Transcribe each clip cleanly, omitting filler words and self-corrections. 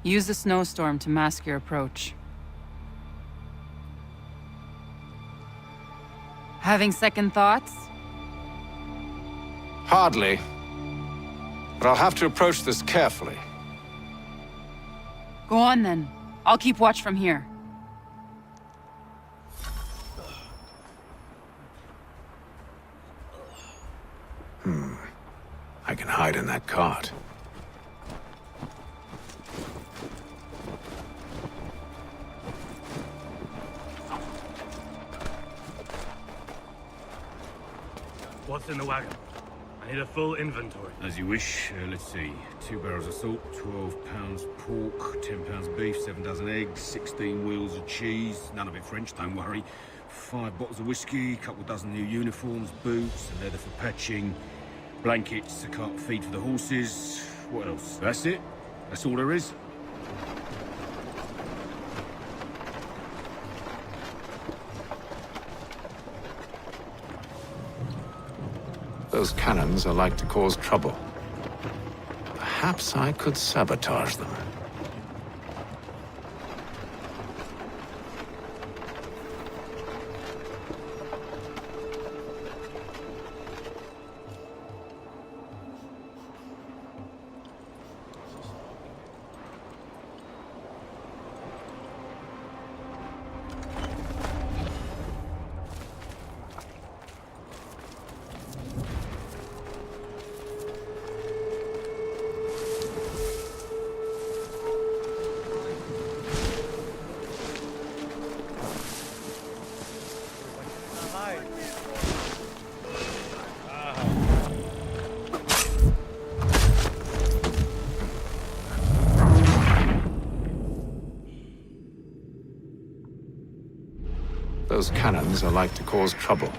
Use the snowstorm to mask your approach. Having second thoughts? Hardly. But I'll have to approach this carefully. Go on then. I'll keep watch from here. I can hide in that cart. What's in the wagon? I need a full inventory. As you wish. Let's see. 2 barrels of salt, 12 pounds pork, 10 pounds beef, 7 dozen eggs, 16 wheels of cheese. None of it French, don't worry. 5 bottles of whiskey, a couple dozen new uniforms, boots, a leather for patching, blankets, a cart feed for the horses. What else? That's it? That's all there is? Those cannons are like to cause trouble. Perhaps I could sabotage them. Those cannons are like to cause trouble.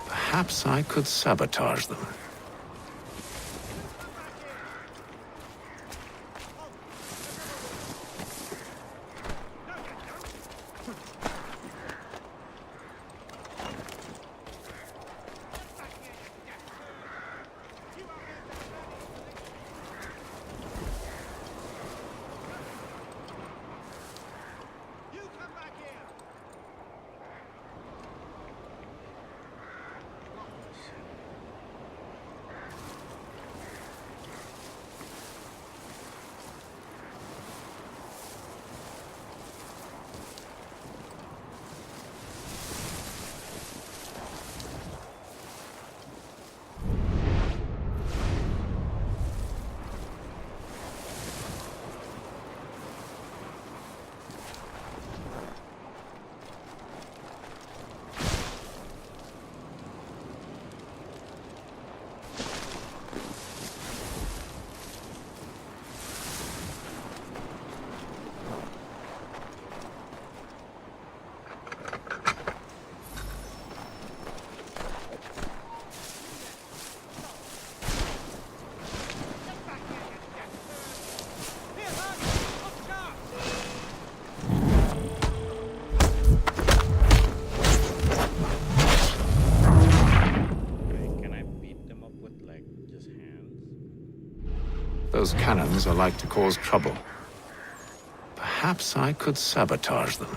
Perhaps I could sabotage them. Those cannons are like to cause trouble. Perhaps I could sabotage them.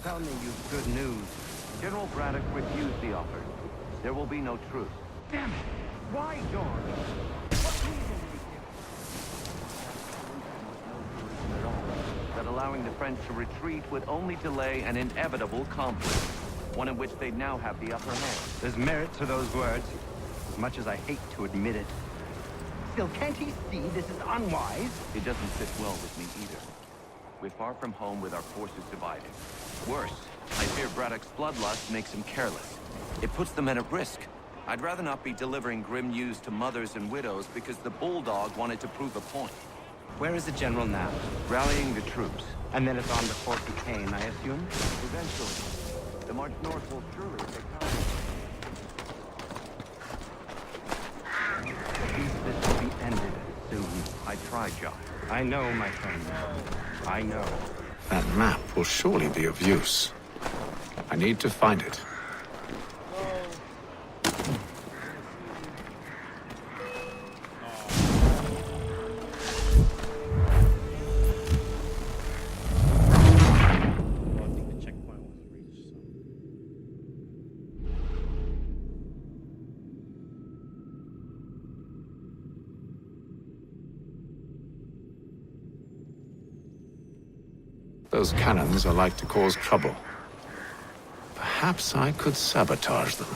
Tell me you've good news. General Braddock refused the offer. There will be no truce. Damn it! Why, George? What reason did he give? At all. That allowing the French to retreat would only delay an inevitable conflict, one in which they'd now have the upper hand. There's merit to those words, as much as I hate to admit it. Still, can't he see this is unwise? It doesn't sit well with me either. We're far from home with our forces divided. Worse, I fear Braddock's bloodlust makes him careless. It puts the men at risk. I'd rather not be delivering grim news to mothers and widows because the Bulldog wanted to prove a point. Where is the general now? Rallying the troops. And then it's on to Fort Duquesne, I assume? Eventually, the march north will surely take time. At least this will be ended soon. I tried, John. I know, my friend. I know. That map will surely be of use. I need to find it. Those cannons are like to cause trouble. Perhaps I could sabotage them.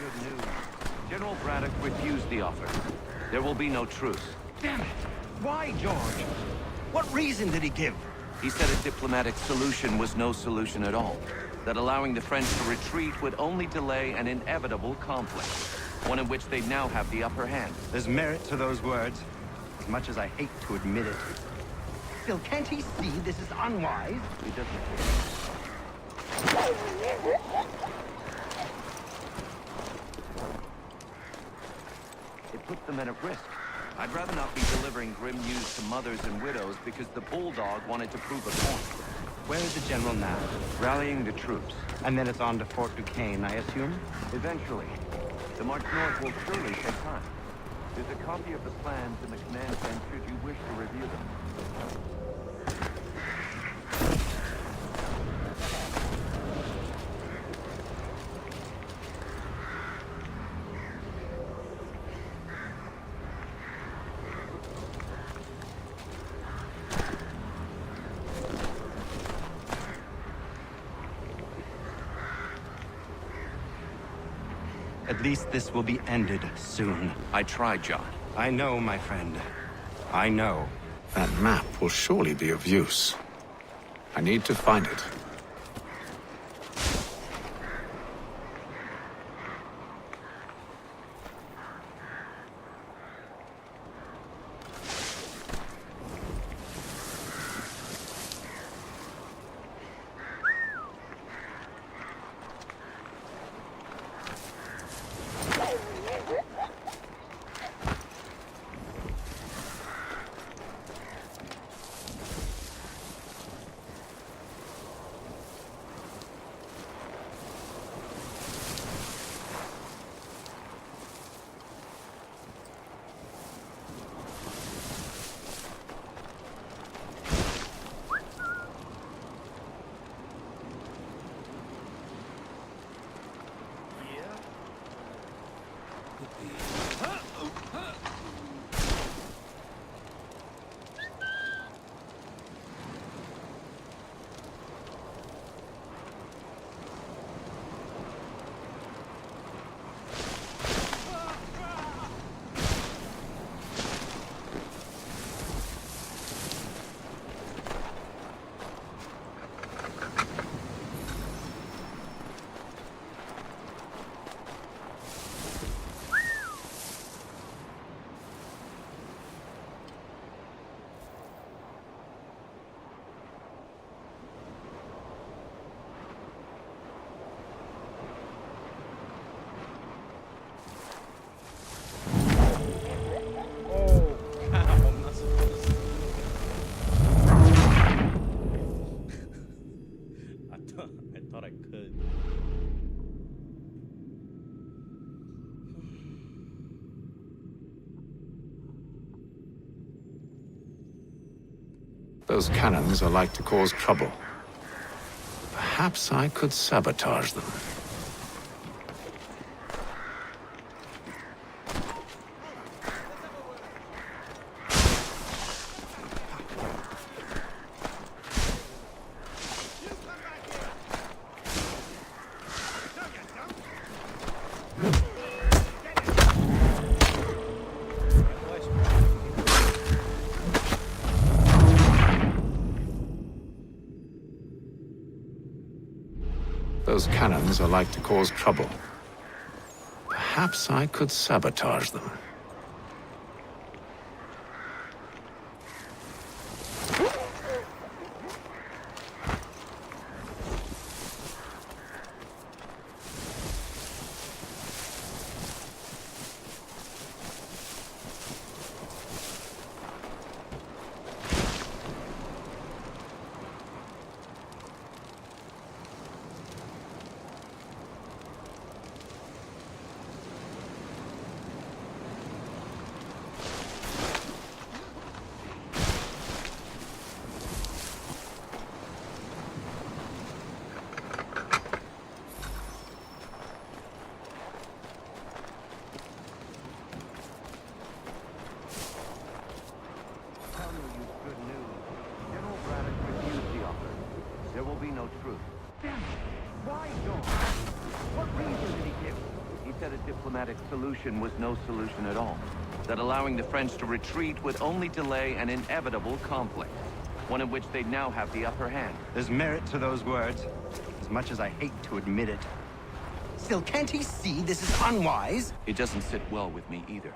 Good news. General Braddock refused the offer. There will be no truce. Damn it! Why, George? What reason did he give? He said a diplomatic solution was no solution at all. That allowing the French to retreat would only delay an inevitable conflict. One in which they'd now have the upper hand. There's merit to those words, as much as I hate to admit it. Still, can't he see this is unwise? He doesn't. It puts the men at risk. I'd rather not be delivering grim news to mothers and widows because the Bulldog wanted to prove a point. Where is the general now? Rallying the troops. And then it's on to Fort Duquesne, I assume? Eventually. The march north will surely take time. There's a copy of the plans in the command tent should you wish to review them. At least this will be ended soon. I tried, John. I know, my friend. I know. That map will surely be of use. I need to find it. Those cannons are like to cause trouble. Perhaps I could sabotage them. Those cannons are like to cause trouble. Perhaps I could sabotage them. Tell me you've good news. General Braddock refused the offer. There will be no truth. Damn it! Why, John? What reason did he give? He said a diplomatic solution was no solution at all. That allowing the French to retreat would only delay an inevitable conflict. One in which they'd now have the upper hand. There's merit to those words, as much as I hate to admit it. Still, can't he see this is unwise? It doesn't sit well with me either.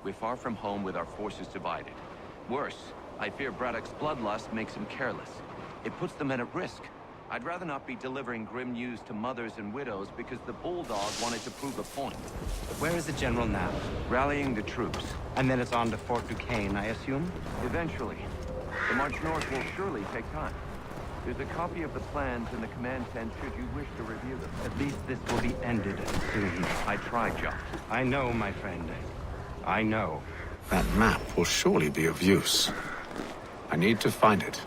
We're far from home with our forces divided. Worse, I fear Braddock's bloodlust makes him careless. It puts the men at risk. I'd rather not be delivering grim news to mothers and widows because the Bulldog wanted to prove a point. Where is the General now? Rallying the troops. And then it's on to Fort Duquesne, I assume? Eventually. The march north will surely take time. There's a copy of the plans in the command tent should you wish to review them. At least this will be ended soon. I tried, Jock. I know, my friend. I know. That map will surely be of use. I need to find it.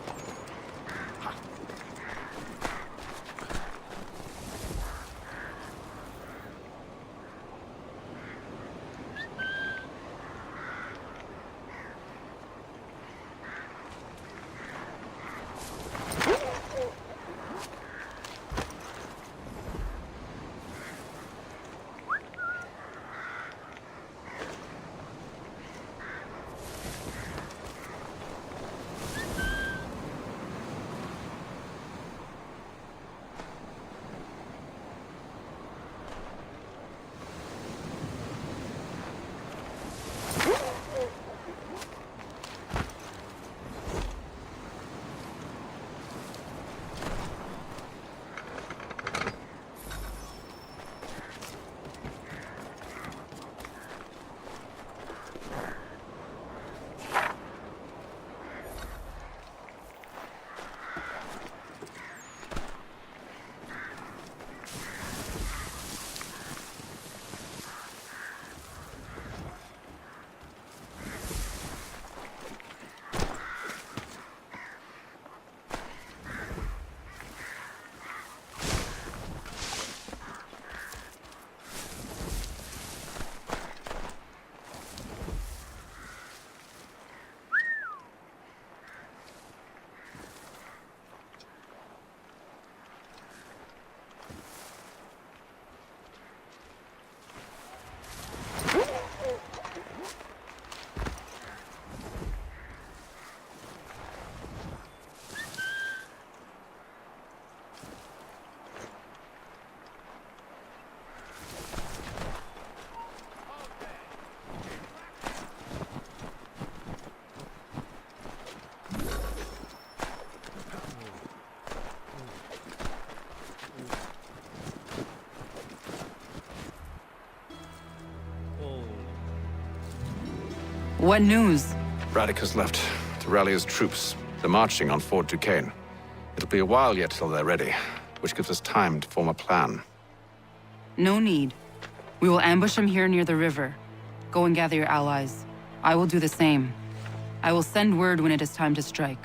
What news? Braddock has left to rally his troops. They're marching on Fort Duquesne. It'll be a while yet till they're ready, which gives us time to form a plan. No need. We will ambush them here near the river. Go and gather your allies. I will do the same. I will send word when it is time to strike.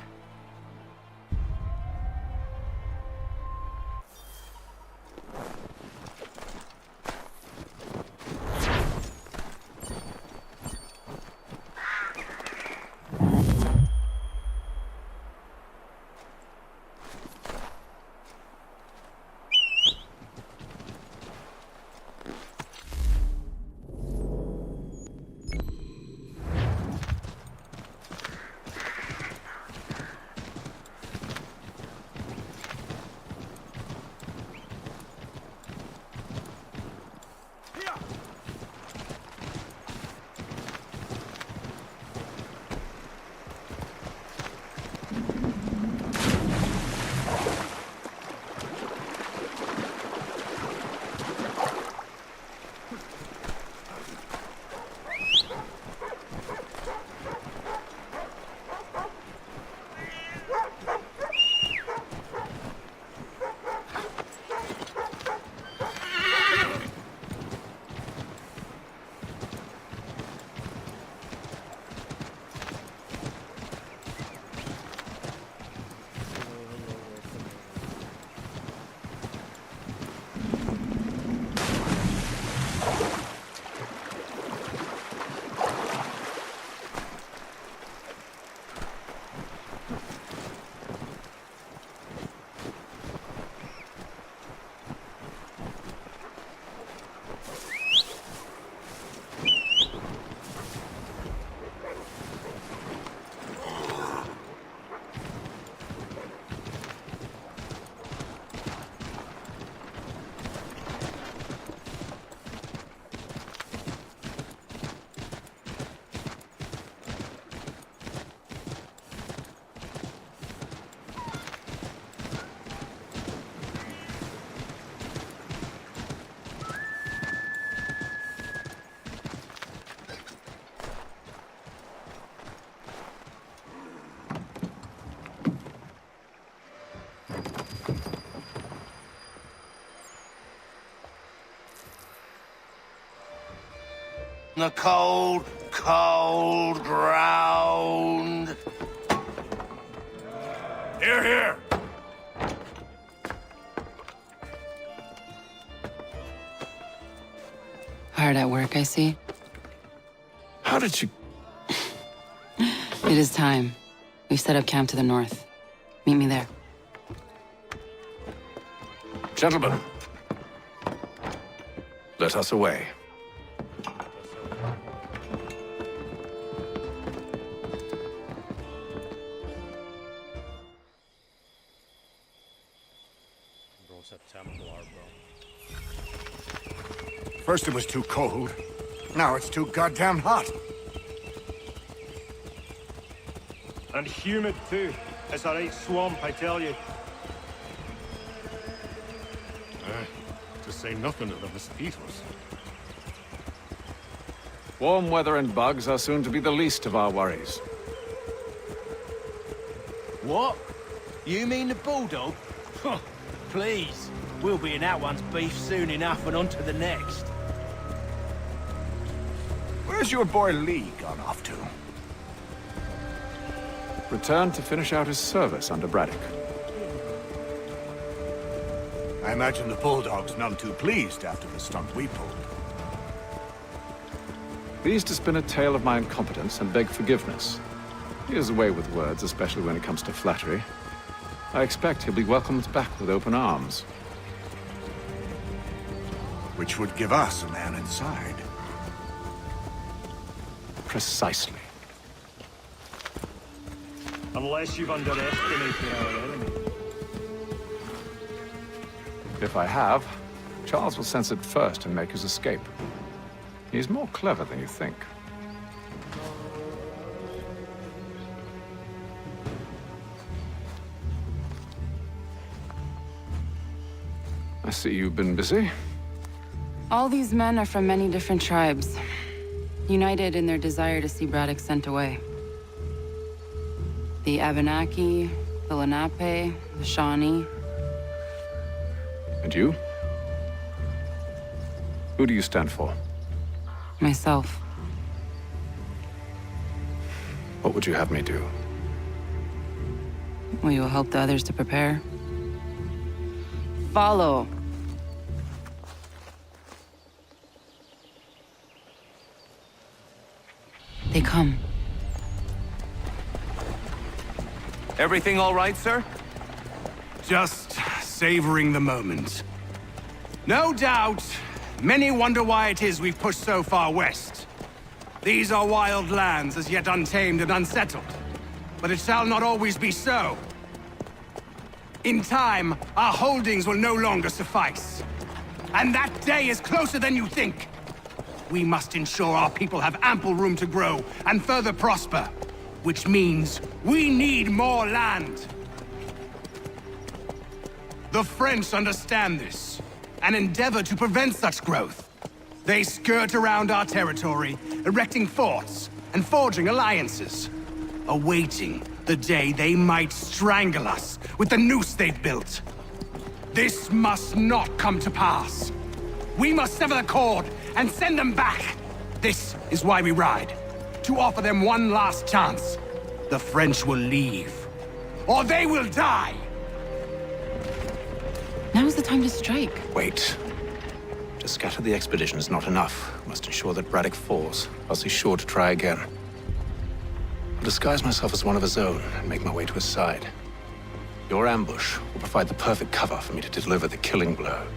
the cold, cold ground. Here, here! Hard at work, I see. How did you... It is time. We've set up camp to the north. Meet me there. Gentlemen, let us away. First it was too cold. Now it's too goddamn hot. And humid, too. It's a right swamp, I tell you. To say nothing of the mosquitoes. Warm weather and bugs are soon to be the least of our worries. What? You mean the bulldog? Huh, please. We'll be in that one's beef soon enough and on to the next. Where's your boy Lee gone off to? Returned to finish out his service under Braddock. I imagine the Bulldog's none too pleased after the stunt we pulled. Pleased to spin a tale of my incompetence and beg forgiveness. He has a way with words, especially when it comes to flattery. I expect he'll be welcomed back with open arms. Which would give us a man inside. Precisely. Unless you've underestimated our enemy. If I have, Charles will sense it first and make his escape. He's more clever than you think. I see you've been busy. All these men are from many different tribes, united in their desire to see Braddock sent away. The Abenaki, the Lenape, the Shawnee. And you? Who do you stand for? Myself. What would you have me do? Will you help the others to prepare? Follow. They come. Everything all right, sir? Just savoring the moment. No doubt, many wonder why it is we've pushed so far west. These are wild lands, as yet untamed and unsettled. But it shall not always be so. In time, our holdings will no longer suffice. And that day is closer than you think. We must ensure our people have ample room to grow and further prosper. Which means we need more land. The French understand this, and endeavor to prevent such growth. They skirt around our territory, erecting forts and forging alliances, awaiting the day they might strangle us with the noose they've built. This must not come to pass. We must sever the cord and send them back. This is why we ride. To offer them one last chance. The French will leave, or they will die! Now is the time to strike. Wait. To scatter the expedition is not enough. We must ensure that Braddock falls, else he's sure to try again. I'll disguise myself as one of his own and make my way to his side. Your ambush will provide the perfect cover for me to deliver the killing blow.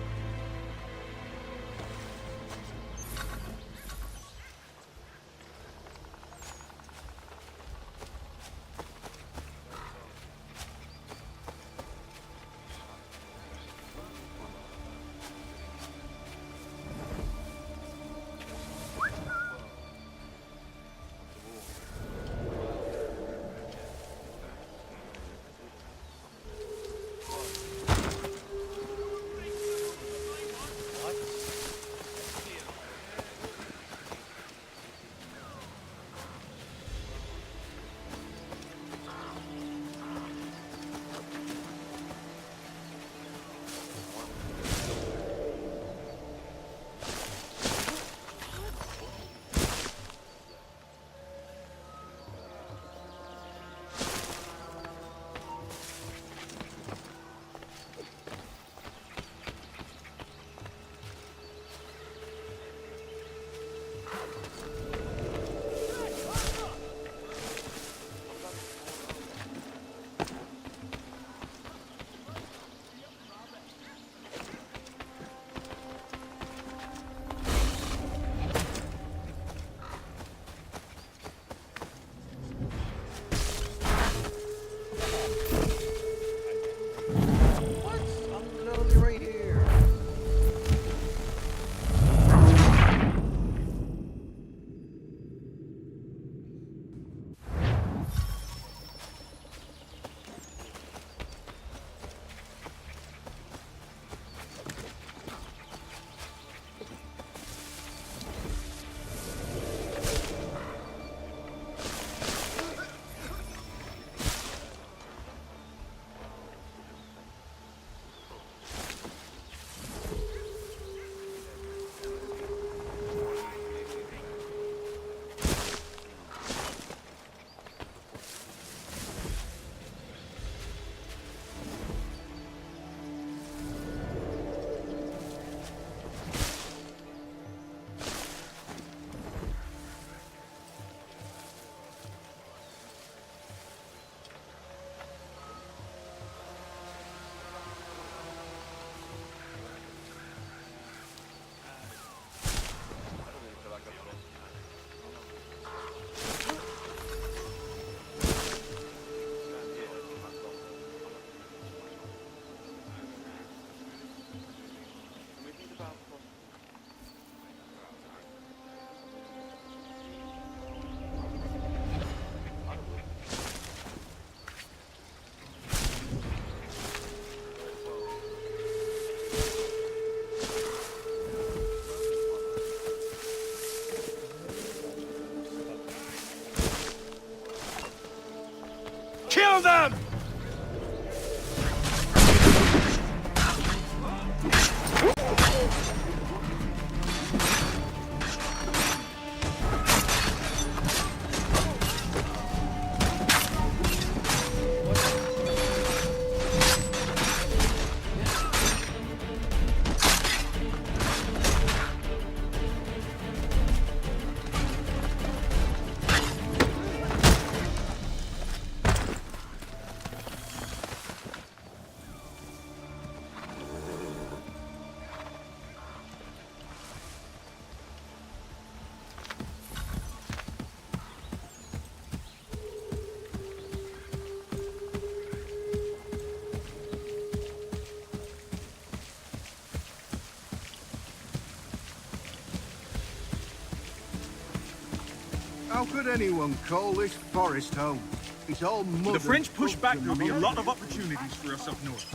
How could anyone call this forest home? It's all mud. With the French and push back, bugs there'll be a and lot of opportunities for us up north.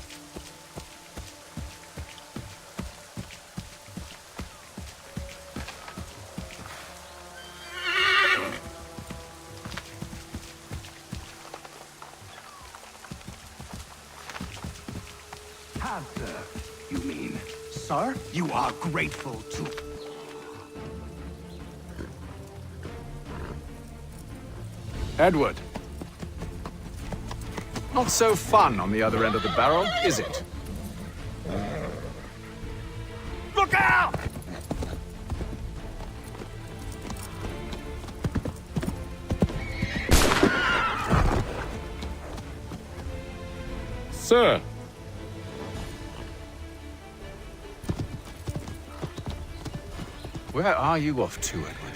Panther, you mean? Sir, you are grateful to... Edward. Not so fun on the other end of the barrel, is it? Look out! Sir. Where are you off to, Edward?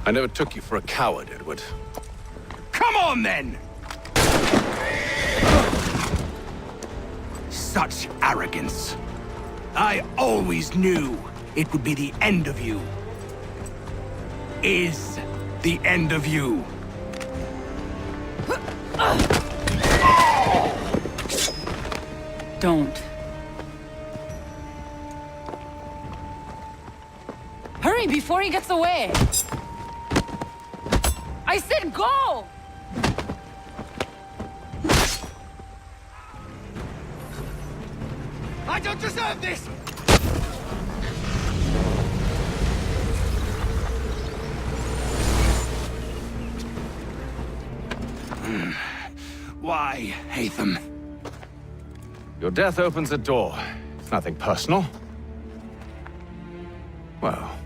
I never took you for a coward, Edward. Come on, then! Such arrogance. I always knew it would be the end of you. Is the end of you. Don't. Hurry before he gets away! I said go! I don't deserve this! Why, ACIII? Your death opens a door. It's nothing personal. Well,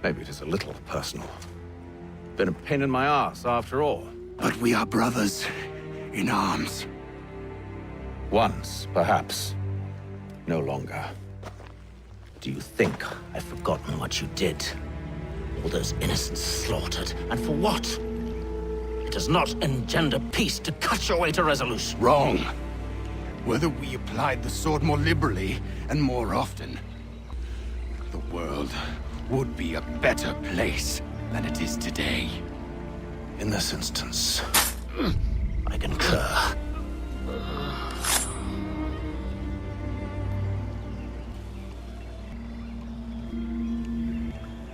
maybe it is a little personal. Been a pain in my ass, after all. But we are brothers in arms. Once, perhaps. No longer. Do you think I've forgotten what you did? All those innocents slaughtered, and for what? It does not engender peace to cut your way to resolution. Wrong. Whether we applied the sword more liberally and more often, the world would be a better place than it is today. In this instance, I concur.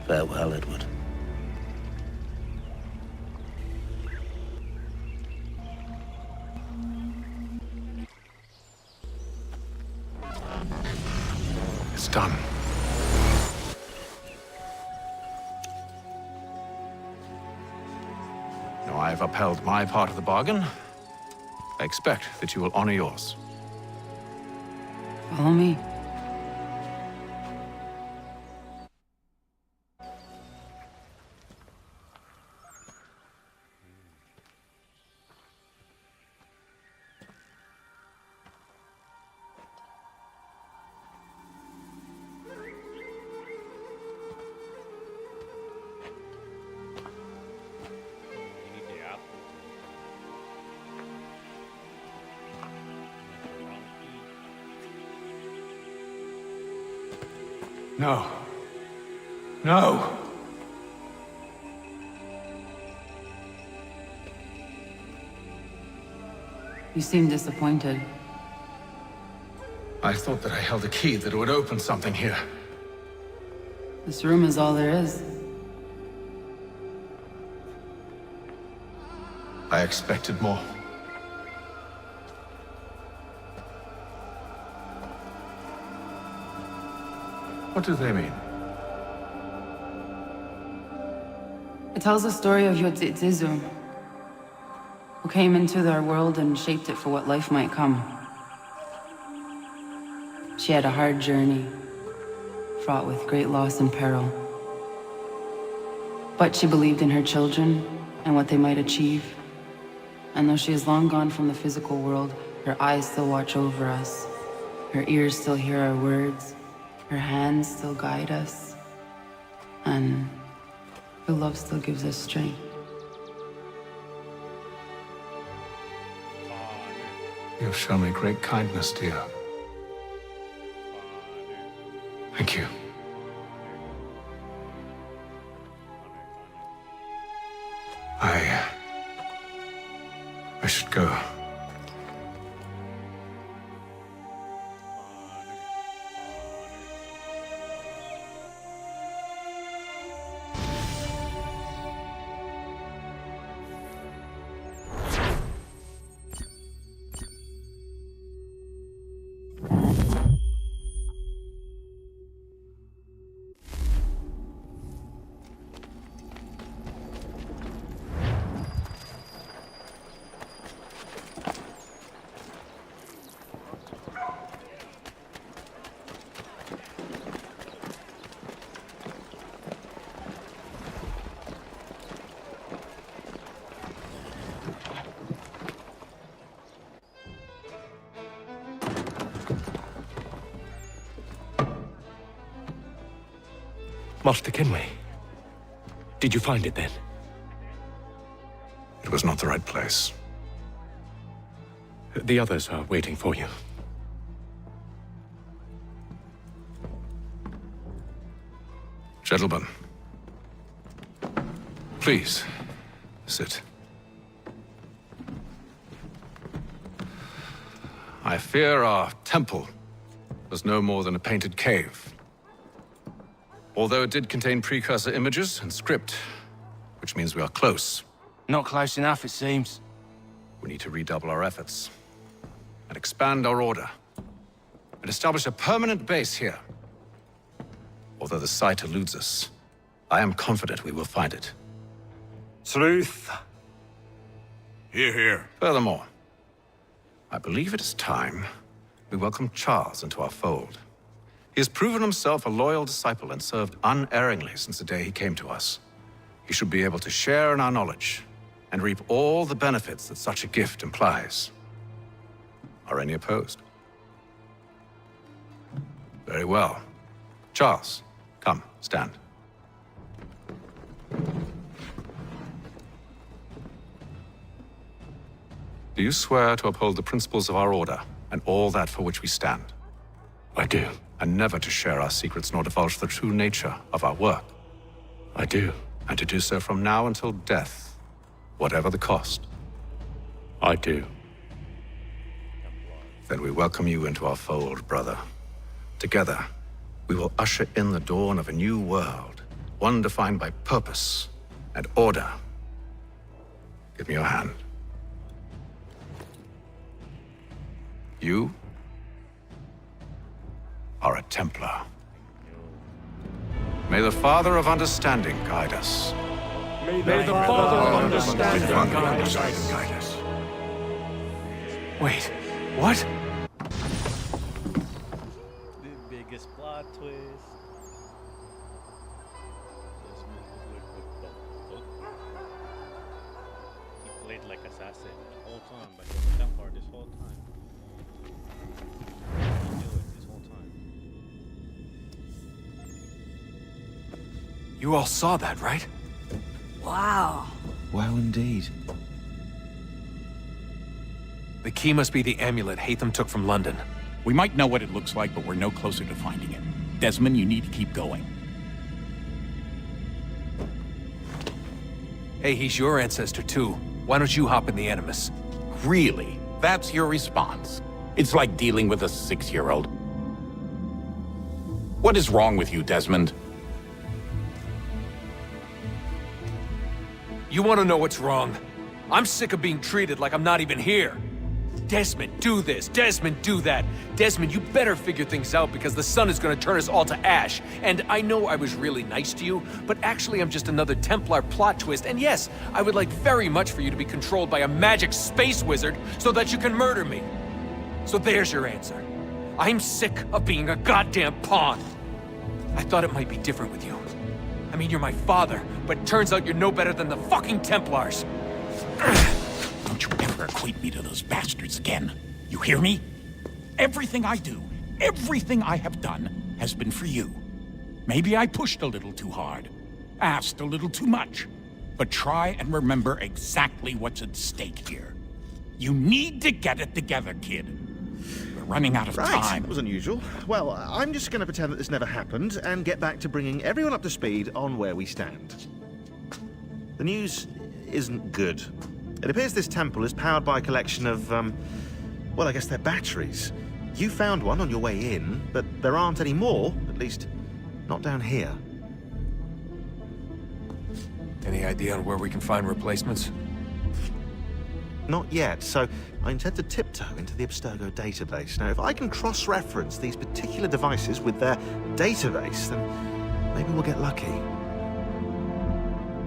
Farewell, Edward. it's done. Now I have upheld my part of the bargain. I expect that you will honor yours. Follow me. No. No! You seem disappointed. I thought that I held a key that would open something here. This room is all there is. I expected more. What do they mean? It tells the story of Yotzitzizu, who came into their world and shaped it for what life might come. She had a hard journey, fraught with great loss and peril. But she believed in her children and what they might achieve. And though she is long gone from the physical world, her eyes still watch over us. Her ears still hear our words. Her hands still guide us. And her love still gives us strength. You've shown me great kindness, dear. Thank you. I should go. Master Kenway, did you find it then? It was not the right place. The others are waiting for you. Gentlemen, please, sit. I fear our temple was no more than a painted cave. Although it did contain precursor images and script, which means we are close. Not close enough, it seems. We need to redouble our efforts and expand our order and establish a permanent base here. Although the site eludes us, I am confident we will find it. Truth. Hear, hear. Furthermore, I believe it is time we welcome Charles into our fold. He has proven himself a loyal disciple and served unerringly since the day he came to us. He should be able to share in our knowledge and reap all the benefits that such a gift implies. Are any opposed? Very well. Charles, come, stand. Do you swear to uphold the principles of our order and all that for which we stand? I do. And never to share our secrets nor divulge the true nature of our work? I do. And to do so from now until death, whatever the cost? I do. Then we welcome you into our fold, brother. Together, we will usher in the dawn of a new world, one defined by purpose and order. Give me your hand. You are a Templar. May the Father of Understanding guide us. May the Father of Understanding guide us. Wait, what? The biggest plot twist. This movie with the book. He played like assassin the whole time, but he was a Templar this whole time. He knew it this whole time. You all saw that, right? Wow. Wow, indeed. The key must be the amulet Hatham took from London. We might know what it looks like, but we're no closer to finding it. Desmond, you need to keep going. Hey, he's your ancestor too. Why don't you hop in the Animus? Really? That's your response? It's like dealing with a 6-year-old. What is wrong with you, Desmond? You want to know what's wrong? I'm sick of being treated like I'm not even here. Desmond, do this. Desmond, do that. Desmond, you better figure things out because the sun is going to turn us all to ash. And I know I was really nice to you, but actually I'm just another Templar plot twist. And yes, I would like very much for you to be controlled by a magic space wizard so that you can murder me. So there's your answer. I'm sick of being a goddamn pawn. I thought it might be different with you. I mean, you're my father, but turns out you're no better than the fucking Templars. Don't you ever equate me to those bastards again. You hear me? Everything I do, everything I have done, has been for you. Maybe I pushed a little too hard, asked a little too much, but try and remember exactly what's at stake here. You need to get it together, kid. We're running out of time. That was unusual. Well, I'm just going to pretend that this never happened and get back to bringing everyone up to speed on where we stand. The news isn't good. It appears this temple is powered by a collection of, well, I guess they're batteries. You found one on your way in, but there aren't any more, at least not down here. Any idea on where we can find replacements? Not yet, so I intend to tiptoe into the Abstergo database. Now, if I can cross-reference these particular devices with their database, then maybe we'll get lucky.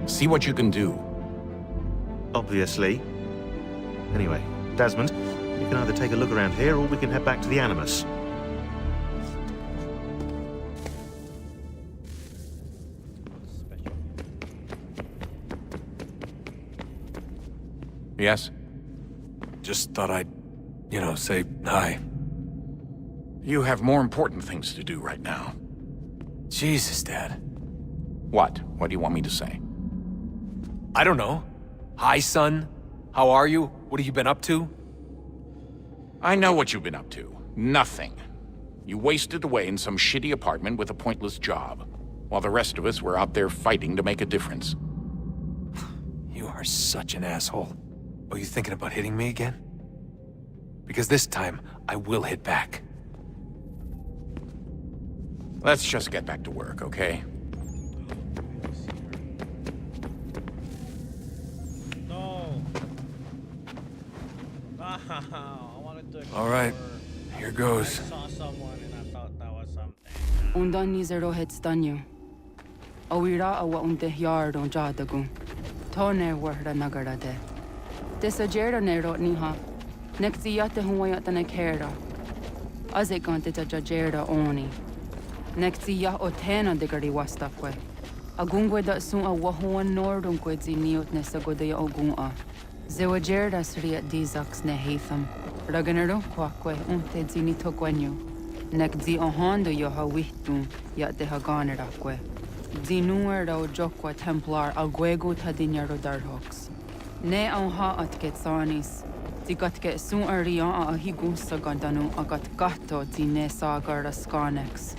See what you can do. Obviously. Anyway, Desmond, you can either take a look around here or we can head back to the Animus. Yes? Just thought I'd, say hi. You have more important things to do right now. Jesus, Dad. What? What do you want me to say? I don't know. Hi, son. How are you? What have you been up to? I know what you've been up to. Nothing. You wasted away in some shitty apartment with a pointless job, while the rest of us were out there fighting to make a difference. You are such an asshole. Oh, you thinking about hitting me again? Because this time, I will hit back. Let's just get back to work, okay? No. I wanted to explore. All right, here goes. I saw someone and I thought that was something. Undan ni zero het stanyo. Awira awa unte yard on jadagu. Tone warda nagara de. Desajera nero niha. Nexiyate huayata nekera. Azekante ta jajera oni. Nexia otena degari wastakwe. Agungwe da sun a wahuan nordun kwedzi niot nesagodea ogun'a. Zewajera sriat dizax ne hatham. Raganero kwakwe unte zini tokwenyo. Nekzi ohondo yo hawihtun yat de haganerakwe. Zinuer o jokwa Templar alguego tadinyaro darhox. Ne ha at getsanis. Zigatke sun arian a higusa gandanu agat gatto zine sagar skanex.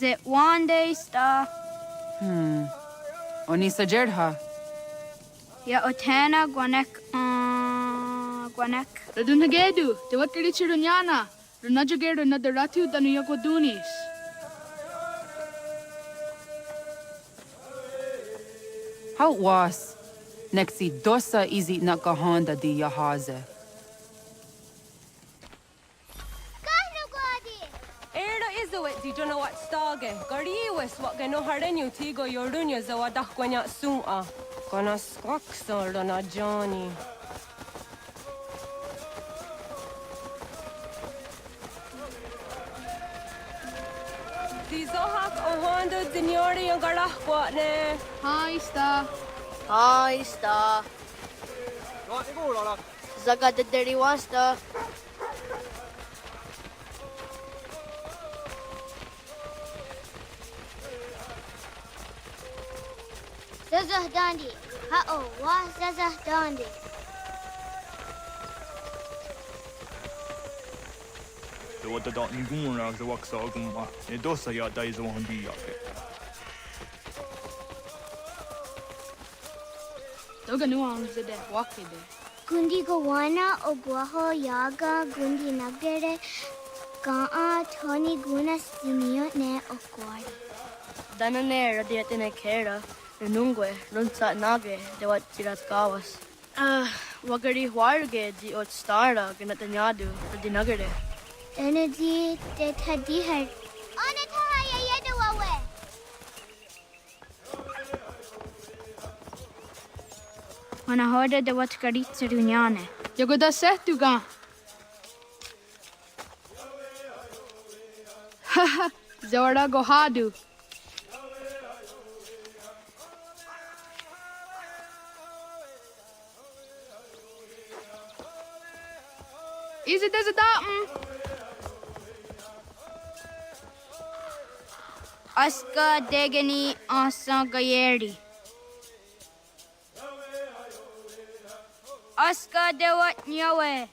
It one day star. Onisa Jerdha. Ya otena guanek guanek. Radunagedu, te wakirichi runyana. Runajagedu na daratu danu yagodunis. How was? Nexi dosa izi nakahanda di yahaze. Dijono wat stage, Gariwes what gano hardenyu tigo yordunya zawadahkwanya suma. Gonna squaxor on a Johnny. Tizohak o Honda Dinyori yung garahkwatne. Hi, Sta. Hi, Sta. Zaga de deriwasta. Zazah Dandi. Ha'o, wah Zazah Dandi. Det var det där ingångarna som var sagomma. Det då säger jag dig som han diake. Doga nuang zede wakide. Gundi Gawana o Guaho Yaga Gundi Nagere Ga'a Tony Guna Stinio Ne o Guari. Danane radiatine kera. Nungue, runsa nage, de wat tiras kawas. Wagari huarge di ot stara ganatanyadu, di nagare. Energy de Tadihar. Onatahaya Yedawawe. Wana hoda de wat karitsa dunyane. Yogo da setuga. Haha, Zora Gohadu. Is it as a datum? Aska Degani Asa Gayeri. Aska Dewat Nyawe.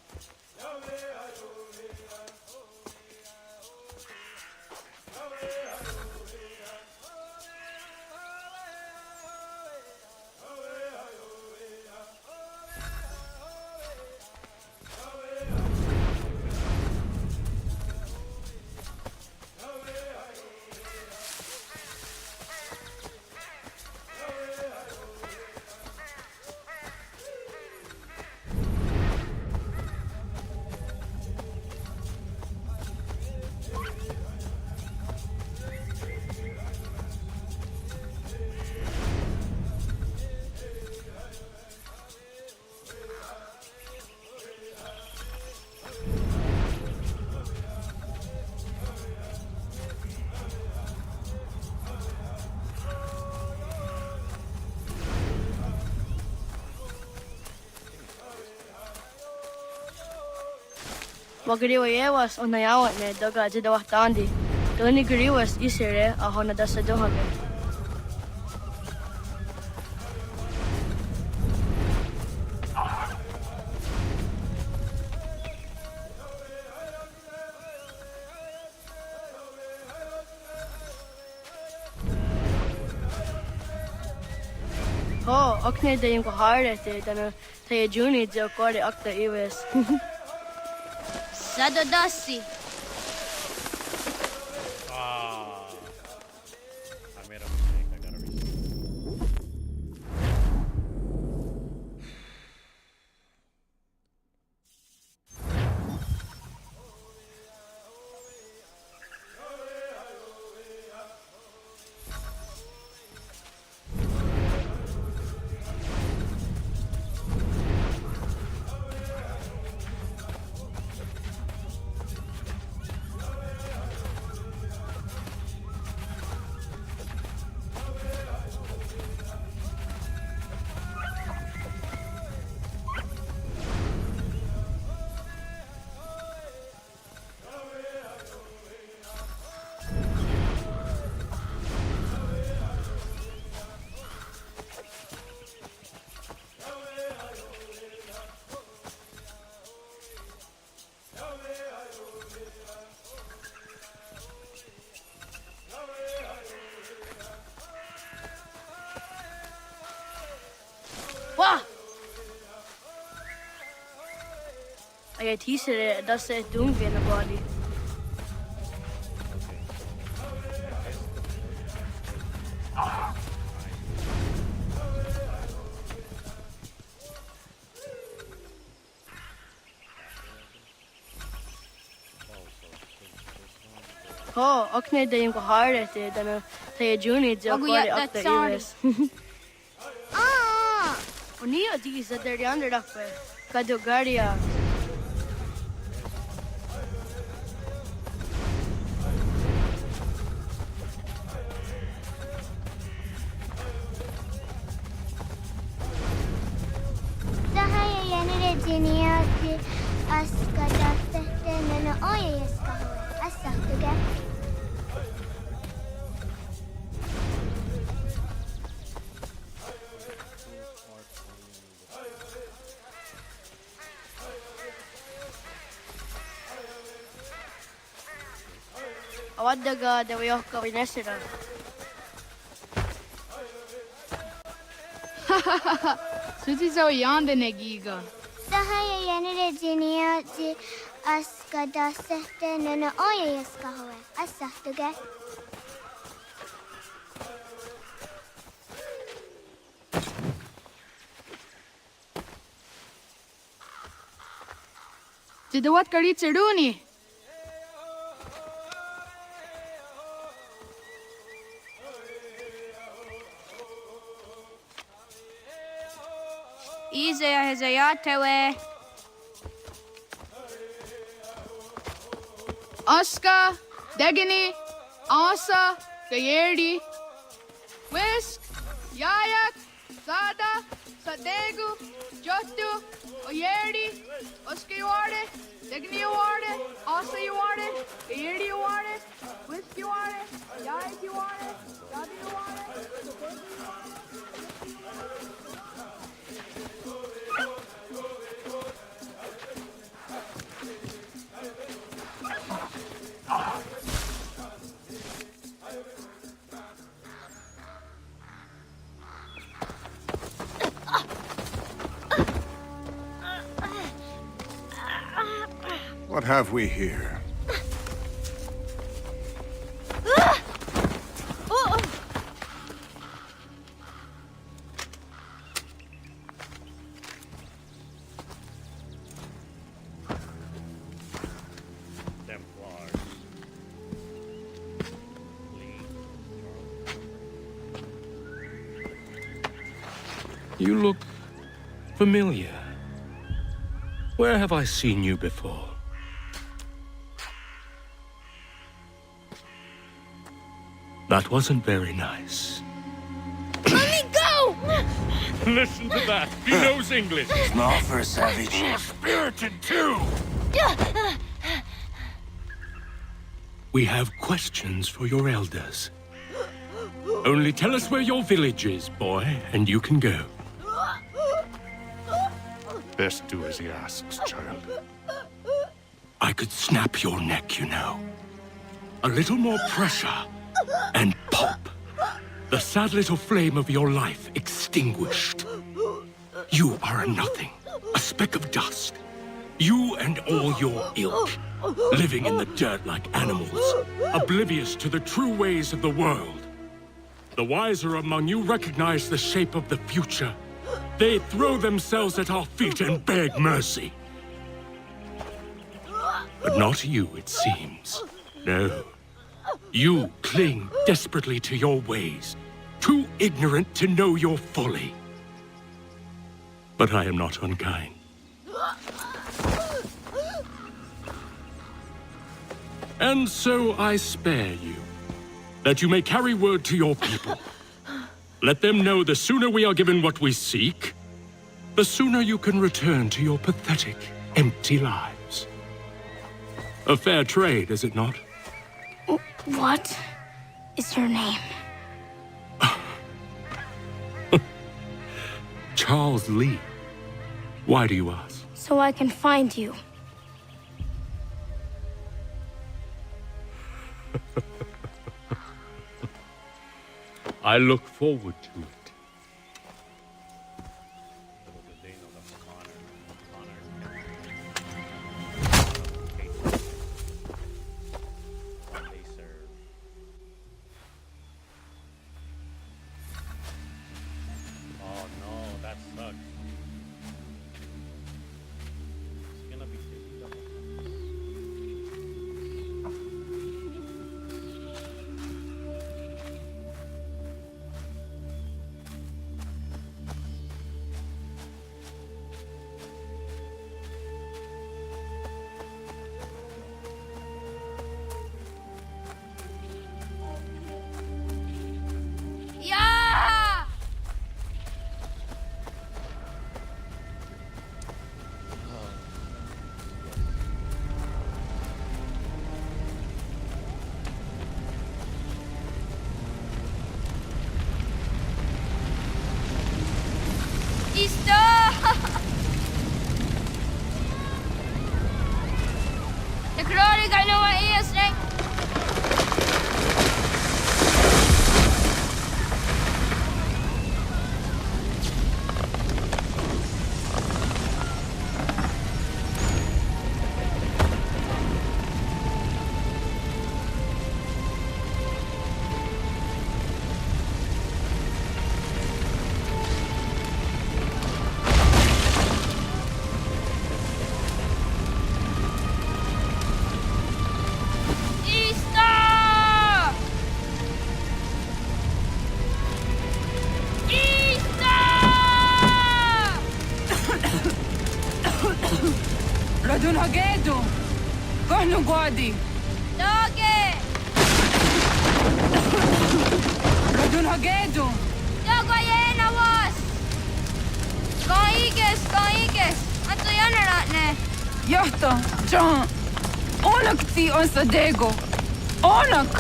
Wagariwa yewas o nayawat ne doga jidawah tandi. Doni gariwas isire a honada sa dohame. Ho, okne de yung kahare te dana tayo juni di okore akta iwes. Sadodasi. I made a mistake. I gotta reset. Ay tisere das se dunque na body. Ho, okne de yung kahare te dana tayo juni di okore akta iwes. Uniyo di sa dari under dakpe. Kado garia. Virginia di Ascadastete nana oya yaskahoe. Asaftuge. Awaddaga dewayohka winesira. Suti zo yande negiga. Sahaya yani Virginia di Ascadastete nana oya yaskahoe. Asaftuge. Jidawat kari chiduni. Izaya hezayatewe. Aska, Degini, Asa, Gayerdi, Whisk, Yayak, Sada, Sadegu, Jotu, Oyerdi, Oska you are it, Degini you are it, Asa you are it, Gayerdi you are it, Whisk you are it, Yayak you are it, Sada you are it, Sadegu you are it. What have we here? You look familiar. Where have I seen you before? That wasn't very nice. Let me go! Listen to that. He knows English. Small for a savage. Spirited too. We have questions for your elders. Only tell us where your village is, boy, and you can go. Best do as he asks, child. I could snap your neck, you know. A little more pressure, and pop. The sad little flame of your life extinguished. You are a nothing, a speck of dust. You and all your ilk, living in the dirt like animals, oblivious to the true ways of the world. The wiser among you recognize the shape of the future. They throw themselves at our feet and beg mercy. But not you, it seems. No. You cling desperately to your ways, too ignorant to know your folly. But I am not unkind. And so I spare you, that you may carry word to your people. Let them know the sooner we are given what we seek, the sooner you can return to your pathetic, empty lives. A fair trade, is it not? What is your name? Charles Lee. Why do you ask? So I can find you. I look forward to it. Oh no, that sucks. It's gonna be difficult. Radun hagedu. Kohnu guadi. Doge! Radun hagedu. Dogo yena was! Skaiges! Anto janaratne! Johto, John. Onak ti on sadego. Onak.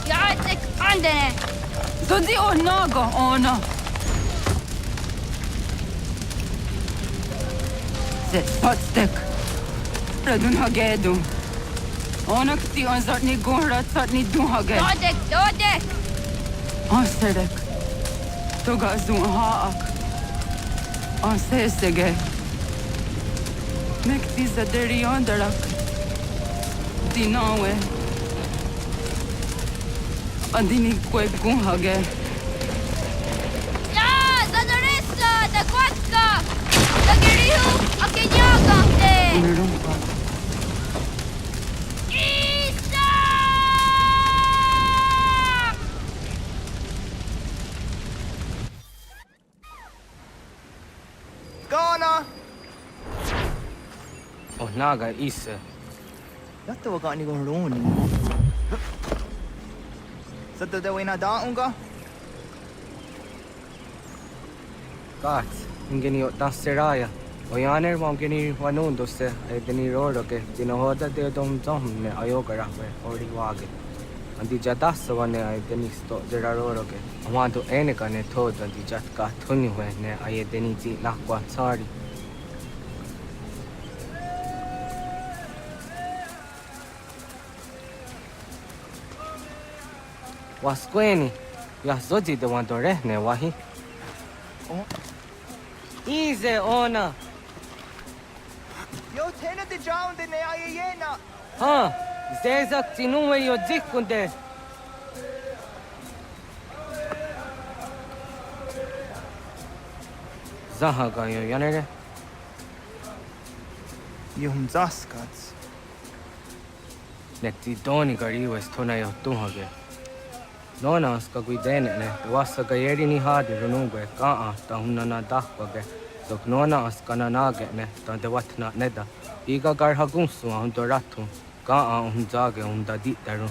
Jaatek andene! Zodi onago ona. Zet potstek. Radun hagedu. Onak ti on zartni gunrat zartni duhage. Dodek! Ansedek. Toga zun haak. Ansesege. Nekti zaderi ondarak. Dinawe. Andini kwe gunhage. Ja, zadoressa, da kwatka! Da gerihu, akenyagante! Unirumpa. Isa! Gana! Oh, naga isa. Yatta wa gani go roni. Sadda de wena da unga? Kat, ingeni o danseraya. O yaner mo ingeni wanundo se ay deni roro ke dinohoda de dom dom ne ayoga rahwe ori wage. Andi jadasa wane ay deni sto zera roro ke. Amando ene ka ne thod andi jat ka thuni hwe ne ay deni ji nakwa tsari. Wasqueni, ya zoji de wandore ne wahi. Oh. Ize ona. Yo tena de jaun de ne ayena. Ha, zezak tinuwe yo zikunde. Zahaga yo yanere. Yum zaskats. Nekti doni gari wes tona yo tuhage. Nona ska guidene ne wasa gayeri ni hadi runugwe kaa ta hunana dahwage. Sok nona askana nage ne ta dewatna neda. Iga garhagunsu hundoratu kaa hunzage hundaditaru.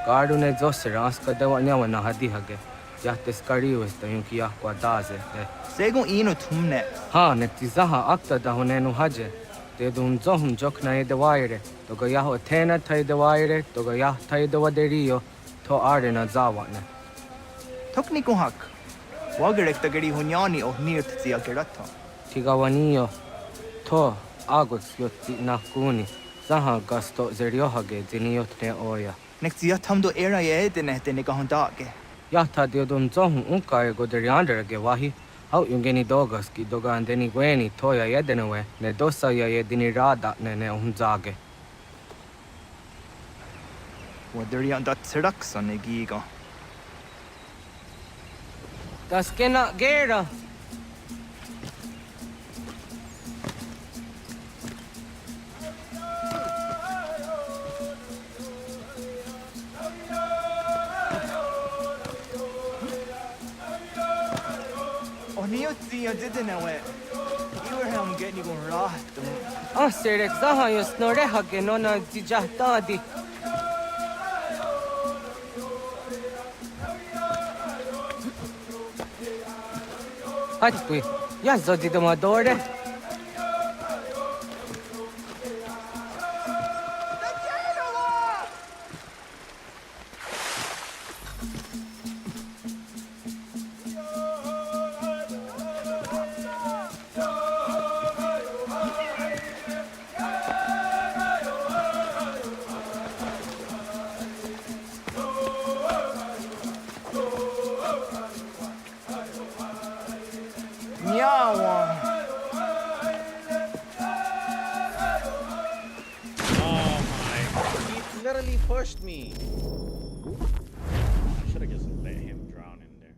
Garu ne zosera aska dewanya wana hadihage. Jahtes kari wes ta yunki ahkwa daze te. Segun ino tumne. Ha nekti zaha akta da hunenu haje. Te dun zohun jokna e dewaire. Toga yaho tena tai dewaire. Toga yah tai dewaderio. To arena zawane. Tokni kuhak. Wagerek tagari hunyani o nirt zia gerata. Tigawaniyo. To agots yotti nakuni. Zaha gasto zeriohage ziniyotne oya. Nek zia tamdo era ye edene dene kahondake. Yahta diodun zohun unkae goderianderage wahi. Hau yungeni dogas ki doga andeni gweni toya yedenewe. Ne dosa ya yedini rada ne unzage. Waderian dat seraksa ne giga. Das kena gera. Oniotzi ya didenewe. Iwerham getni gon rahat. Serek zaha yo snorehage nona zijahtadi. Hatui, ja zodi domadore. Literally pushed me. I should have just let him drown in there.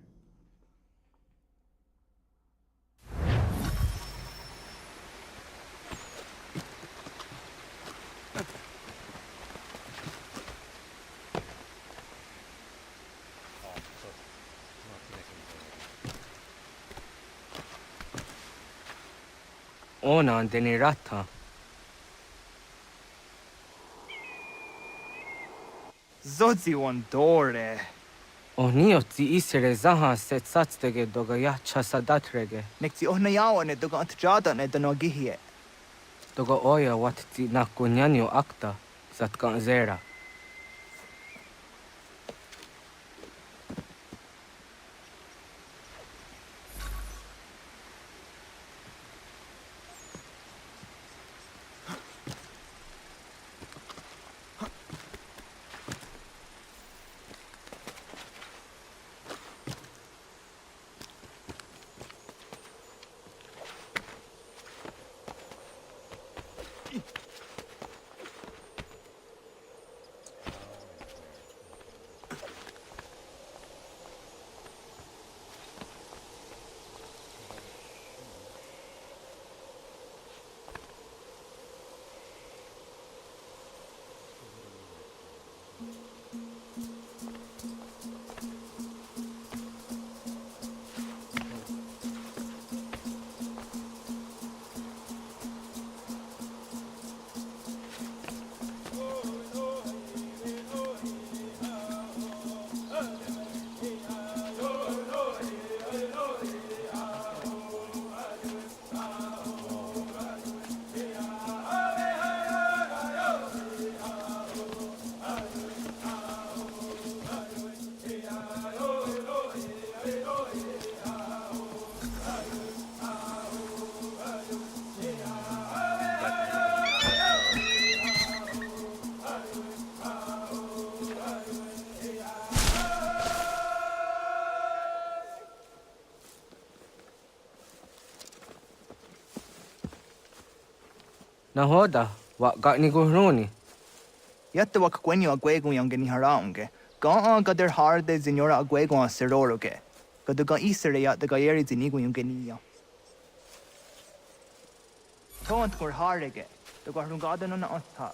Ona andeni rata. Zodzi one dore. Onio ti isere zaha set satstege doga ya chasadatrege. Nekti ohnayawa ne doga antjada ne danogihie. Doga oya wat ti nakunyanyo akta satkan zera. Nahoda, wa gani guhruni. Yatta wak kwenyo agwego yangeni haraunge. Ga gader harde zinora agwego seroroge. Gaduga isere yat the gayeri zinigo yangenia. Tont kor harege. The garungada no anta.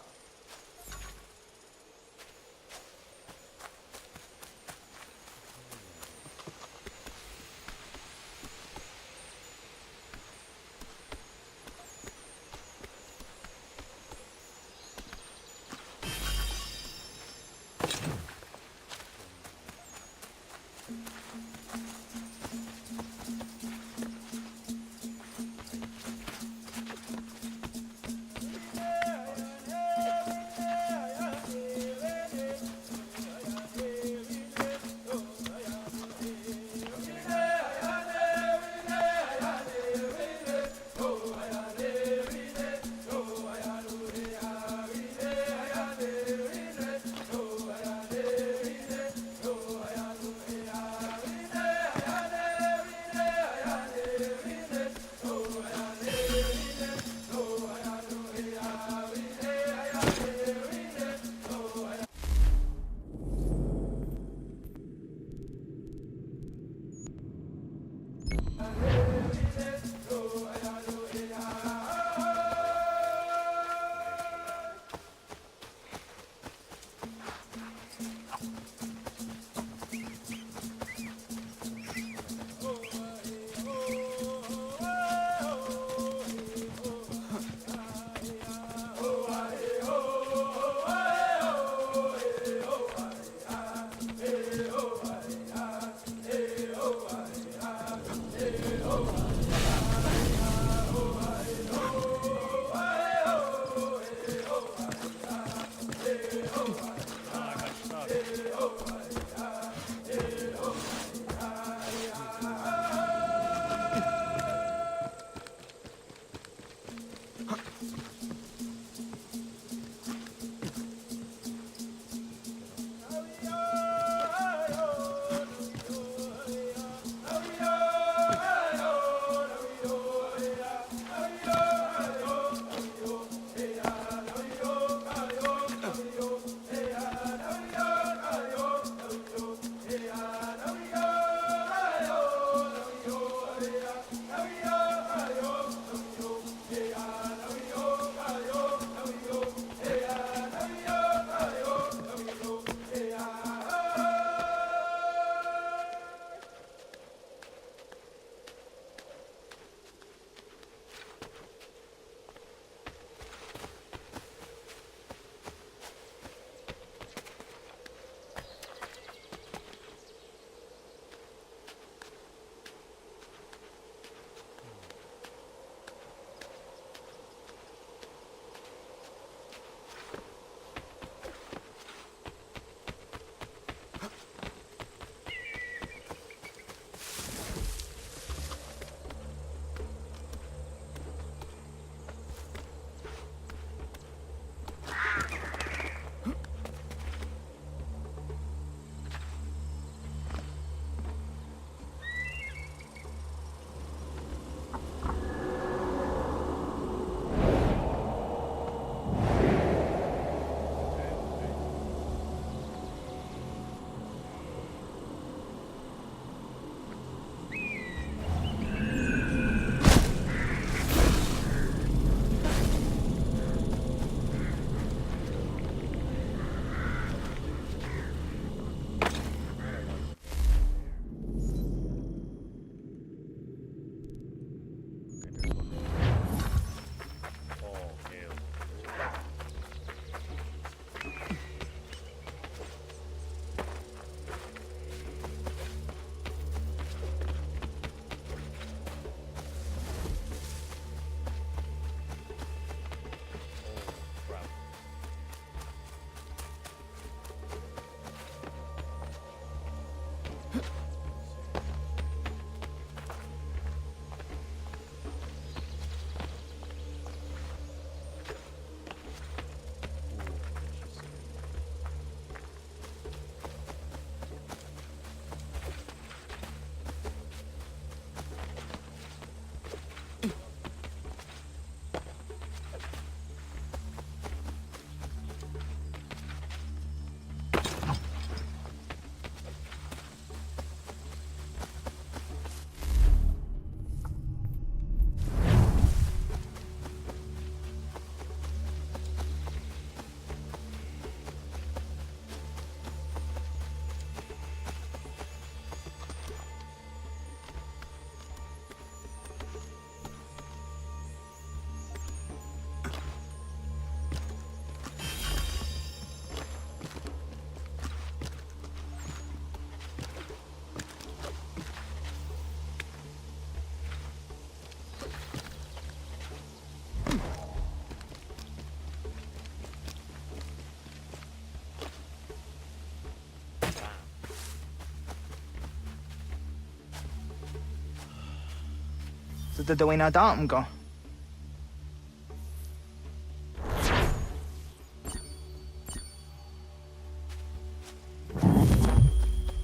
the Dwayna Damgo.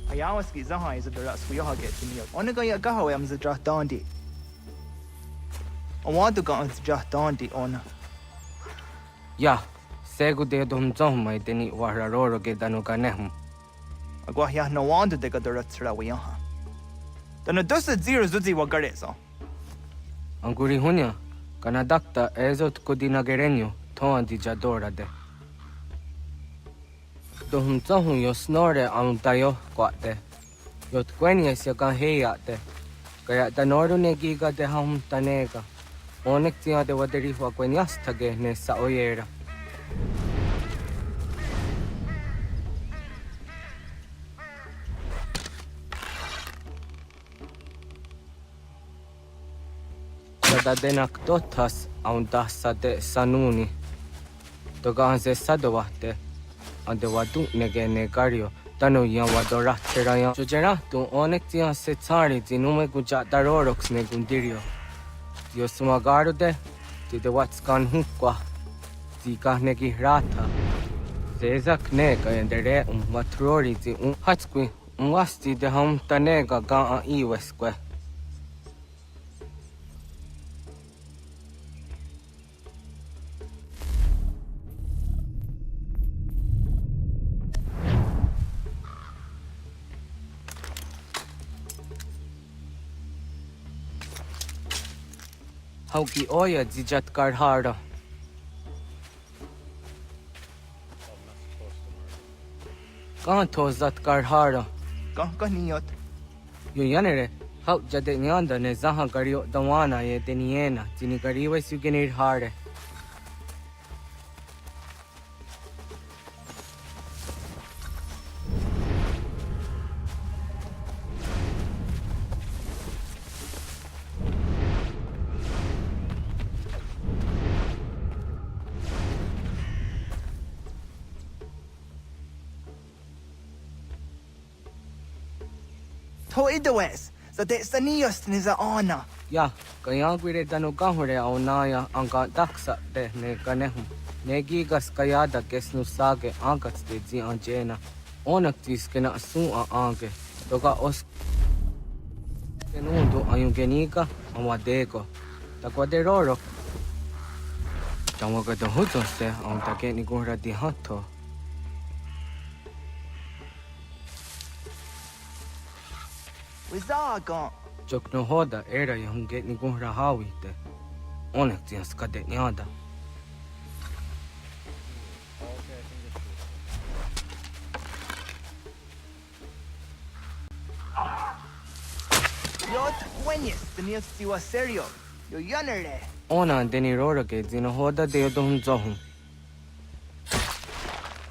Ayawaski Zaha is a Duras we all get to me. Only a Gahawam the Draft Dondi. I want to go on the Draft Dondi on. Ya, segu de dum zomai deni wararoro ge danuganehm. Agwahia no one to take a Duratsra we are. Then a dozen zeros do the Wagareso. Anguri hunya, Kanadakta ezot kudinagerenyo, toan di jadora de. Dum zohun yo snore am tayo quate. Yot quenies ya kan heyate. Kaya danoru ne giga de ham tanega. Onek tia de waderifa queniastage ne sa oyera. Sada denak dotas aun dassa de sanuni. Togan se sadovate. Ande wadu nege negario. Tano yan wadora terayan. Jojera tu onek tia se tsari zinume guja darorox ne gundirio. Dio sumagaro de. Ti de watskan hukwa. Zika negi rata. Zezak nega endere watrori zi hatskwi. Wasti de ham tanega ga a iweskwe. Hauki oya zijat karhara. Kahan tozat karhara. Kahniot. Yo yanere, hau jade nyanda ne zaha gario dawana ye deniena, tini gariwe sugenir hare. To idowes, so that's the neost is a honor. Ya, kaya gwire danu gahure au naya anga daksa de ne ganehum. Ne gigas kayada kesnu sage angats de zi anjena. Onak tis kena su a ange. Toga os kenundo ayungeniga awadego. Takwaderoro. Tamaga de hutoste ang take ni gura di hato. Wizaga. Jok no hoda era yung get ni gura hawite. Onak tis kade nyada. Yot Gwenyes, the neost you are serio. Yo yanere. Ona deni rora ke zina hoda de dom zohum.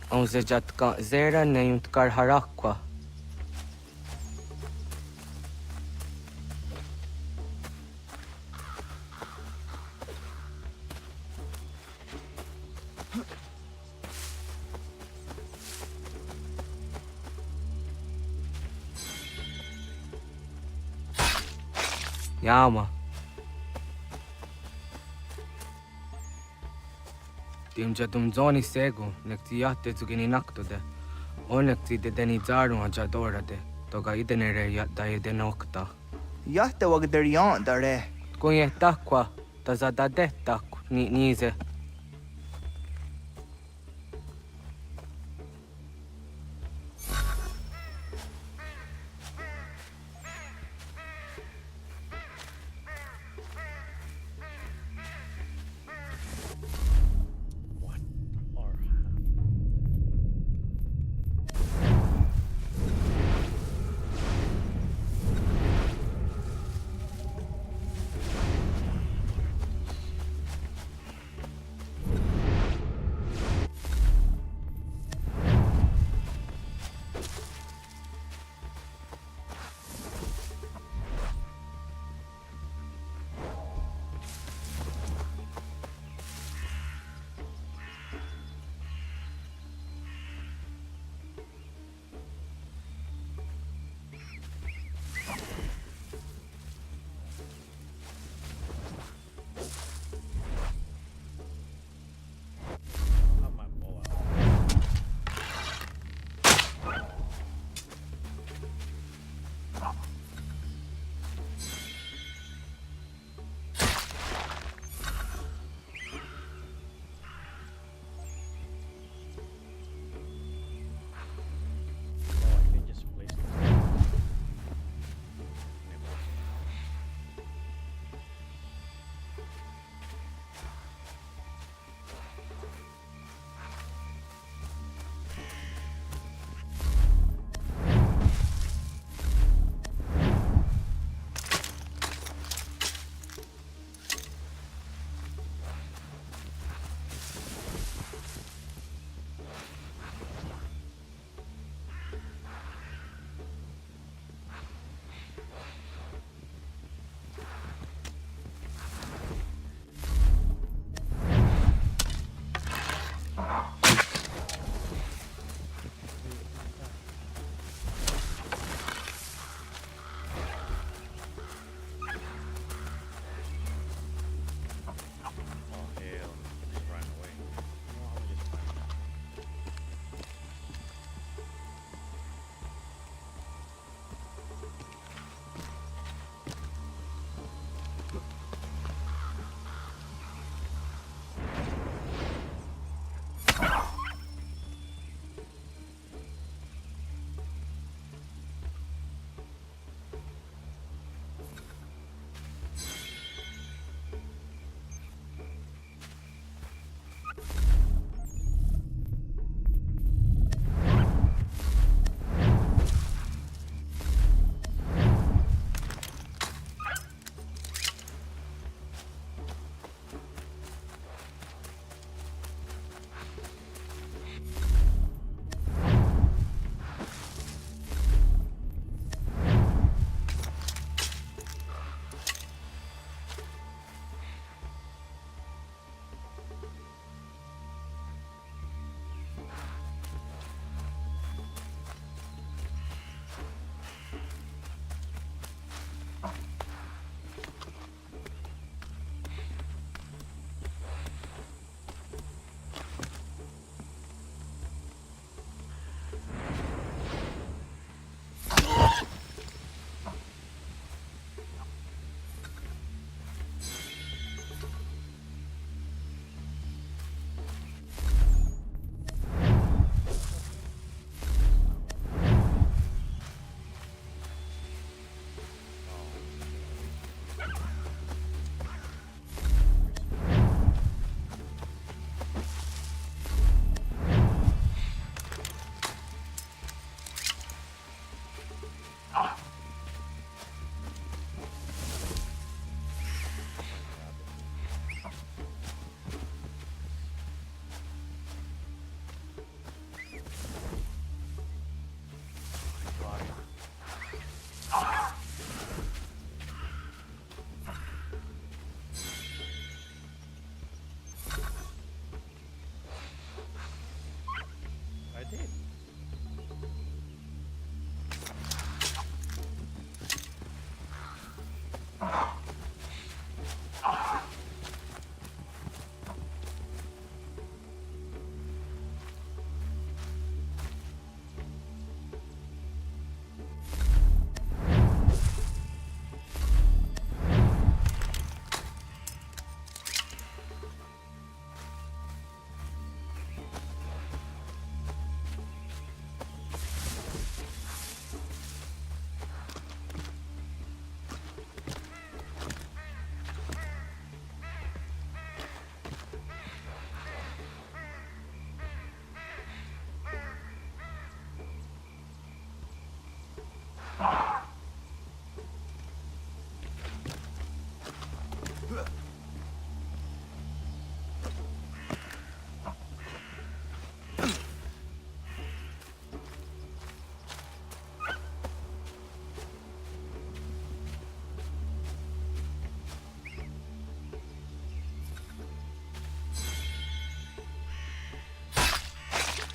On se jatka zera ne yunt kar harakwa. Yama. Timja zoni sego, nekti yatte zugini nakto de. Onekti de deni zaru ajadora de. Toga idenere yatta ide nokta. Yatta wagder yan dare. Kunye takwa, tazada de tak ni nize.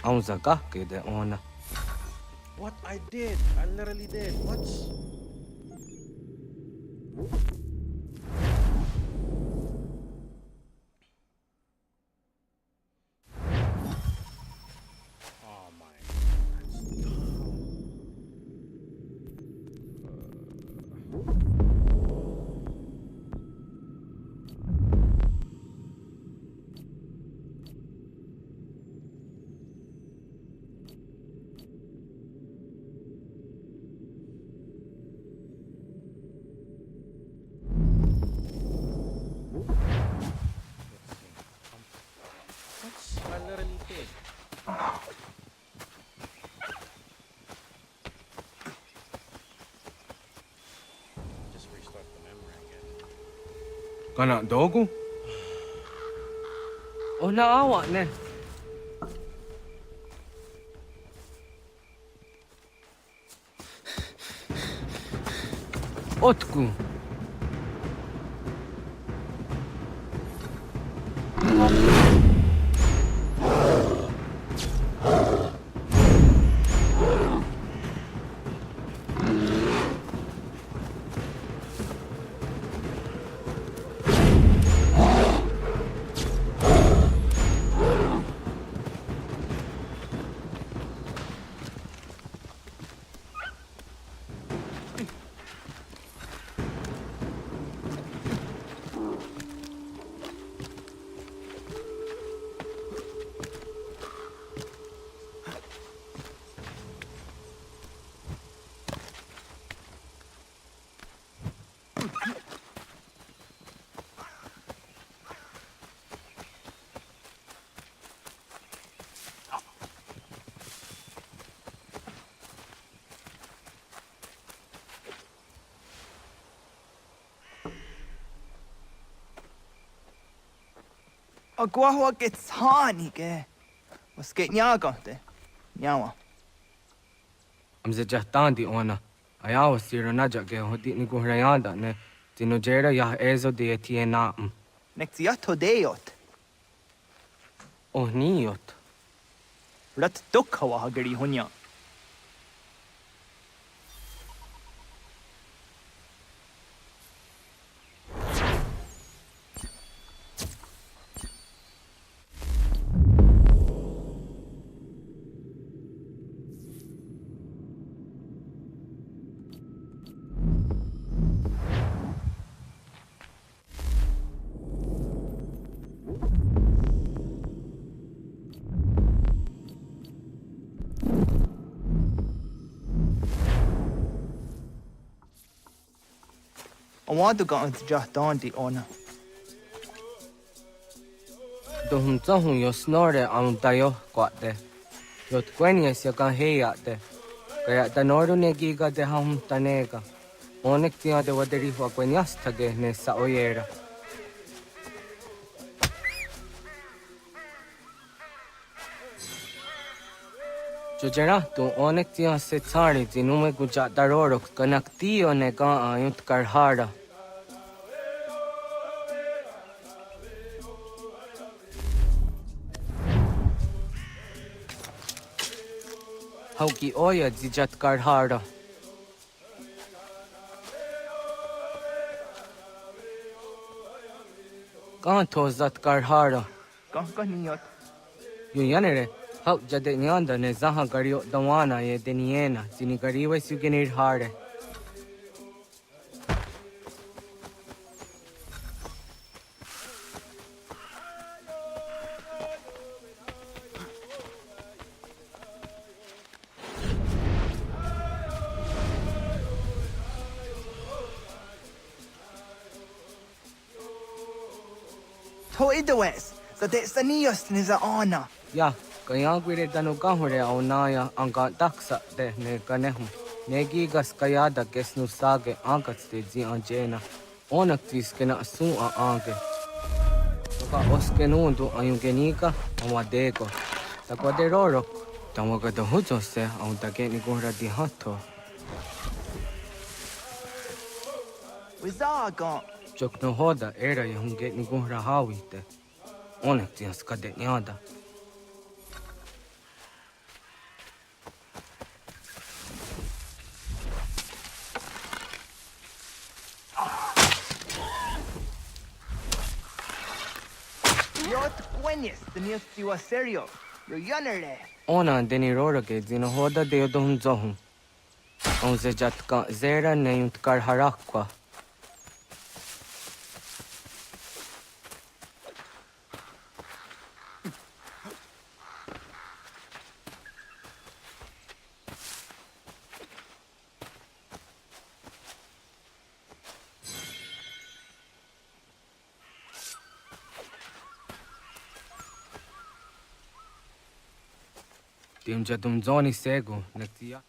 aun zakake de ona. What I did? I literally did. What's... Oh my... That's dumb. I literally did. Just restart the memory again. Kana dogu? Oh, naawa ne. Otku. Agua gets honey, ge. Was get nyagante? Nyawa. Amze jahtandi ona. Ayawa siro najage hoti ni guhrayanda ne. Tinojera yah ezo de etiena. Nektiato deot. Oh niot. Rat dukhawa hagari hunya. I want to go into Jahtandi ona. Dohun tohun yo snore aun tayo kwate. Yot kwenyes ya kan heyate. Kaya tanoru ne giga de hum tanega. Onek tia de waderi wa kwenyas tage ne sa oyera. Jojera tu onek tia se tsari zinume guja darorok kanak tio ne ka ayut karhara. Hauki oya zijat karhara. Kan tozat karhara. Kan niot. Yuyanere, hau jade nyanda ne zaha gario dawana ye deniena, zini gariwe sugenir hare. To idawes, that it's the neost is a honor. Ya, kaya gwire danu kahore au naya anga taksa de ne kanehu. Negi gas kayada kesnu sage angats de zi anjena. Onak tis kena su a ange. Toka oskenundu ayungenika awadeko. Takwa de rorok. Tamaga da hujo se au dage ni gura di hato. Wizaga. Jok no hoda era yunge ni gura hawite. Onak tis kade nyada. Yo te cueñes, tenías tu serio. Yo yanere. Ona deni rora ke dina hoda de dom zohum. On ze jatka zera ne yunt kar harakwa. Tim jadum zoni sego netia.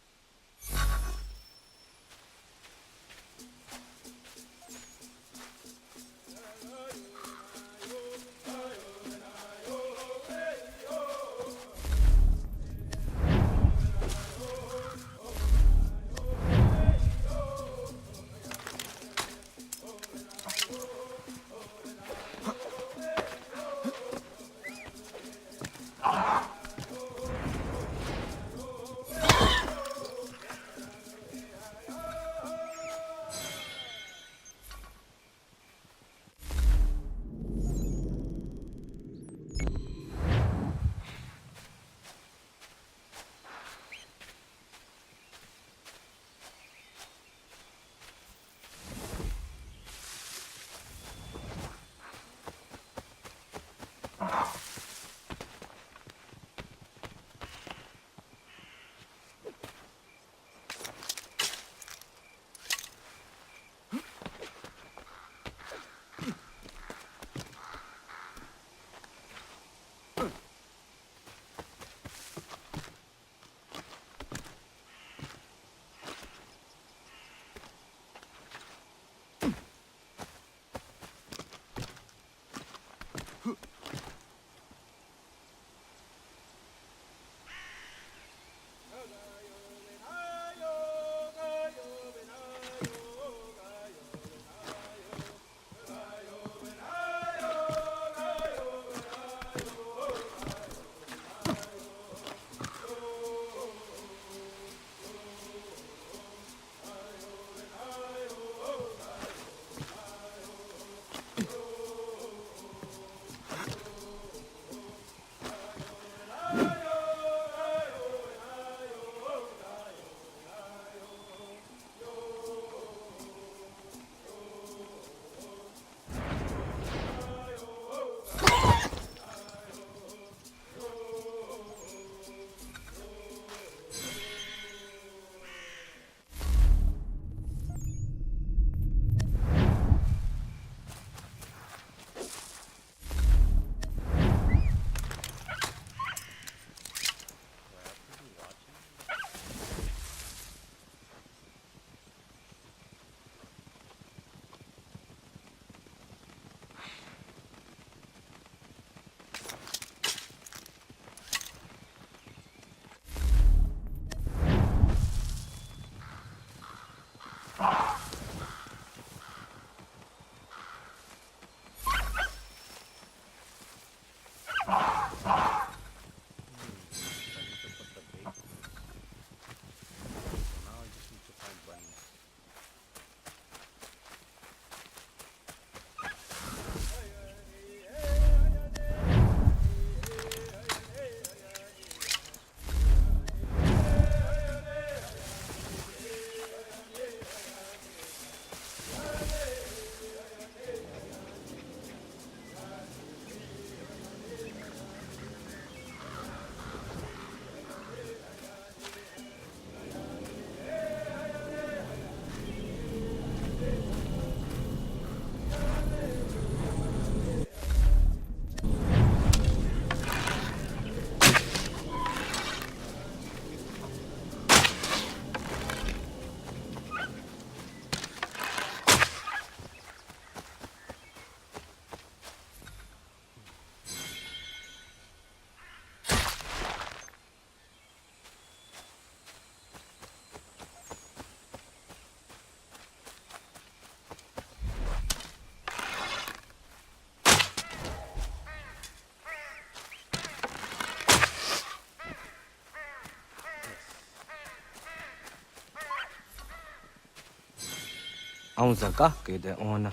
Aunza gahke de ona.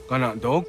Gonna dog?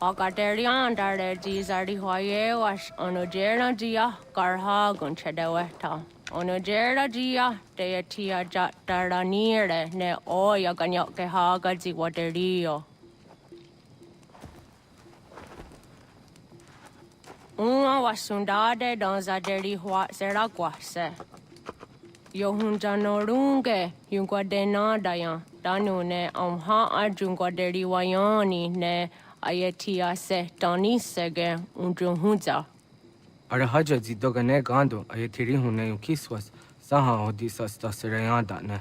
Agaderian dare Gizardi Hoye was Onojera Gia Garha Gunchedeweta. Onojera Gia Deatia Jataranire ne Oya Ganyoke Haga Ziwaterio. Uma was sundade donza deri huat seraguase. Yohunja norunge yungwa denadayan danu ne amha ajungwa deri wayani ne ayetia se tanisege unjunhuza. Are haja zidogane gando ayetiri hune yukiswas saha odisas tasirayanda ne.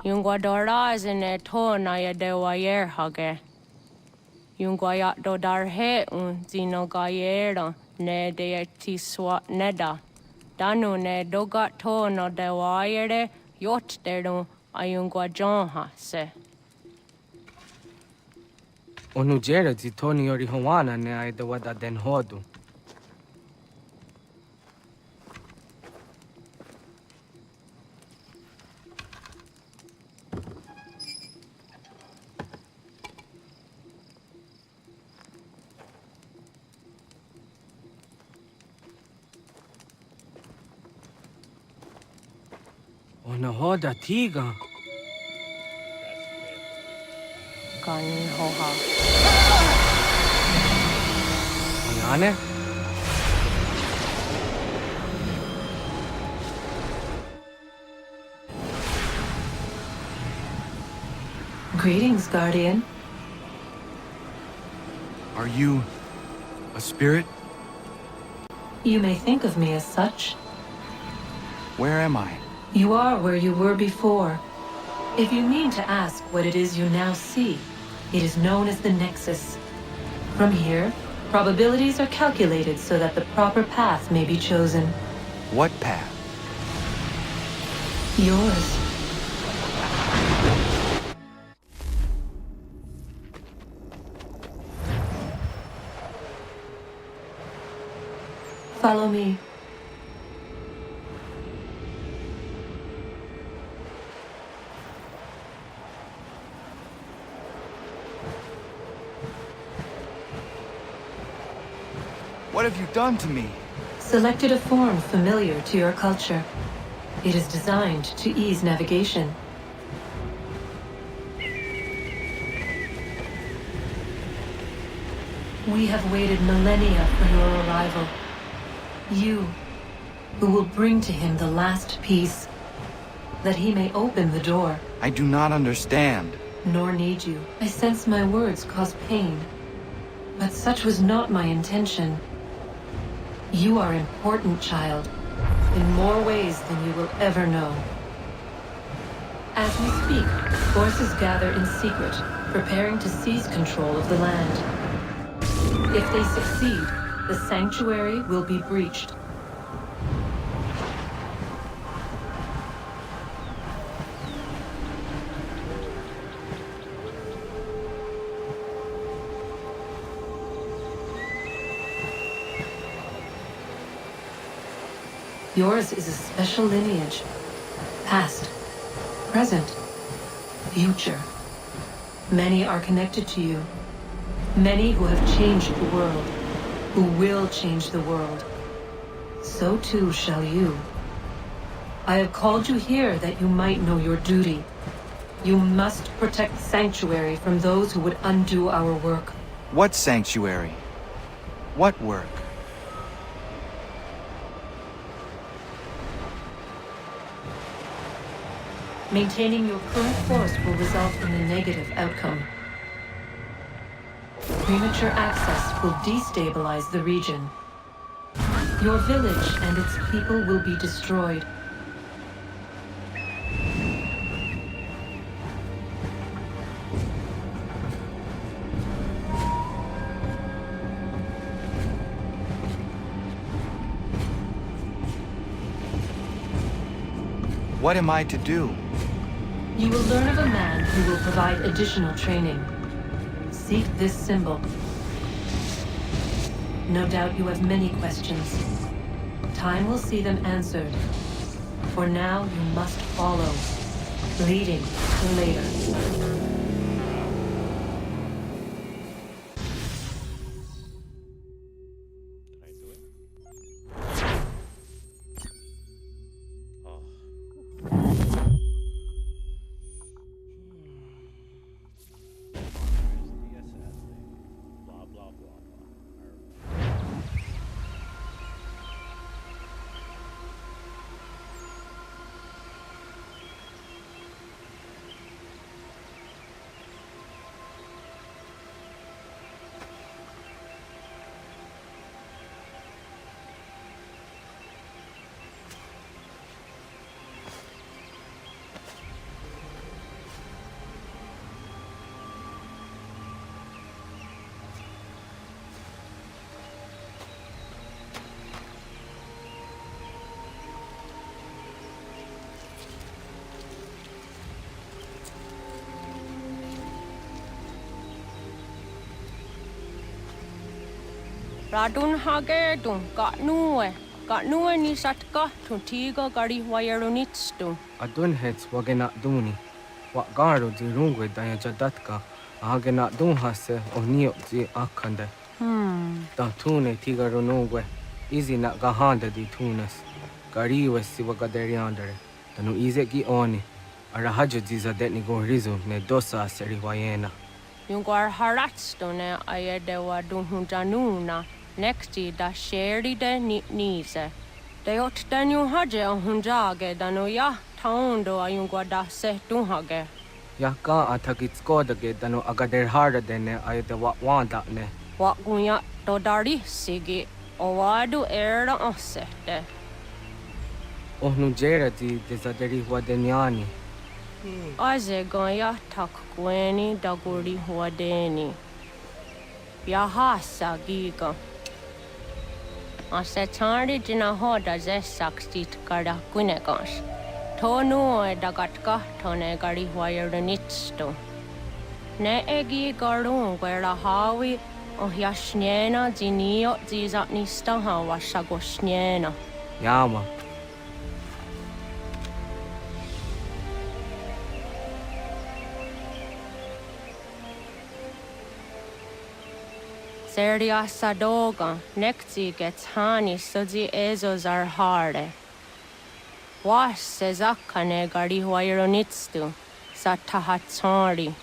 Yungwa doraz ne to na yedewayer hage. Yungwa yat do darhe zino gayera ne deetiswa neda. Danu ne dogat to no dewayere yot deru ayungwa jonha se. Onujera zitoni yori hawana ne aidawada den hodu. Ona hoda tiga. Kani hoha. Ayane? Greetings, Guardian. Are you a spirit? You may think of me as such. Where am I? You are where you were before. If you mean to ask what it is you now see, it is known as the Nexus. From here, probabilities are calculated so that the proper path may be chosen. What path? Yours. Follow me. What have you done to me? Selected a form familiar to your culture. It is designed to ease navigation. We have waited millennia for your arrival. You, who will bring to him the last piece, that he may open the door. I do not understand. Nor need you. I sense my words cause pain. But such was not my intention. You are important, child, in more ways than you will ever know. As we speak, forces gather in secret, preparing to seize control of the land. If they succeed, the sanctuary will be breached. Yours is a special lineage. Past, present, future. Many are connected to you. Many who have changed the world, who will change the world. So too shall you. I have called you here that you might know your duty. You must protect Sanctuary from those who would undo our work. What sanctuary? What work? Maintaining your current force will result in a negative outcome. Premature access will destabilize the region. Your village and its people will be destroyed. What am I to do? You will learn of a man who will provide additional training. Seek this symbol. No doubt you have many questions. Time will see them answered. For now, you must follow, leading to later. Radun hage dun got nuwe ni satka tun tiga gari wayarunitstu. Adun hets wagena duni. Wat garu di rungwe daya jadatka. Ahagena dun hase o niok di akande. Da tune tiga runungwe. Izi na gahanda di tunas. Gariwe si wagaderiandere. Tanu ize gi oni. Arahajo di zadetni go rizu ne dosa seri wayena. Yungwar haratstu ne ayedewa dun hunjanuna. Nexti da sheri de nise. De ot danu haje hunjage danu ya taundo ayungwa da se dunhage. Ya ka atakitskoda danu agader harda dene ayedewa wanda ne. Wa gunya do dari sigi o wadu era osete. Ohnu jerati desaderi huadeniani. Aze goya takweni daguri huadeni. Yahasa giga. Ase tari dina hoda zesaksit kada kunegas. Tonu e dagatka tone gari huayernitsto. Ne egi garun guerra hawi o yashnena zinio zizatnista hawa shagoshnena. Yama. Seria sadoga, nekti gets hani sozi ezos are harde. Was sezakane gari huayronitstu, satahatsari.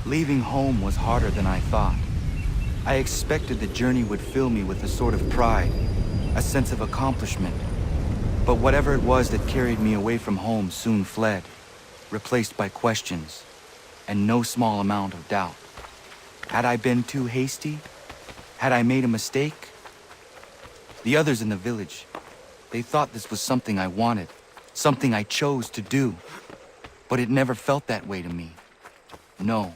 Leaving home was harder than I thought. I expected the journey would fill me with a sort of pride, a sense of accomplishment. But whatever it was that carried me away from home soon fled, replaced by questions, and no small amount of doubt. Had I been too hasty? Had I made a mistake? The others in the village, they thought this was something I wanted, something I chose to do. But it never felt that way to me. No.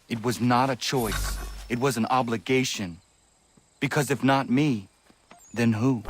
It was not a choice. It was an obligation. Because if not me, then who?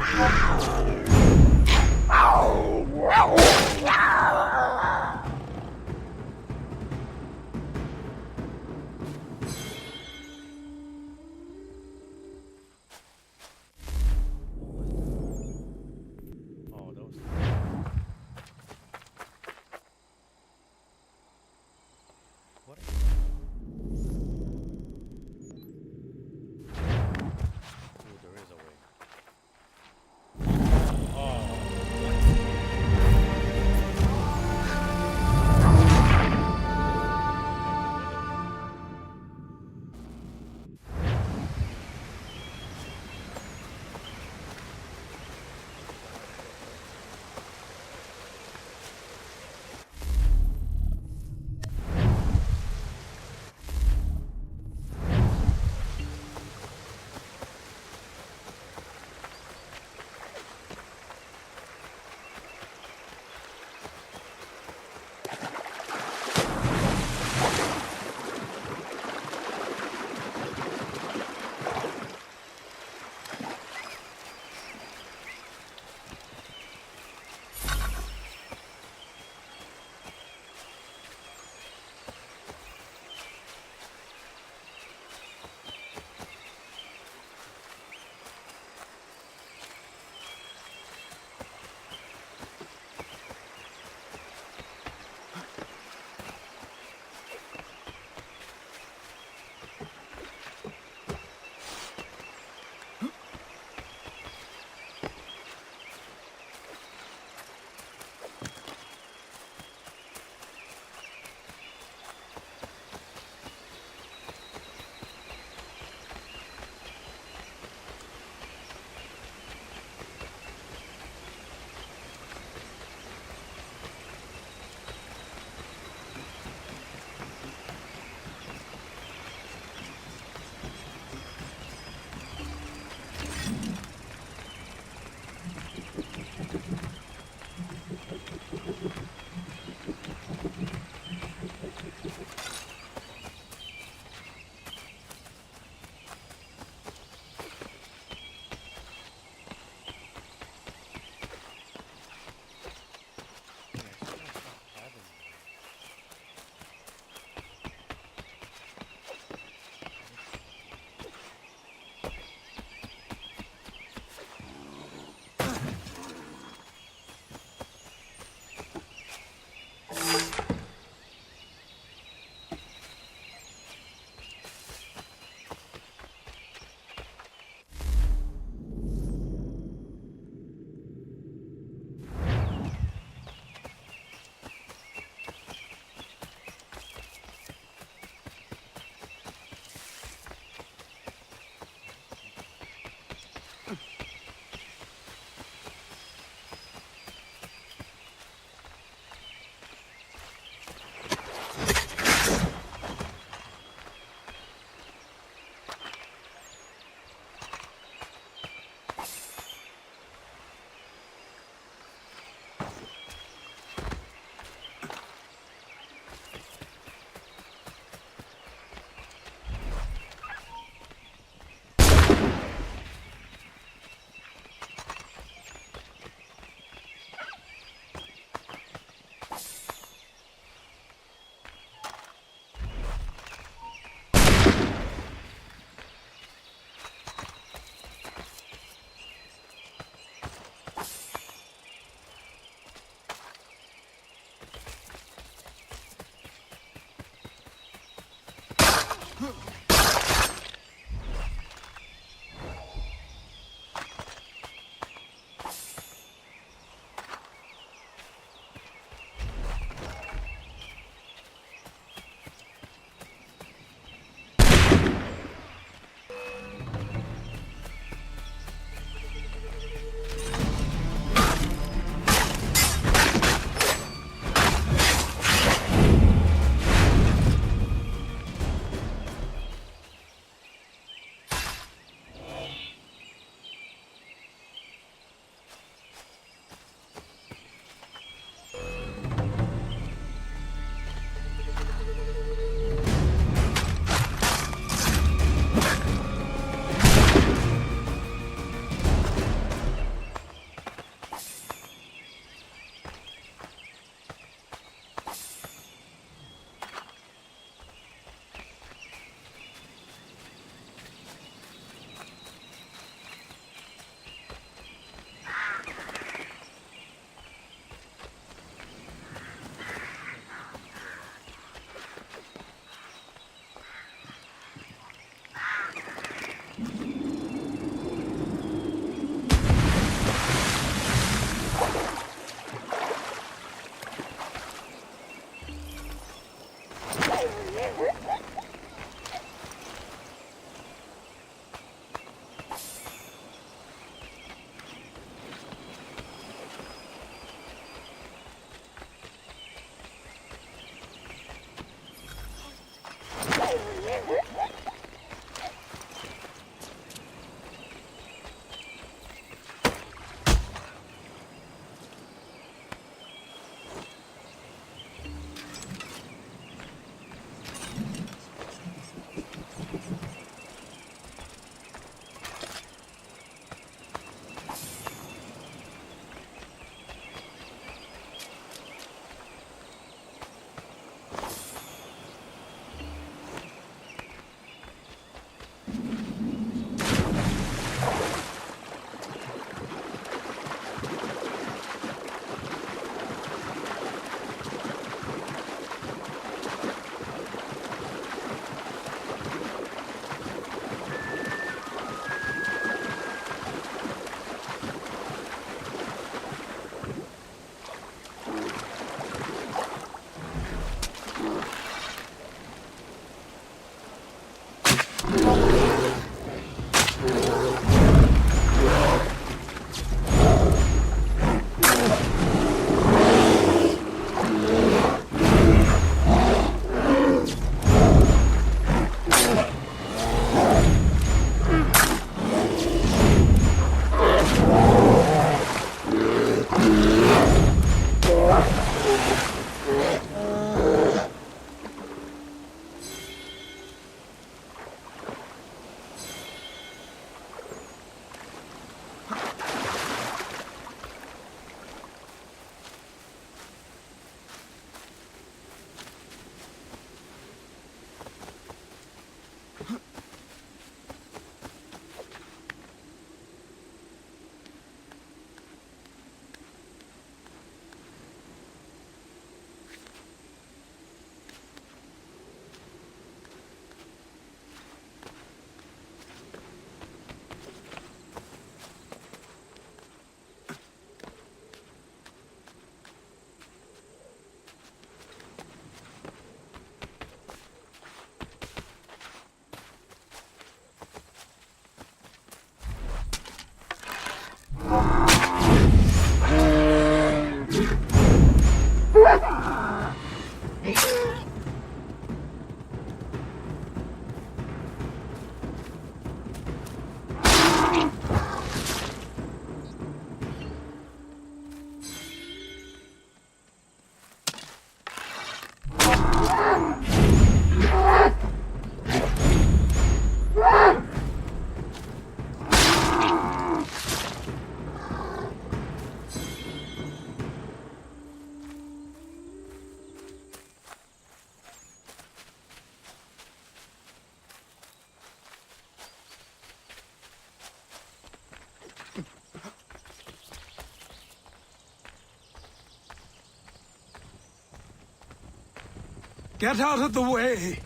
Get out of the way!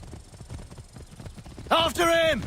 After him!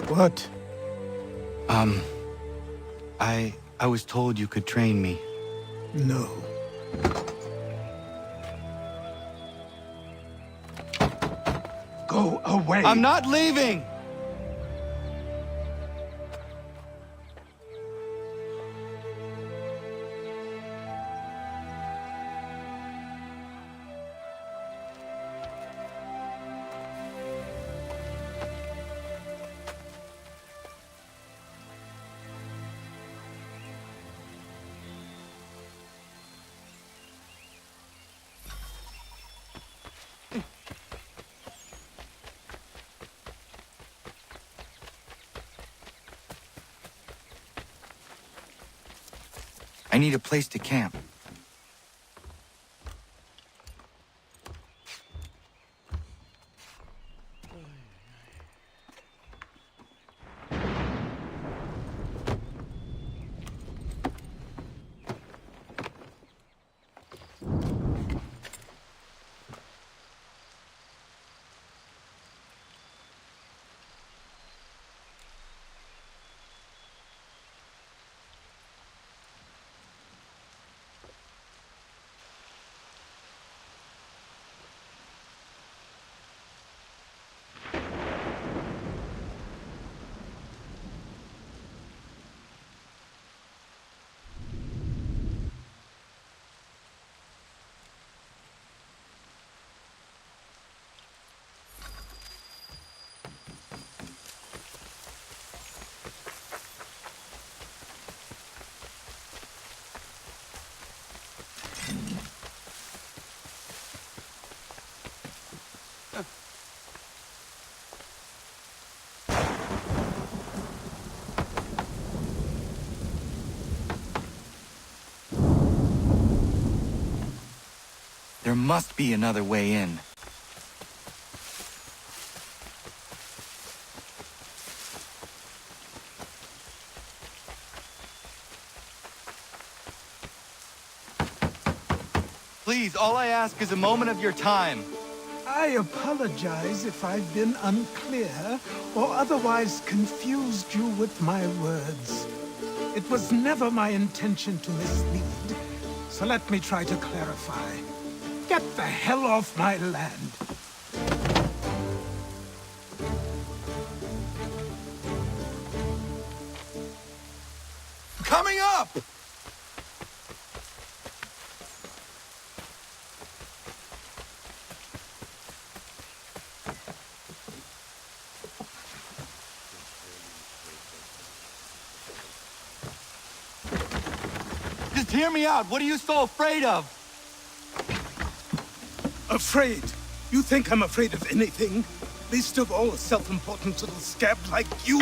What? I was told you could train me. No. Go away! I'm not leaving! I need a place to camp. must be another way in. Please, all I ask is a moment of your time. I apologize if I've been unclear or otherwise confused you with my words. It was never my intention to mislead, so let me try to clarify. Get the hell off my land. Coming up! Just hear me out. What are you so afraid of? Afraid? You think I'm afraid of anything? Least of all a self-important little scab like you?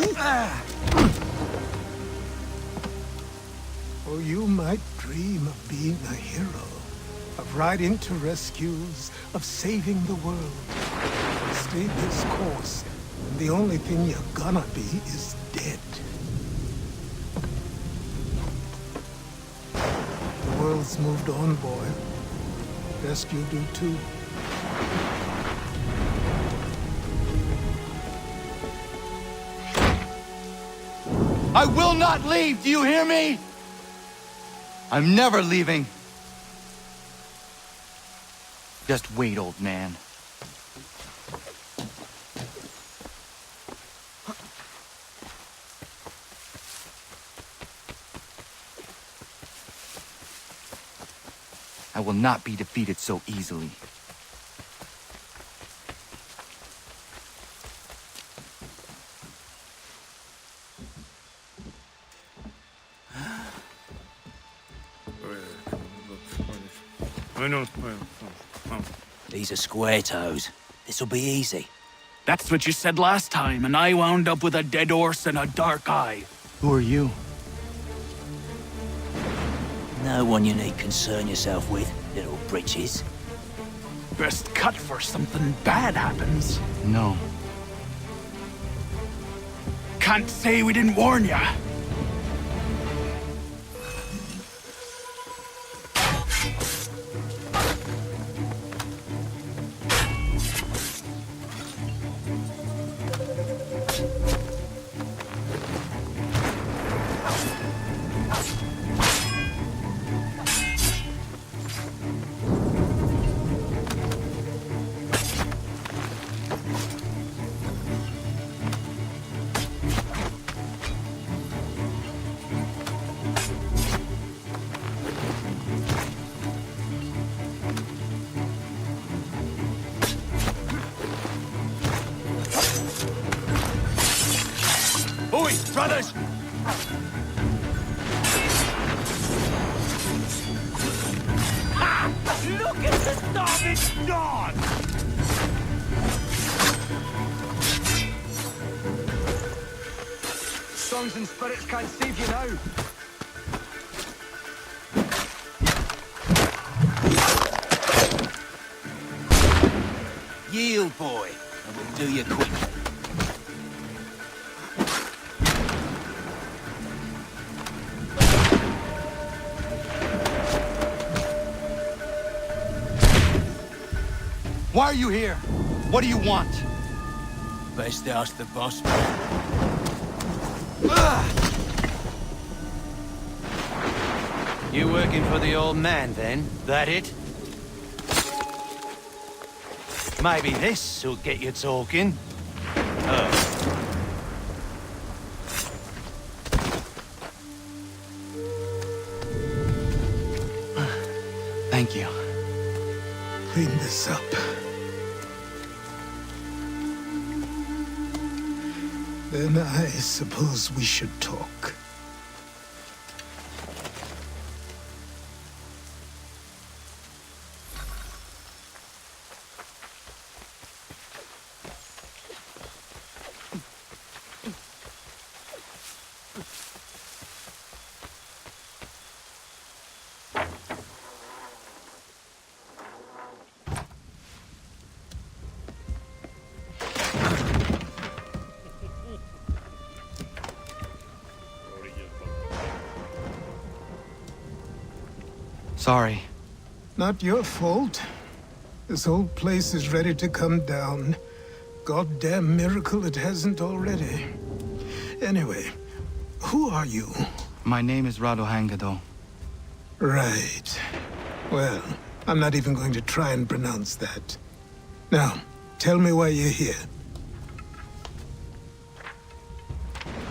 Or you might dream of being a hero, of riding to rescues, of saving the world. Stay this course, and the only thing you're gonna be is dead. The world's moved on, boy. Best you do too. I will not leave, do you hear me? I'm never leaving. Just wait, old man. I will not be defeated so easily. These are square toes. This'll be easy. That's what you said last time, and I wound up with a dead horse and a dark eye. Who are you? No one you need concern yourself with, little britches. Best cut for something bad happens. No. Can't say we didn't warn ya. Oi, brothers! Ha! Look at the starving dog! Songs and spirits can't save you now. Yield, boy, and we'll do you quick. Why are you here? What do you want? Best ask the boss. You working for the old man, then? That it? Maybe this'll get you talking. Oh. Thank you. Clean this up. Then I suppose we should talk. Sorry. Not your fault. This whole place is ready to come down. Goddamn miracle it hasn't already. Anyway, who are you? My name is Radohangado. Right. Well, I'm not even going to try and pronounce that. Now, tell me why you're here.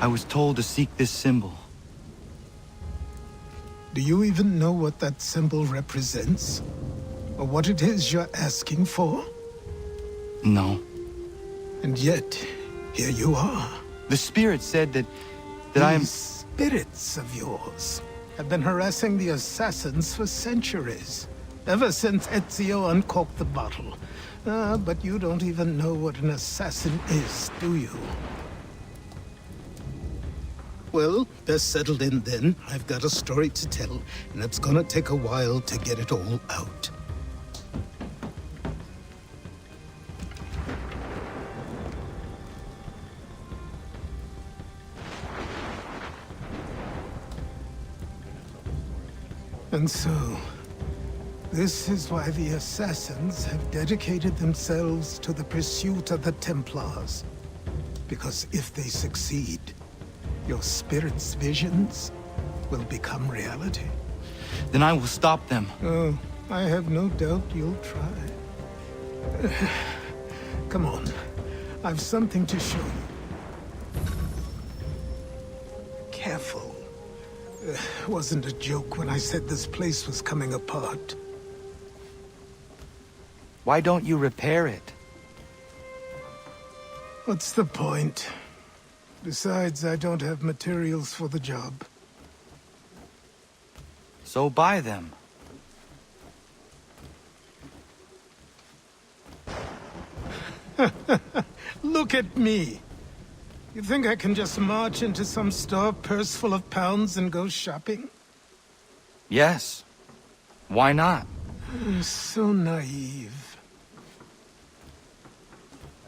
I was told to seek this symbol. Do you even know what that symbol represents? Or what it is you're asking for? No. And yet, here you are. The spirit said that I am... These spirits of yours have been harassing the assassins for centuries. Ever since Ezio uncorked the bottle. But you don't even know what an assassin is, do you? Well, best settled in then. I've got a story to tell, and it's gonna take a while to get it all out. And so, this is why the Assassins have dedicated themselves to the pursuit of the Templars. Because if they succeed, your spirit's visions will become reality. Then I will stop them. Oh, I have no doubt you'll try. Come on, I've something to show you. Careful. Wasn't a joke when I said this place was coming apart. Why don't you repair it? What's the point? Besides, I don't have materials for the job. So buy them. Look at me. You think I can just march into some store, purse full of pounds, and go shopping? Yes. Why not? So naive.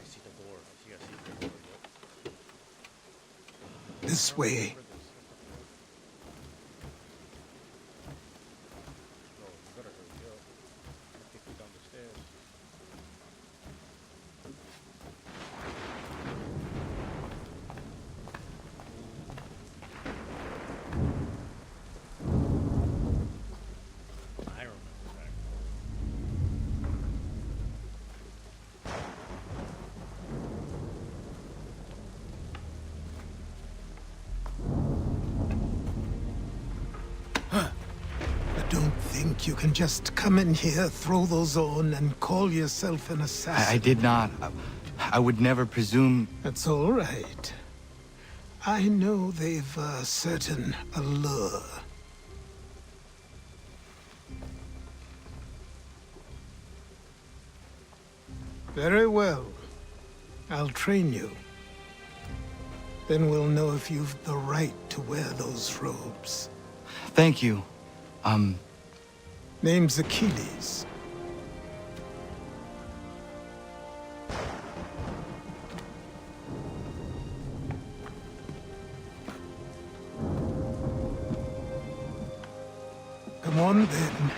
I see the door. I see the door. This way. No, you better hurry up. I'll kick you down the stairs. I remember that. I don't think you can just come in here, throw those on, and call yourself an assassin. I did not. I would never presume... That's all right. I know they've a certain allure. Very well. I'll train you. Then we'll know if you've the right to wear those robes. Thank you. Name's Achilles. Come on, then.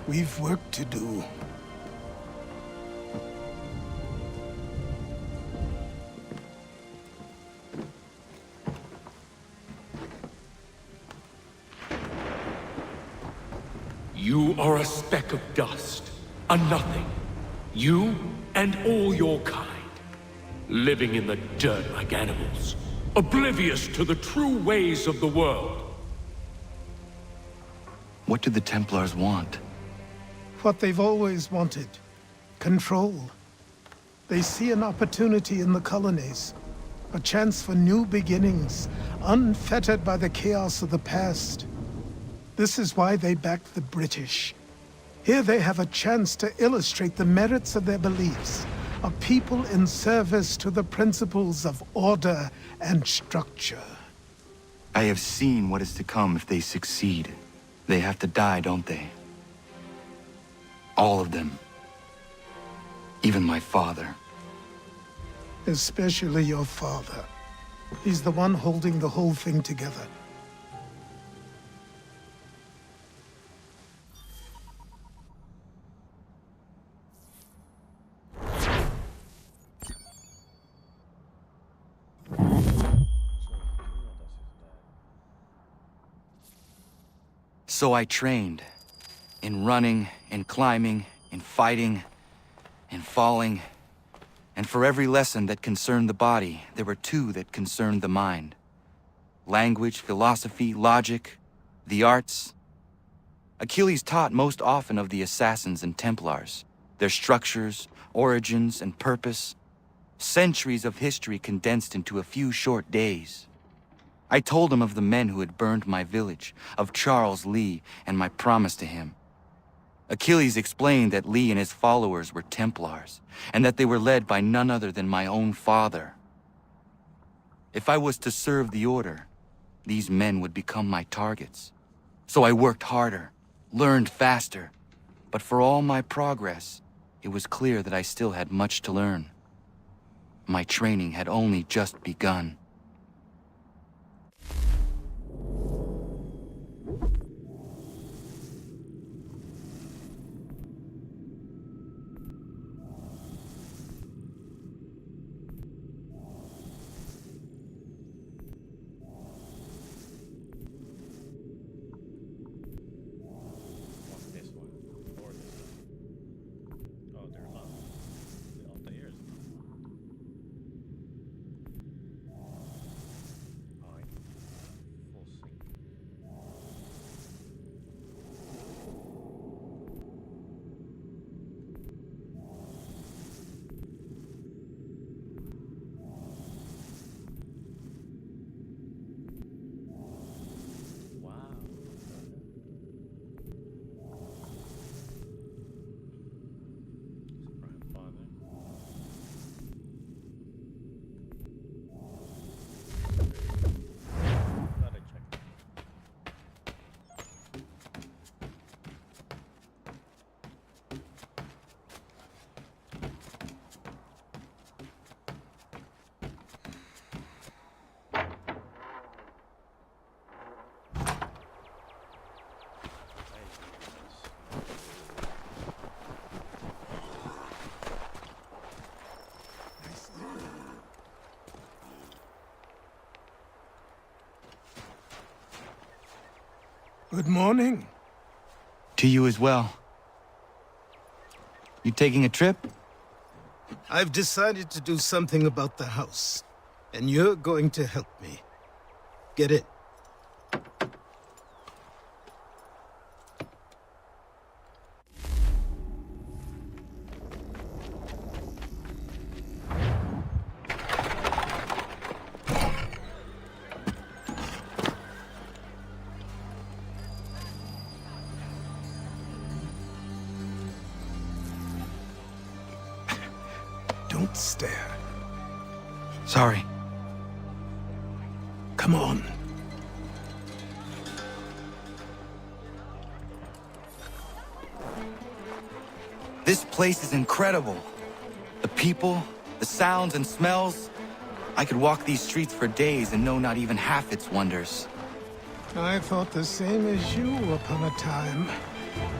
We've work to do. You are a speck of dust, a nothing. You and all your kind, living in the dirt like animals, oblivious to the true ways of the world. What do the Templars want? What they've always wanted. Control. They see an opportunity in the colonies. A chance for new beginnings, unfettered by the chaos of the past. This is why they backed the British. Here they have a chance to illustrate the merits of their beliefs. A people in service to the principles of order and structure. I have seen what is to come if they succeed. They have to die, don't they? All of them. Even my father. Especially your father. He's the one holding the whole thing together. So I trained. In running, in climbing, in fighting, in falling. And for every lesson that concerned the body, there were two that concerned the mind. Language, philosophy, logic, the arts. Achilles taught most often of the assassins and Templars, their structures, origins, and purpose. Centuries of history condensed into a few short days. I told him of the men who had burned my village, of Charles Lee and my promise to him. Achilles explained that Lee and his followers were Templars, and that they were led by none other than my own father. If I was to serve the order, these men would become my targets. So I worked harder, learned faster, but for all my progress, it was clear that I still had much to learn. My training had only just begun. Good morning. To you as well. You taking a trip? I've decided to do something about the house, and you're going to help me. Get in. Don't stare. Sorry. Come on. This place is incredible. The people, the sounds and smells. I could walk these streets for days and know not even half its wonders. I thought the same as you upon a time.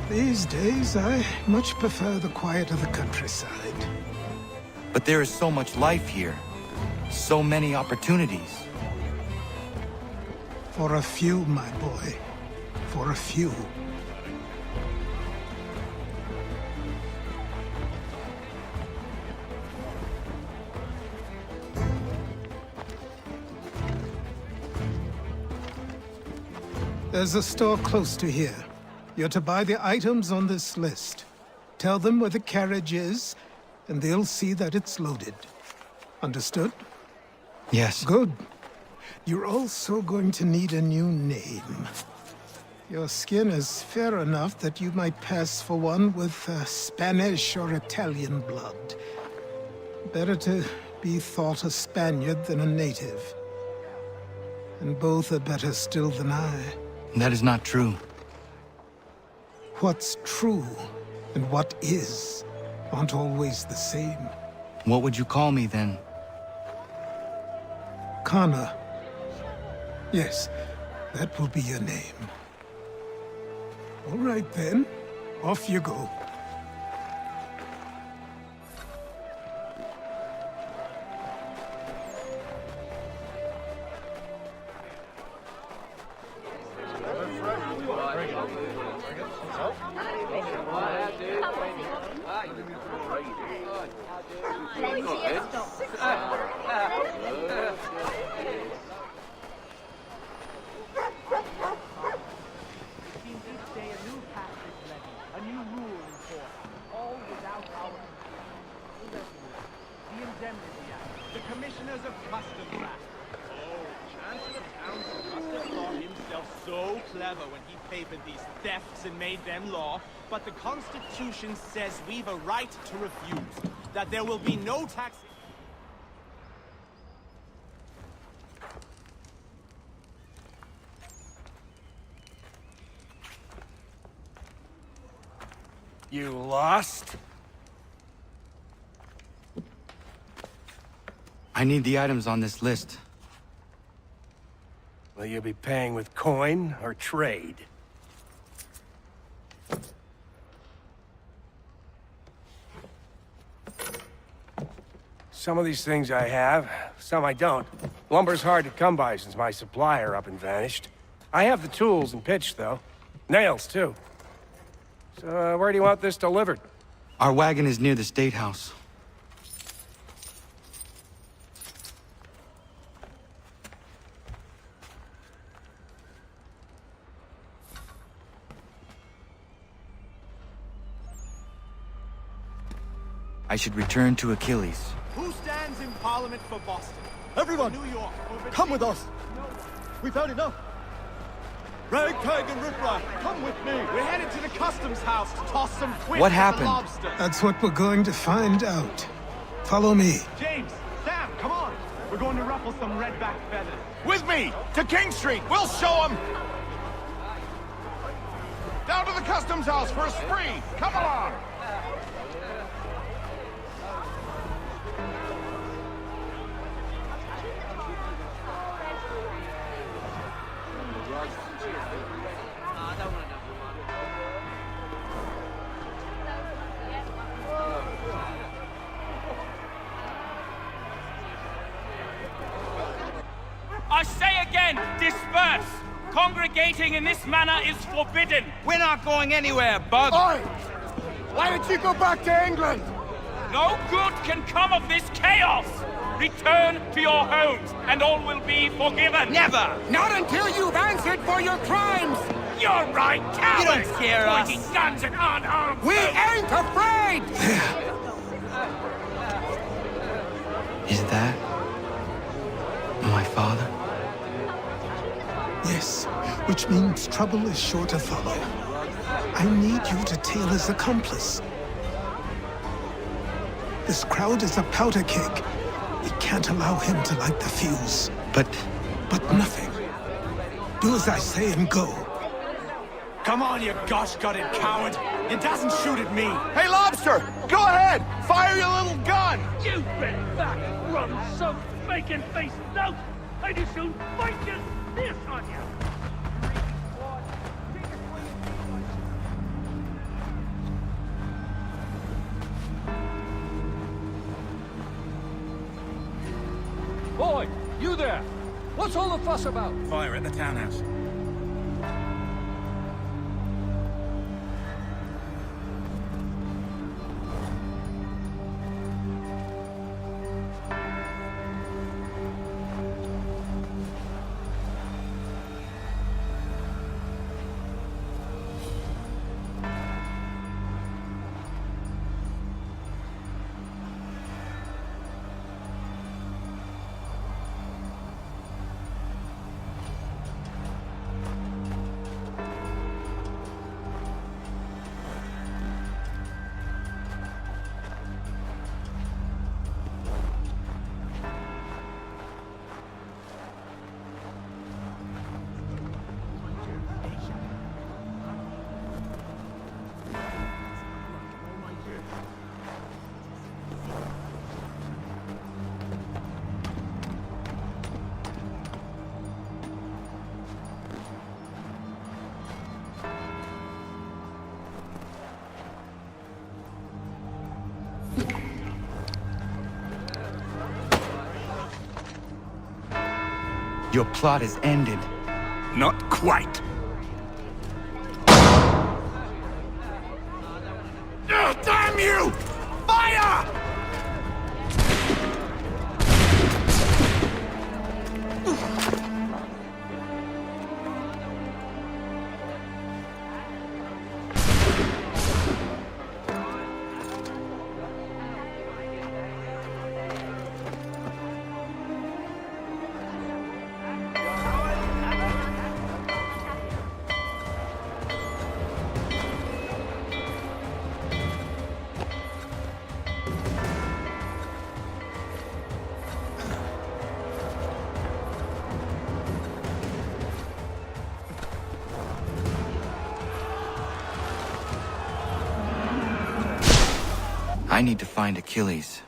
These days, I much prefer the quiet of the countryside. But there is so much life here. So many opportunities. For a few, my boy. For a few. There's a store close to here. You're to buy the items on this list. Tell them where the carriage is, and they'll see that it's loaded. Understood? Yes. Good. You're also going to need a new name. Your skin is fair enough that you might pass for one with Spanish or Italian blood. Better to be thought a Spaniard than a native. And both are better still than I. That is not true. What's true and what is aren't always the same. What would you call me then? Kana. Yes, that will be your name. All right then, off you go. A new rule in force, all without our the Indemnity Act, the Commissioners of Customs Act. Oh, Chancellor Townsend must have thought himself so clever when he papered these thefts and made them law, but the Constitution says we've a right to refuse, that there will be no tax... You lost? I need the items on this list. Will you be paying with coin or trade? Some of these things I have, some I don't. Lumber's hard to come by since my supplier up and vanished. I have the tools and pitch, though. Nails, too. So, where do you want this delivered? Our wagon is near the State House. I should return to ACIII. Who stands in Parliament for Boston? Everyone, New York, come with us. We've had enough. Ragtag and riffraff, come with me. We're headed to the customs house to toss some quid What for happened? the lobster. That's what we're going to find out. Follow me. James, Sam, come on. We're going to ruffle some redback feathers. With me! To King Street! We'll show them! Down to the customs house for a spree! Come along! I say again, disperse! Congregating in this manner is forbidden! We're not going anywhere, Bug! Oi! Why don't you go back to England? No good can come of this chaos! Return to your homes, and all will be forgiven! Never! Not until you've answered for your crimes! You're right, cowards! You don't scare us! Pointing guns at unarmed We ain't afraid! Is that my father? Yes, which means trouble is sure to follow. I need you to tail his accomplice. This crowd is a powder keg. We can't allow him to light the fuse. But nothing. Do as I say and go. Come on, you gosh-gutted coward! It doesn't shoot at me! Hey, Lobster! Go ahead! Fire your little gun! You bent back, run some bacon-faced lout! I do soon fight you this on you! Boy, you there! What's all the fuss about? Fire at the townhouse. Your plot is ended. Not quite. I need to find Achilles.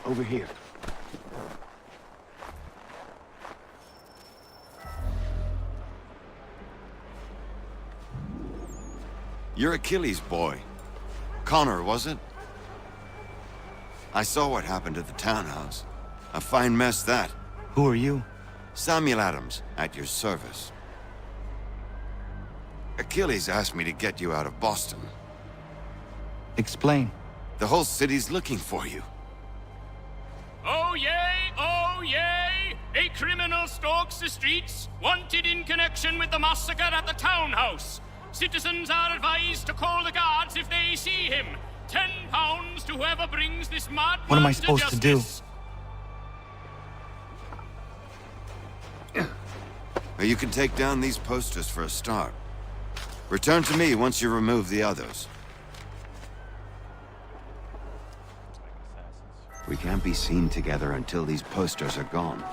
Over here. You're Achilles' boy. Connor, was it? I saw what happened at the townhouse. A fine mess, that. Who are you? Samuel Adams, at your service. Achilles asked me to get you out of Boston. Explain. The whole city's looking for you. Oh yay, oh yay! A criminal stalks the streets, wanted in connection with the massacre at the townhouse. Citizens are advised to call the guards if they see him. £10 to whoever brings this madman What am I supposed to do? Well, you can take down these posters for a start. Return to me once you remove the others. We can't be seen together until these posters are gone.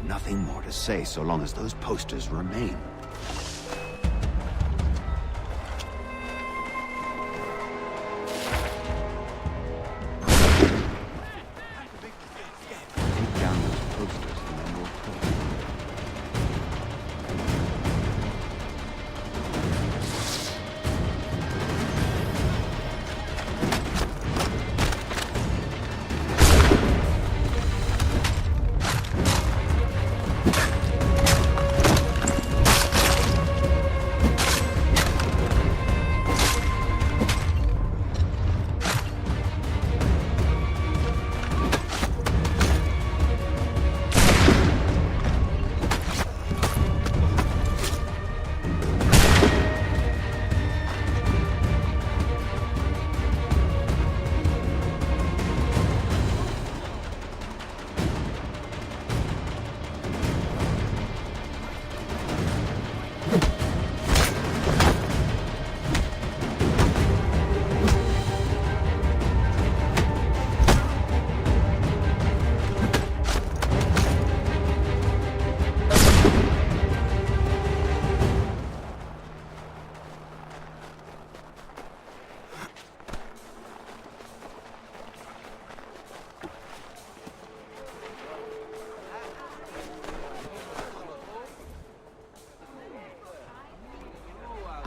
Nothing more to say so long as those posters remain. Take down those posters and then we'll talk.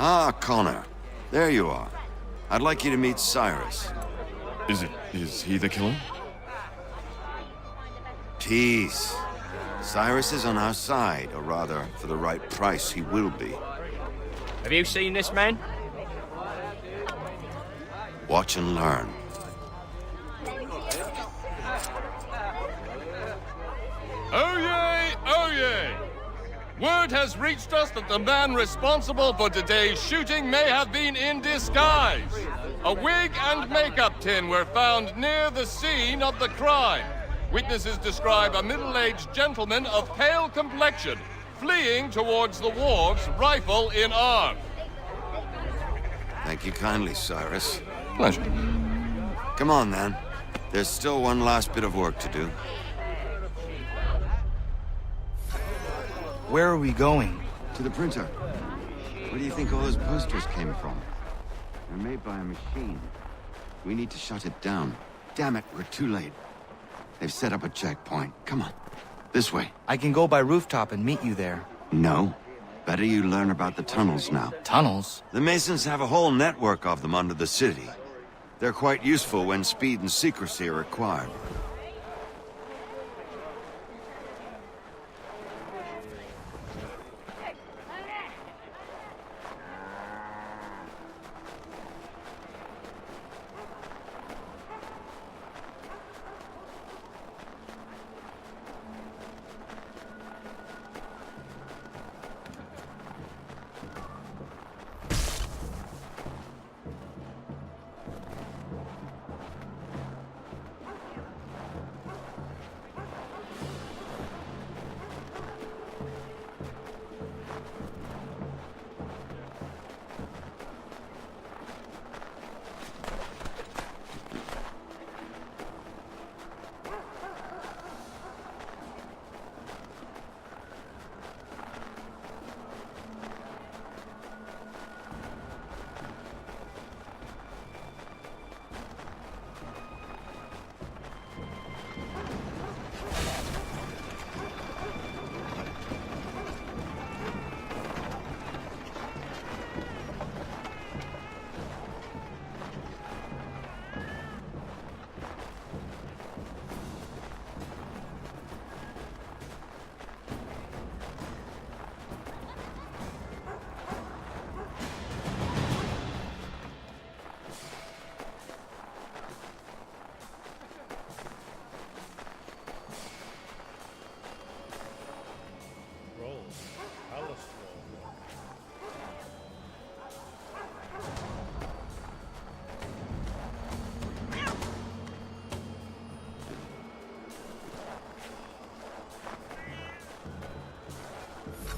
Ah, Connor. There you are. I'd like you to meet Cyrus. Is he the killer? Peace. Cyrus is on our side, or rather, for the right price, he will be. Have you seen this man? Watch and learn. Oh yay! Oh yay! Word has reached us that the man responsible for today's shooting may have been in disguise. A wig and makeup tin were found near the scene of the crime. Witnesses describe a middle-aged gentleman of pale complexion fleeing towards the wharves, rifle in arm. Thank you kindly, Cyrus. Pleasure. Come on, then. There's still one last bit of work to do. Where are we going? To the printer. Where do you think all those posters came from? They're made by a machine. We need to shut it down. Damn it, we're too late. They've set up a checkpoint. Come on. This way. I can go by rooftop and meet you there. No. Better you learn about the tunnels now. Tunnels? The Masons have a whole network of them under the city. They're quite useful when speed and secrecy are required.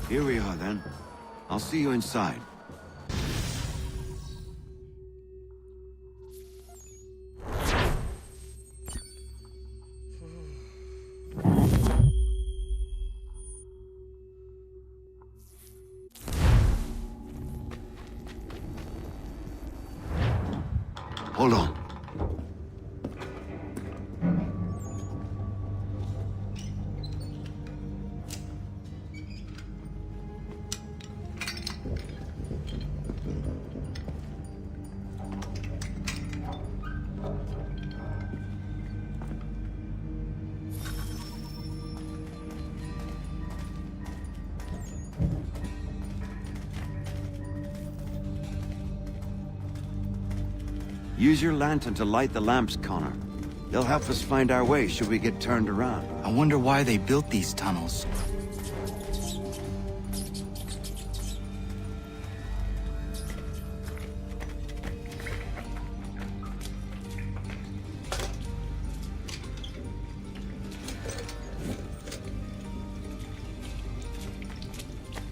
Here we are, then. I'll see you inside. Hold on. Use your lantern to light the lamps, Connor. They'll help us find our way should we get turned around. I wonder why they built these tunnels.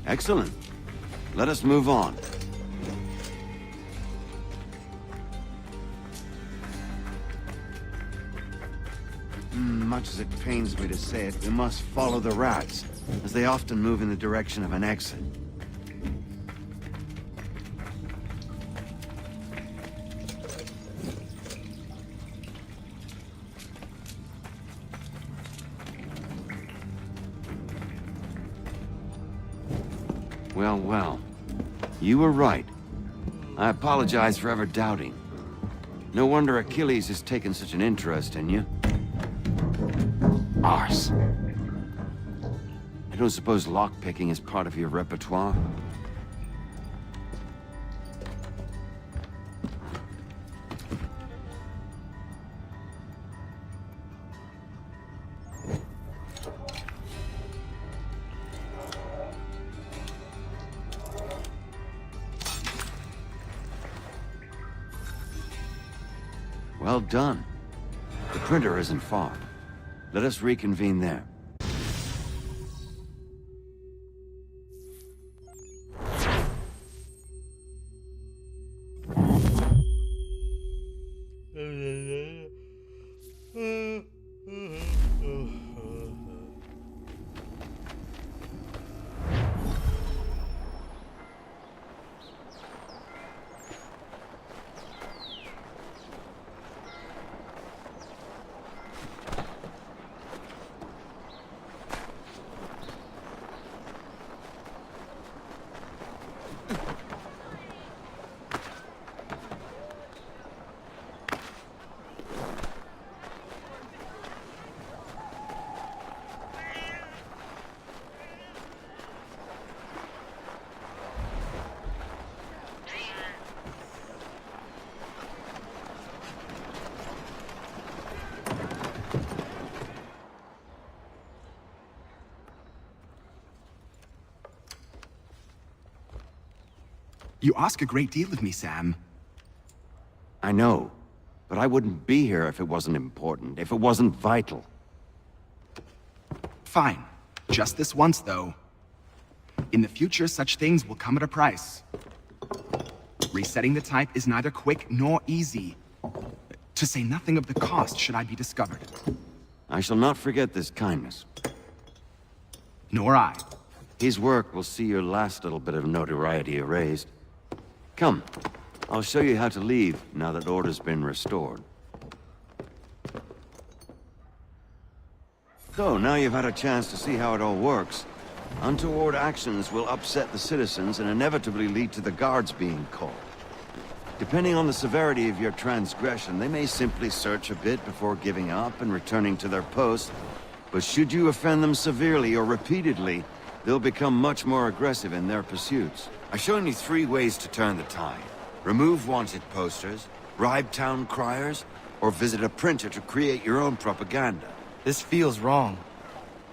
Excellent. Let us move on. Much as it pains me to say it, we must follow the rats, as they often move in the direction of an exit. Well, well. You were right. I apologize for ever doubting. No wonder Achilles has taken such an interest in you. Arse. I don't suppose lockpicking is part of your repertoire? Well done. The printer isn't far. Let us reconvene there. You ask a great deal of me, Sam. I know, but I wouldn't be here if it wasn't important, if it wasn't vital. Fine. Just this once, though. In the future, such things will come at a price. Resetting the type is neither quick nor easy. To say nothing of the cost should I be discovered. I shall not forget this kindness. Nor I. His work will see your last little bit of notoriety erased. Come, I'll show you how to leave now that order's been restored. So, now you've had a chance to see how it all works. Untoward actions will upset the citizens and inevitably lead to the guards being called. Depending on the severity of your transgression, they may simply search a bit before giving up and returning to their posts. But should you offend them severely or repeatedly, they'll become much more aggressive in their pursuits. I've shown you 3 ways to turn the tide. Remove wanted posters, bribe town criers, or visit a printer to create your own propaganda. This feels wrong.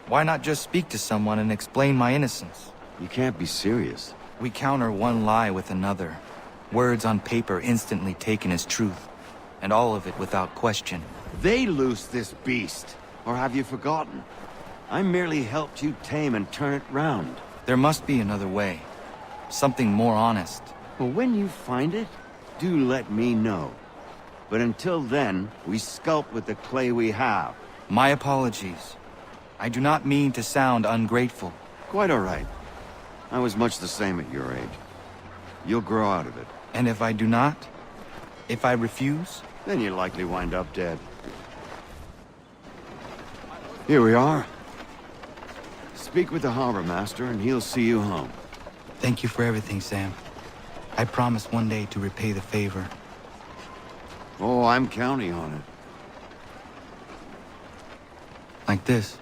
Why not just speak to someone and explain my innocence? You can't be serious. We counter one lie with another. Words on paper instantly taken as truth, and all of it without question. They loose this beast, or have you forgotten? I merely helped you tame and turn it round. There must be another way. Something more honest. Well, when you find it, do let me know. But until then, we sculpt with the clay we have. My apologies. I do not mean to sound ungrateful. Quite all right. I was much the same at your age. You'll grow out of it. And if I do not? If I refuse? Then you'll likely wind up dead. Here we are. Speak with the harbor master and he'll see you home. Thank you for everything, Sam. I promise one day to repay the favor. Oh, I'm counting on it. Like this.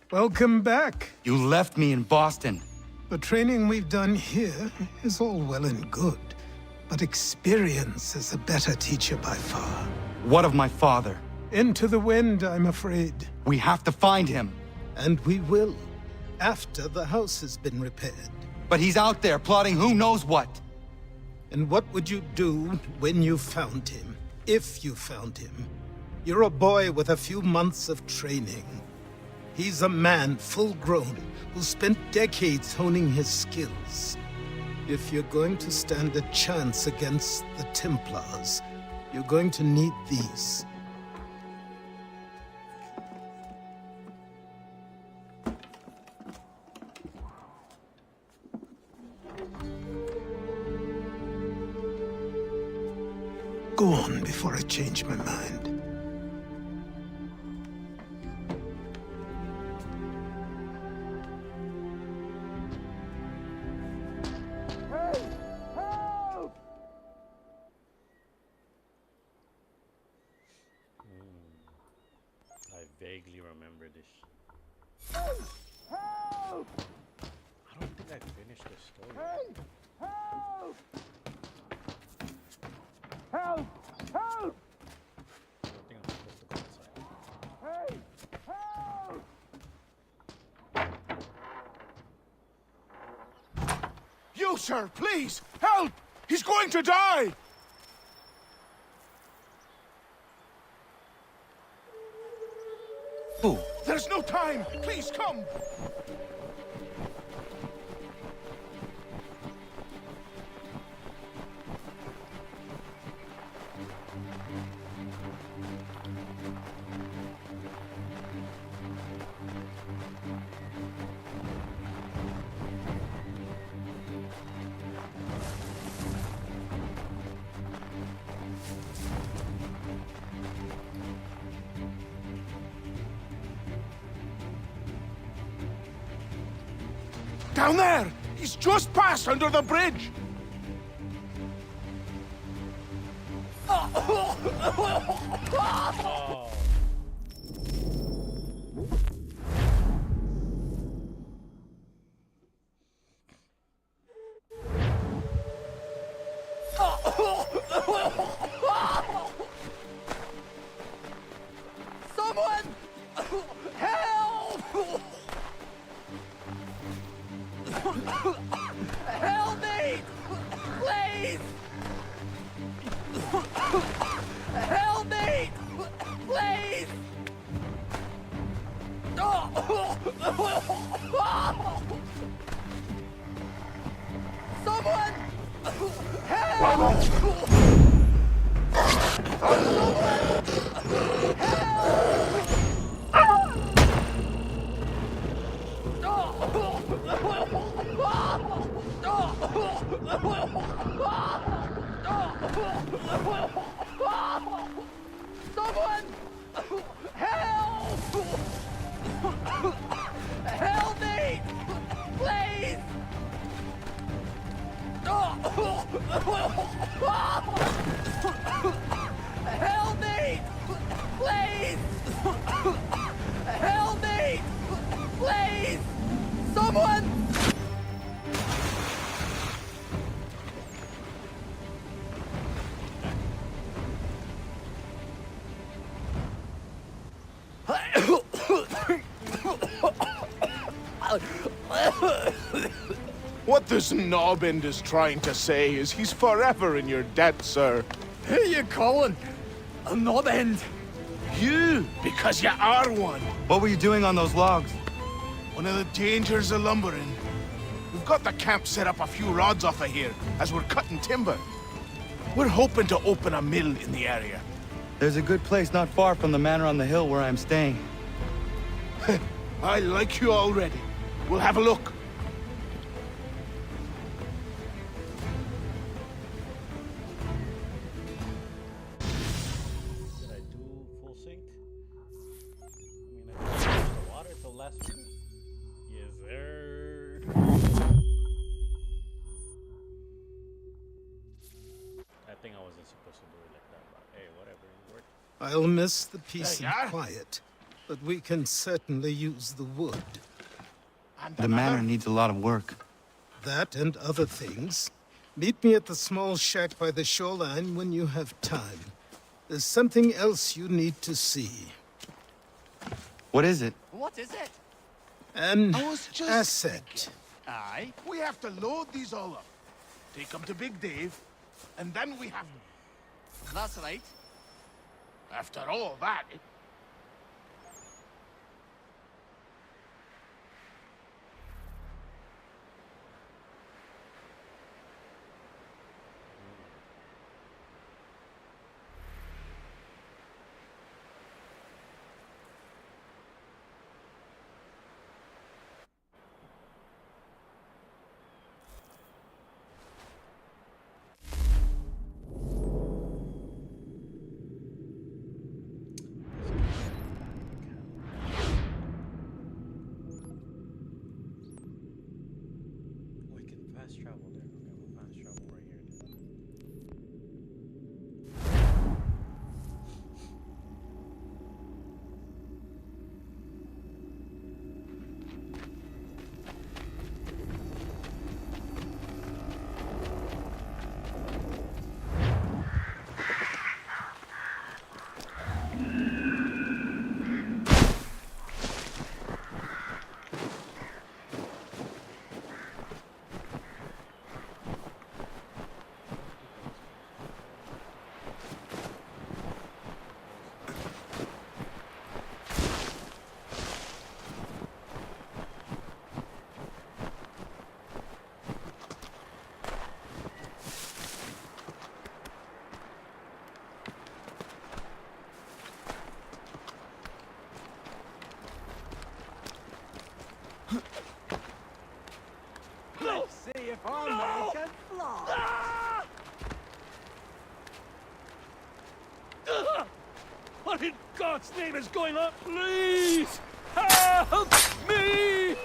Welcome back. You left me in Boston. The training we've done here is all well and good, but experience is a better teacher by far. What of my father? Into the wind, I'm afraid. We have to find him. And we will, after the house has been repaired. But he's out there plotting who knows what. And what would you do when you found him? If you found him? You're a boy with a few months of training. He's a man, full-grown, who spent decades honing his skills. If you're going to stand a chance against the Templars, you're going to need these. Go on before I change my mind. I vaguely remember this. I don't think I finished the story. Help! Help! I don't think I'm supposed to go outside. Help! You, sir, please! Help! He's going to die! Who? There's no time! Please, come! Down there! He's just passed under the bridge! Someone! Help! Help me! Please! Help me! Please! Someone! Help! Someone! Help! Help me! Please! Help me! Please! Help me! Please! Someone! What this knobbend is trying to say is he's forever in your debt, sir. Who you calling? A knob-end? You, because you are one. What were you doing on those logs? One of the dangers of lumbering. We've got the camp set up a few rods off of here, as we're cutting timber. We're hoping to open a mill in the area. There's a good place not far from the manor on the hill where I'm staying. I like you already. We'll have a look. Did I do full sync? I mean, I finished the water till last minute. Yes, sir. I think I wasn't supposed to do it like that, but hey, whatever, it worked. I'll miss the peace and quiet, but we can certainly use the wood. The manor needs a lot of work. That and other things. Meet me at the small shack by the shoreline when you have time. There's something else you need to see. What is it? What is it? An I was just asset. Aye. We have to load these all up. Take them to Big Dave, and then we have... That's right. After all that... What in God's name is going on? Please! Help me!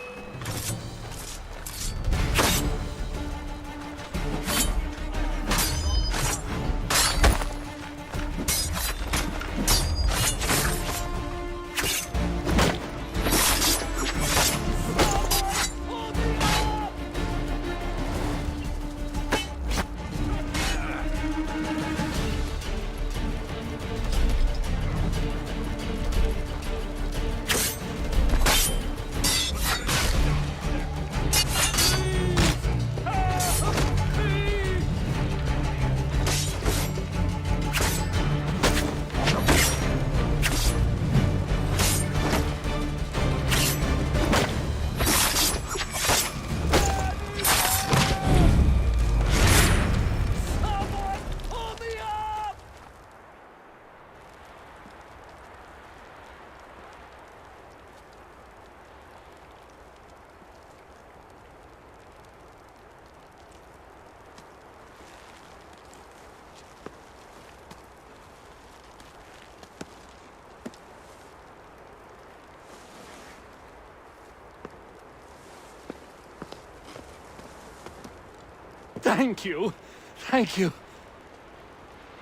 Thank you. Thank you.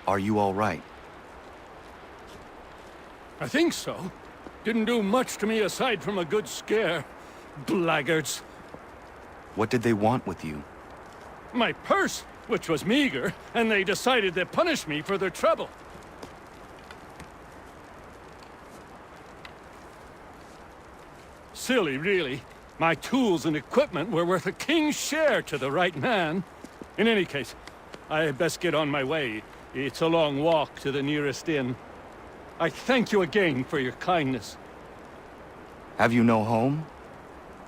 Are you all right? I think so. Didn't do much to me aside from a good scare. Blackguards. What did they want with you? My purse, which was meager, and they decided to punish me for their trouble. Silly, really. My tools and equipment were worth a king's share to the right man. In any case, I had best get on my way. It's a long walk to the nearest inn. I thank you again for your kindness. Have you no home?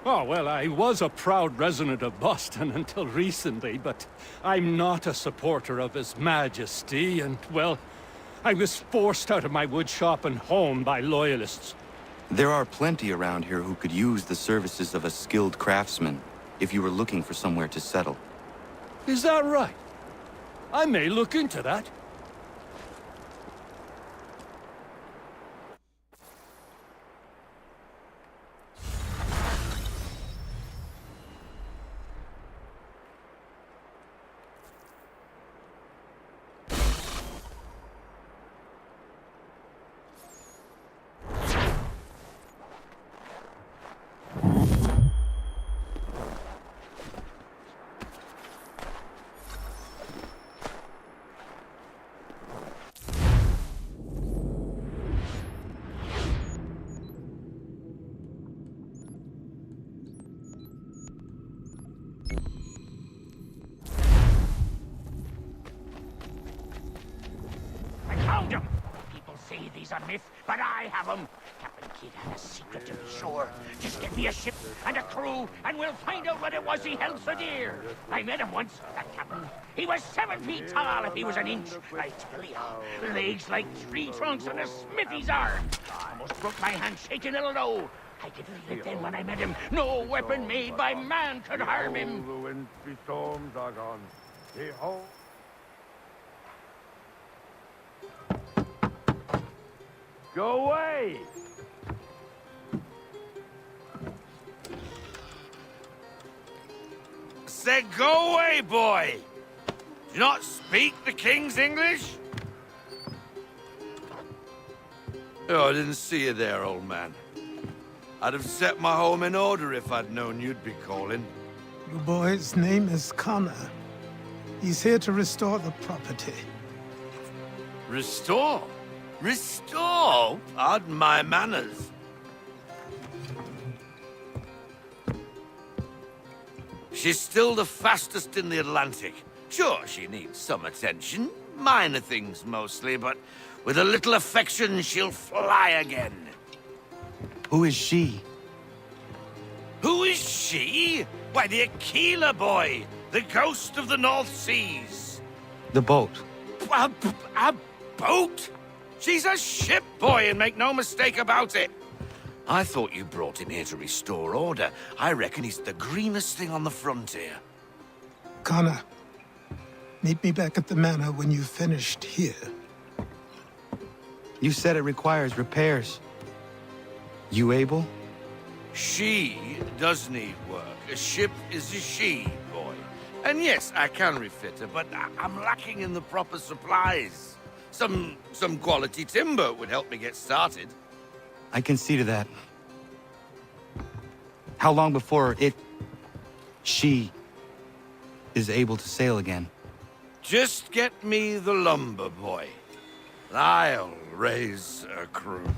Oh, well, I was a proud resident of Boston until recently, but I'm not a supporter of His Majesty, and, well, I was forced out of my woodshop and home by loyalists. There are plenty around here who could use the services of a skilled craftsman, if you were looking for somewhere to settle. Is that right? I may look into that. People say these are myths, but I have them. Captain Kidd had a secret to be sure. Just get me a ship and a crew, and we'll find out what it was he held so dear. I met him once, that captain. He was 7 feet tall if he was an inch. I tell you, legs like tree trunks and a smithy's arm. Almost broke my hand shaking it'll know. I could feel it then when I met him. No weapon made by man could harm him. The winds be storms are gone. Behold. Go away! Said go away, boy! Do you not speak the King's English? Oh, I didn't see you there, old man. I'd have set my home in order if I'd known you'd be calling. The boy's name is Connor. He's here to restore the property. Restore? Restore? Pardon my manners. She's still the fastest in the Atlantic. Sure, she needs some attention. Minor things mostly, but with a little affection, she'll fly again. Who is she? Who is she? Why, the ACIII boy, the ghost of the North Seas. The boat. A boat? She's a ship, boy, and make no mistake about it. I thought you brought him here to restore order. I reckon he's the greenest thing on the frontier. Connor, meet me back at the manor when you've finished here. You said it requires repairs. You able? She does need work. A ship is a she, boy. And yes, I can refit her, but I'm lacking in the proper supplies. Some quality timber would help me get started. I can see to that. How long before she is able to sail again? Just get me the lumber, boy. I'll raise a crew.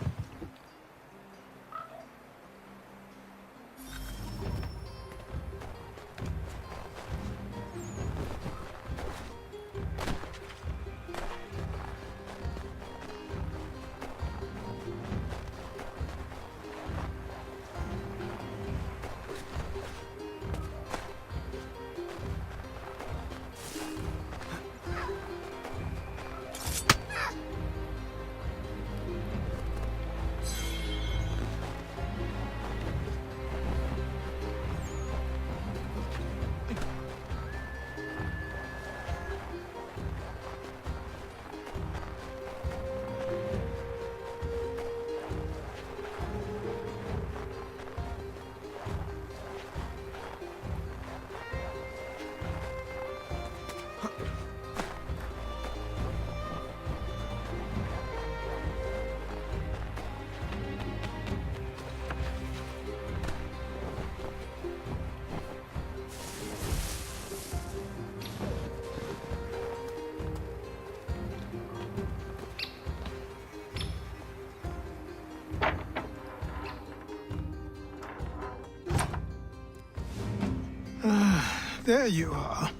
There you are.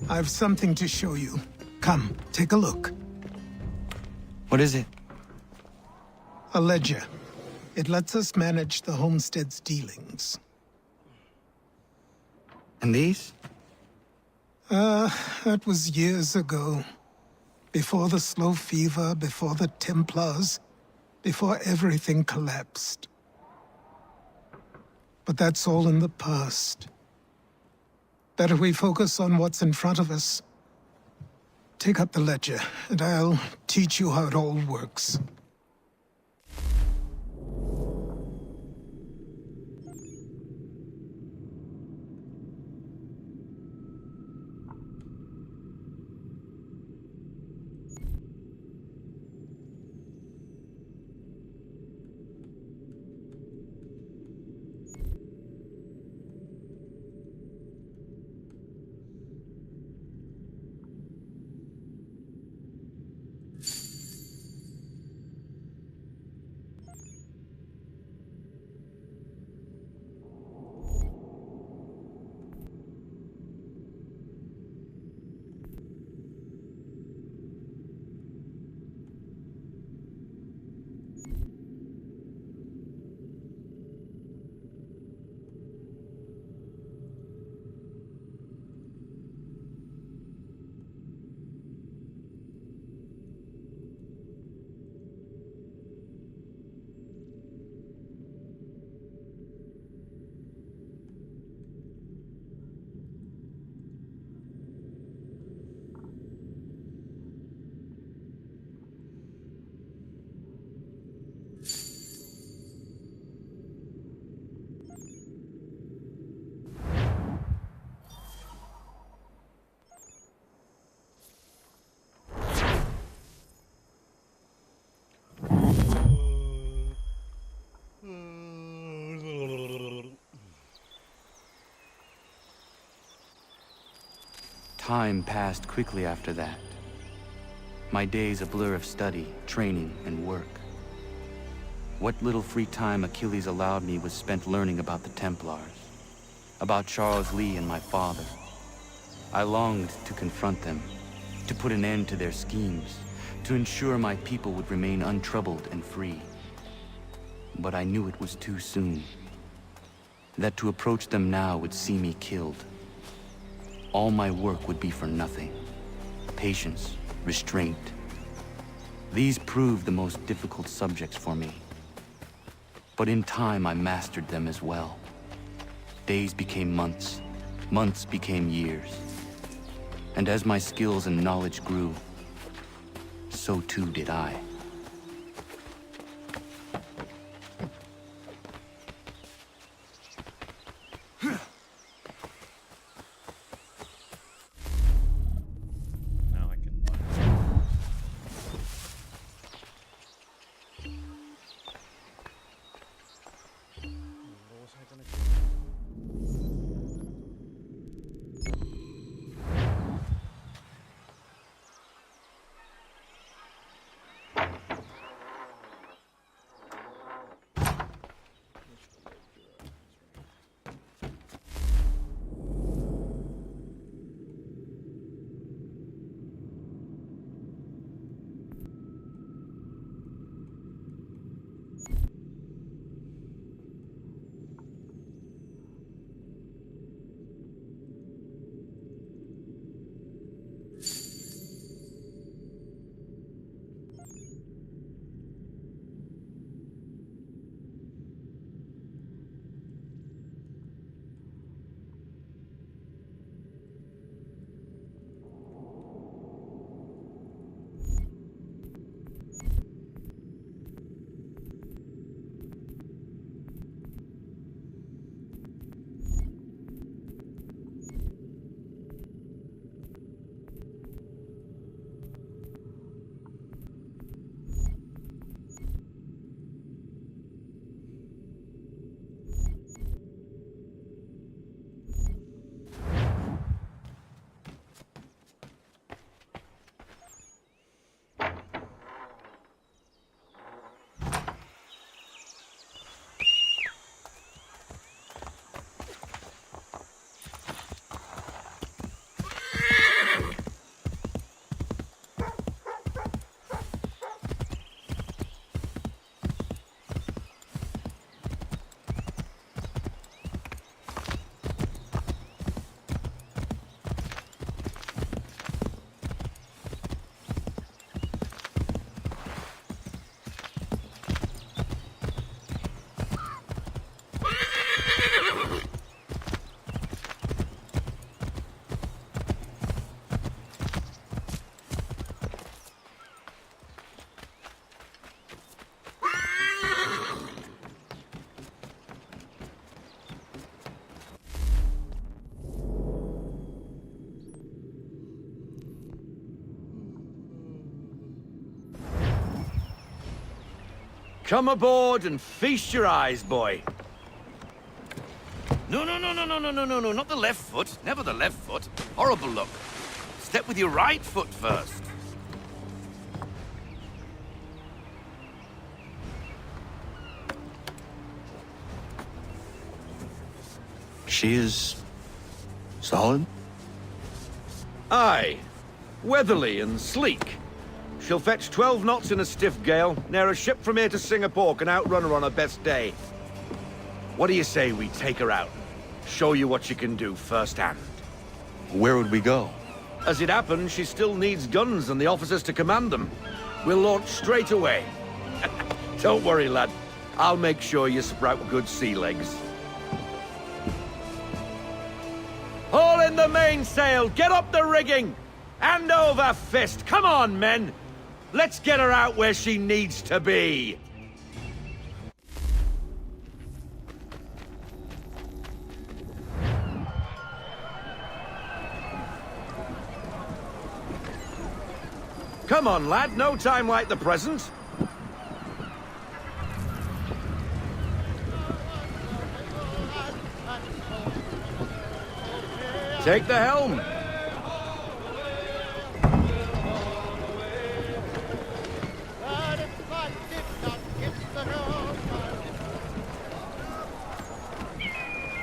I've something to show you. Come, take a look. What is it? A ledger. It lets us manage the homestead's dealings. And these? That was years ago. Before the slow fever, before the Templars, before everything collapsed. But that's all in the past. Better we focus on what's in front of us. Take up the ledger, and I'll teach you how it all works. Time passed quickly after that. My days a blur of study, training, and work. What little free time Achilles allowed me was spent learning about the Templars, about Charles Lee and my father. I longed to confront them, to put an end to their schemes, to ensure my people would remain untroubled and free. But I knew it was too soon, that to approach them now would see me killed. All my work would be for nothing. Patience, restraint. These proved the most difficult subjects for me. But in time, I mastered them as well. Days became months, months became years. And as my skills and knowledge grew, so too did I. Come aboard and feast your eyes, boy. No, not the left foot. Never the left foot. Horrible look. Step with your right foot first. She is... solid? Aye. Weatherly and sleek. She'll fetch 12 knots in a stiff gale, ne'er a ship from here to Singapore can outrun her on her best day. What do you say we take her out? Show you what she can do firsthand. Where would we go? As it happens, she still needs guns and the officers to command them. We'll launch straight away. Don't worry, lad. I'll make sure you sprout good sea legs. Haul in the mainsail! Get up the rigging! Hand over fist! Come on, men! Let's get her out where she needs to be! Come on, lad. No time like the present. Take the helm.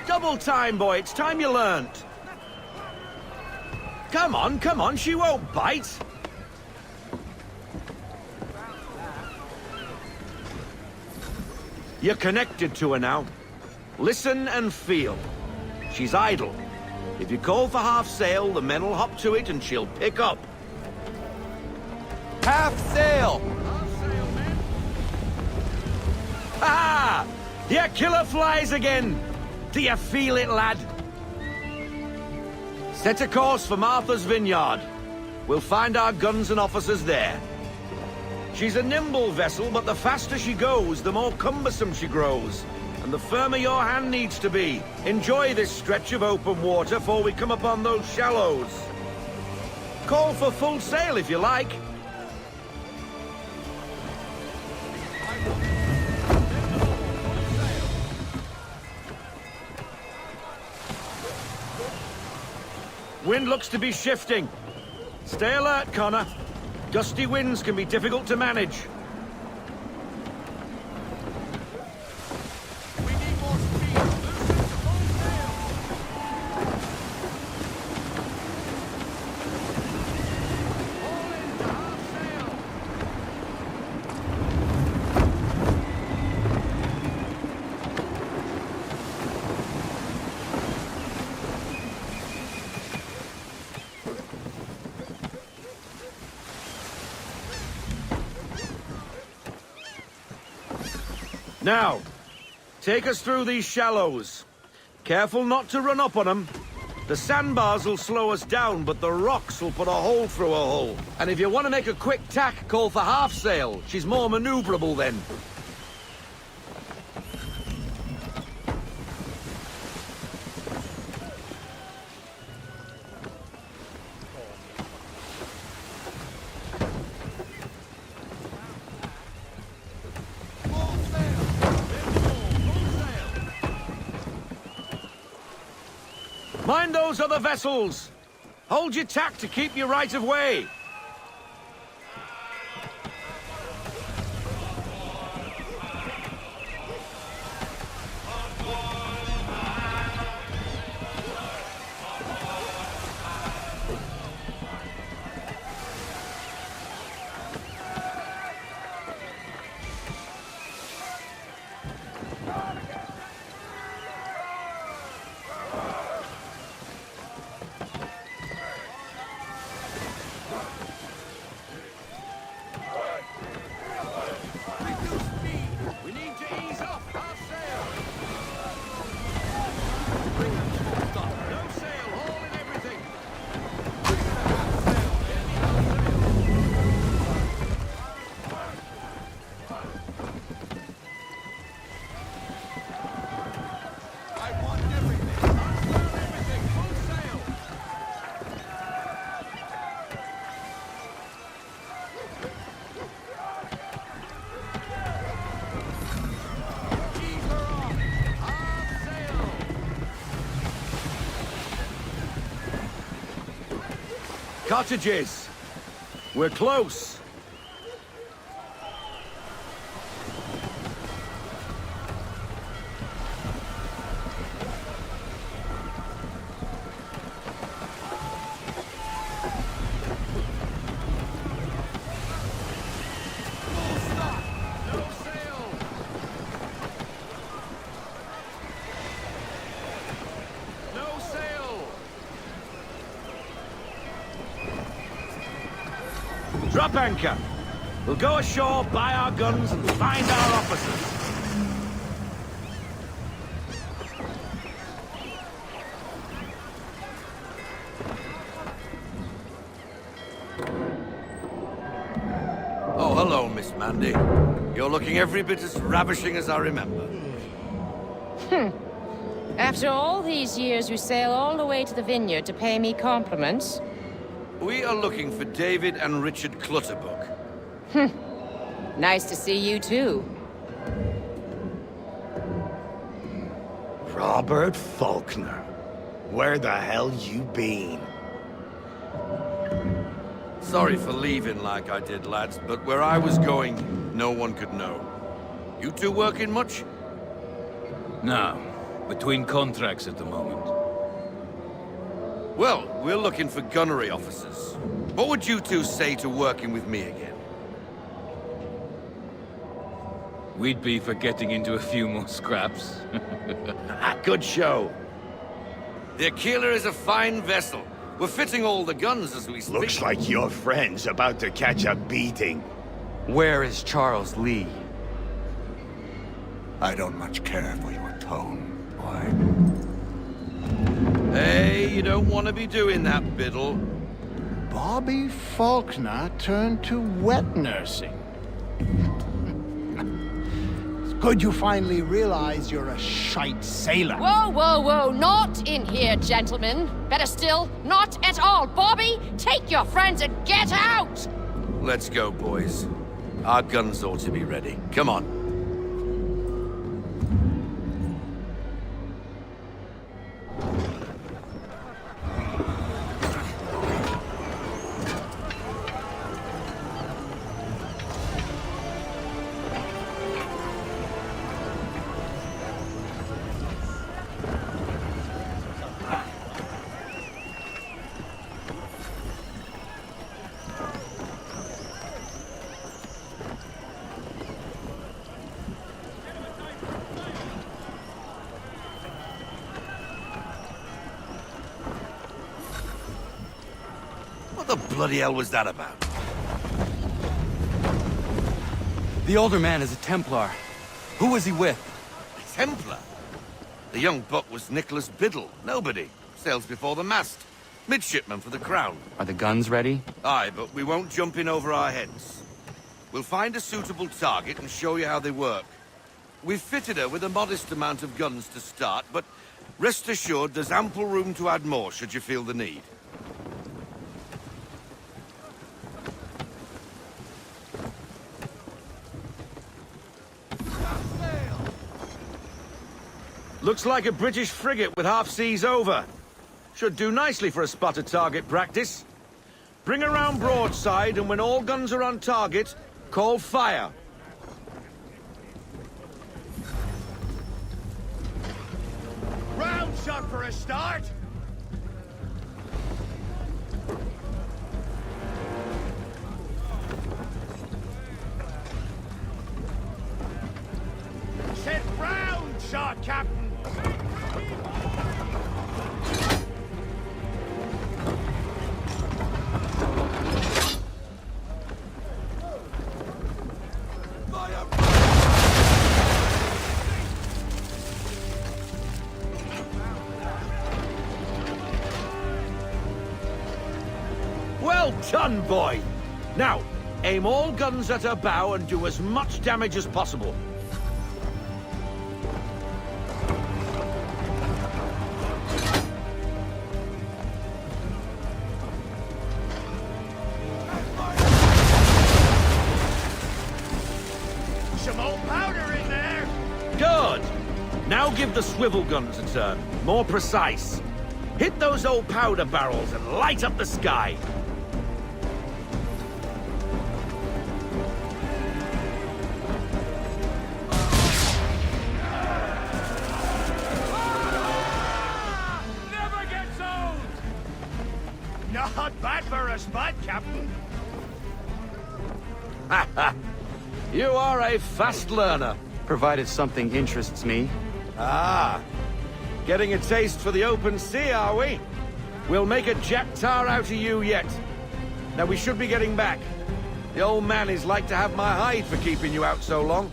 Double time, boy. It's time you learned. Come on. She won't bite. You're connected to her now. Listen and feel. She's idle. If you call for half sail, the men will hop to it and she'll pick up. Half sail! Ha! Your killer flies again! Do you feel it, lad? Set a course for Martha's Vineyard. We'll find our guns and officers there. She's a nimble vessel, but the faster she goes, the more cumbersome she grows. And the firmer your hand needs to be. Enjoy this stretch of open water before we come upon those shallows. Call for full sail if you like. Wind looks to be shifting. Stay alert, Connor. Gusty winds can be difficult to manage. Now, take us through these shallows. Careful not to run up on them. The sandbars will slow us down, but the rocks will put a hole through a hull. And if you want to make a quick tack, call for half sail. She's more maneuverable then. Mind those other vessels! Hold your tack to keep your right of way! Cottages! We're close! Drop anchor. We'll go ashore, buy our guns, and find our officers. Oh, hello, Miss Mandy. You're looking every bit as ravishing as I remember. After all these years, you sail all the way to the vineyard to pay me compliments? We are looking for David and Richard Clutterbuck. Nice to see you, too. Robert Faulkner. Where the hell you been? Sorry for leaving like I did, lads, but where I was going, no one could know. You two working much? No. Between contracts at the moment. Well, we're looking for gunnery officers. What would you two say to working with me again? We'd be for getting into a few more scraps. Good show. The ACIII is a fine vessel. We're fitting all the guns as we speak. Looks like your friend's about to catch a beating. Where is Charles Lee? I don't much care for your tone, boy. Hey, you don't want to be doing that, Biddle. Bobby Faulkner turned to wet nursing. It's good you finally realize you're a shite sailor. Whoa, whoa, whoa, not in here, gentlemen. Better still, not at all. Bobby, take your friends and get out! Let's go, boys. Our guns ought to be ready. Come on. What the bloody hell was that about? The older man is a Templar. Who was he with? A Templar? The young buck was Nicholas Biddle. Nobody. Sails before the mast. Midshipman for the Crown. Are the guns ready? Aye, but we won't jump in over our heads. We'll find a suitable target and show you how they work. We've fitted her with a modest amount of guns to start, but rest assured there's ample room to add more should you feel the need. Looks like a British frigate with half seas over. Should do nicely for a spotted target practice. Bring her round broadside, and when all guns are on target, call fire. Round shot for a start! Said round shot, Captain! Well done, boy! Now, aim all guns at her bow and do as much damage as possible. Some old powder in there! Good! Now give the swivel guns a turn. More precise. Hit those old powder barrels and light up the sky. are a fast learner. Provided something interests me. Ah, getting a taste for the open sea, are we? We'll make a jack tar out of you yet. Now we should be getting back. The old man is like to have my hide for keeping you out so long.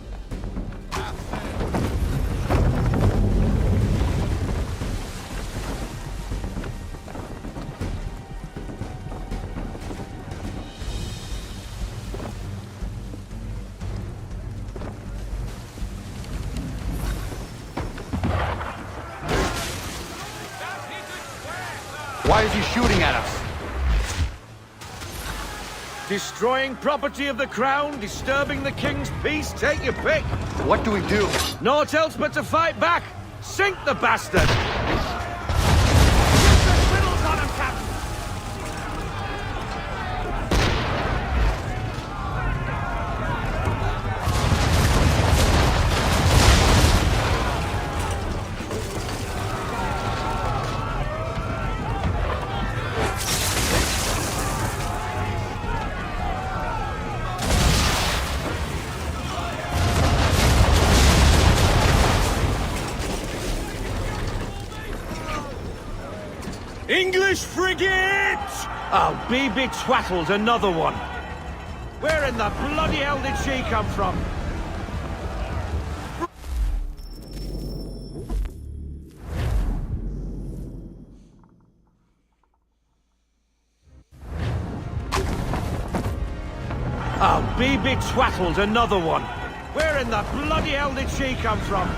Why is he shooting at us? Destroying property of the crown, disturbing the king's peace, take your pick. What do we do? Naught else but to fight back. Sink the bastard! English frigate! I'll be betwattled, another one. Where in the bloody hell did she come from? I'll be betwattled, another one. Where in the bloody hell did she come from?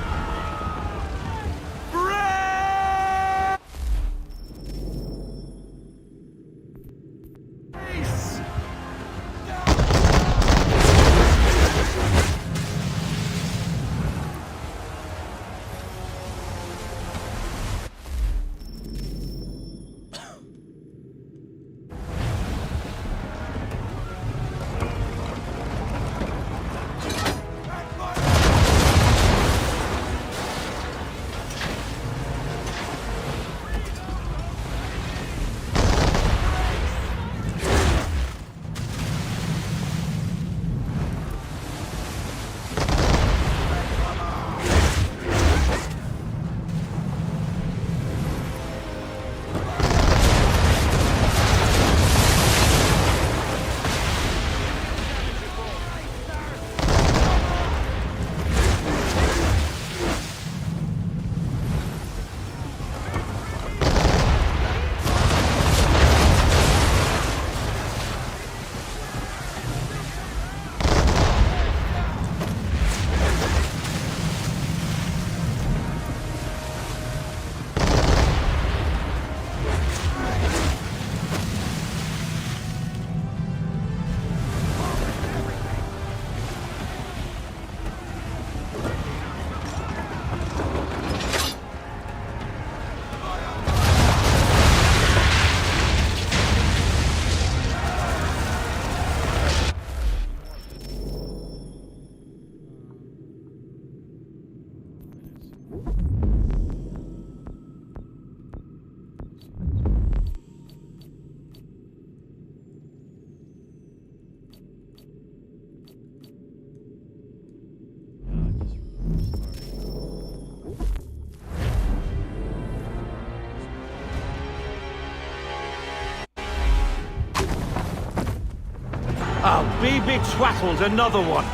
I'll be betwattled, another one.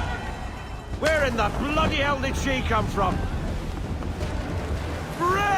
Where in the bloody hell did she come from? Brace!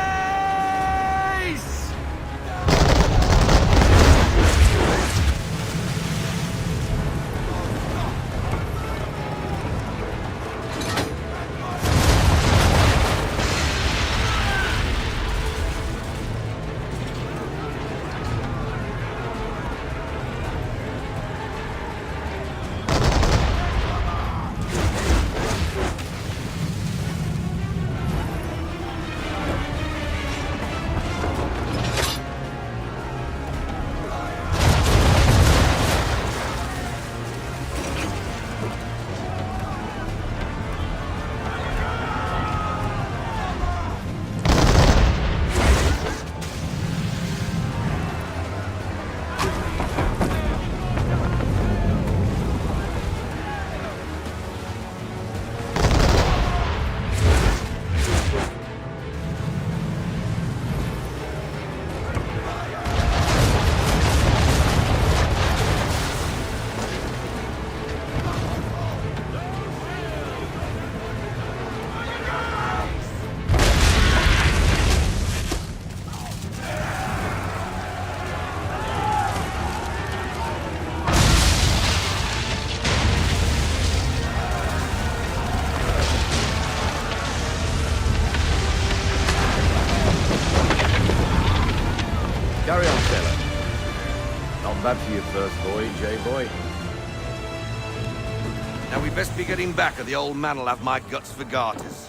bad for your first voyage, eh, boy? Now we best be getting back, or the old man'll have my guts for garters.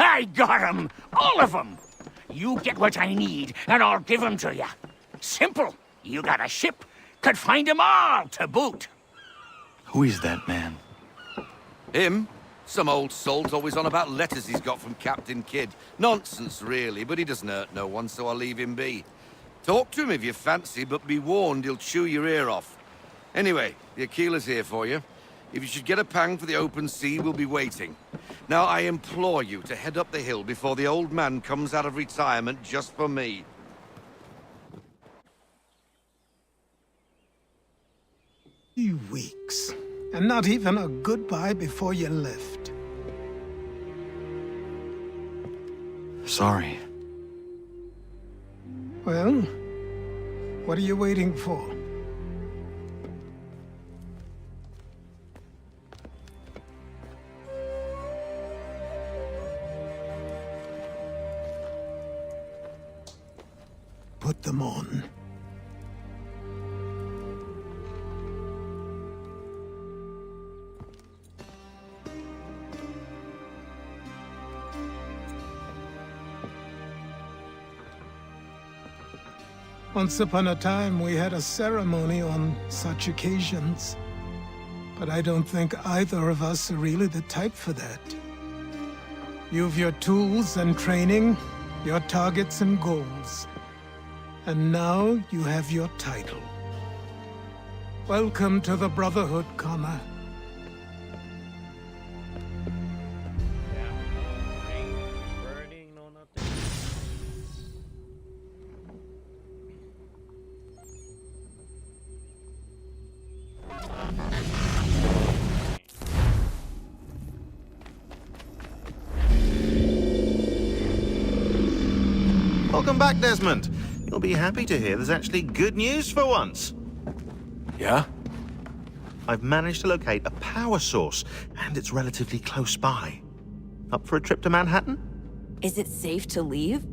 I got 'em! All of 'em! You get what I need, and I'll give 'em to you. Simple. You got a ship, could find 'em all to boot. Who is that man? Him? Some old salt always on about letters he's got from Captain Kidd. Nonsense, really, but he doesn't hurt no one, so I'll leave him be. Talk to him if you fancy, but be warned he'll chew your ear off. Anyway, the ACIII's here for you. If you should get a pang for the open sea, we'll be waiting. Now, I implore you to head up the hill before the old man comes out of retirement just for me. 3 weeks, and not even a goodbye before you left. Sorry. Well, what are you waiting for? Put them on. Once upon a time, we had a ceremony on such occasions. But I don't think either of us are really the type for that. You've your tools and training, your targets and goals. And now you have your title. Welcome to the Brotherhood, Connor. Welcome back, Desmond. You'll be happy to hear there's actually good news for once. Yeah? I've managed to locate a power source, and it's relatively close by. Up for a trip to Manhattan? Is it safe to leave?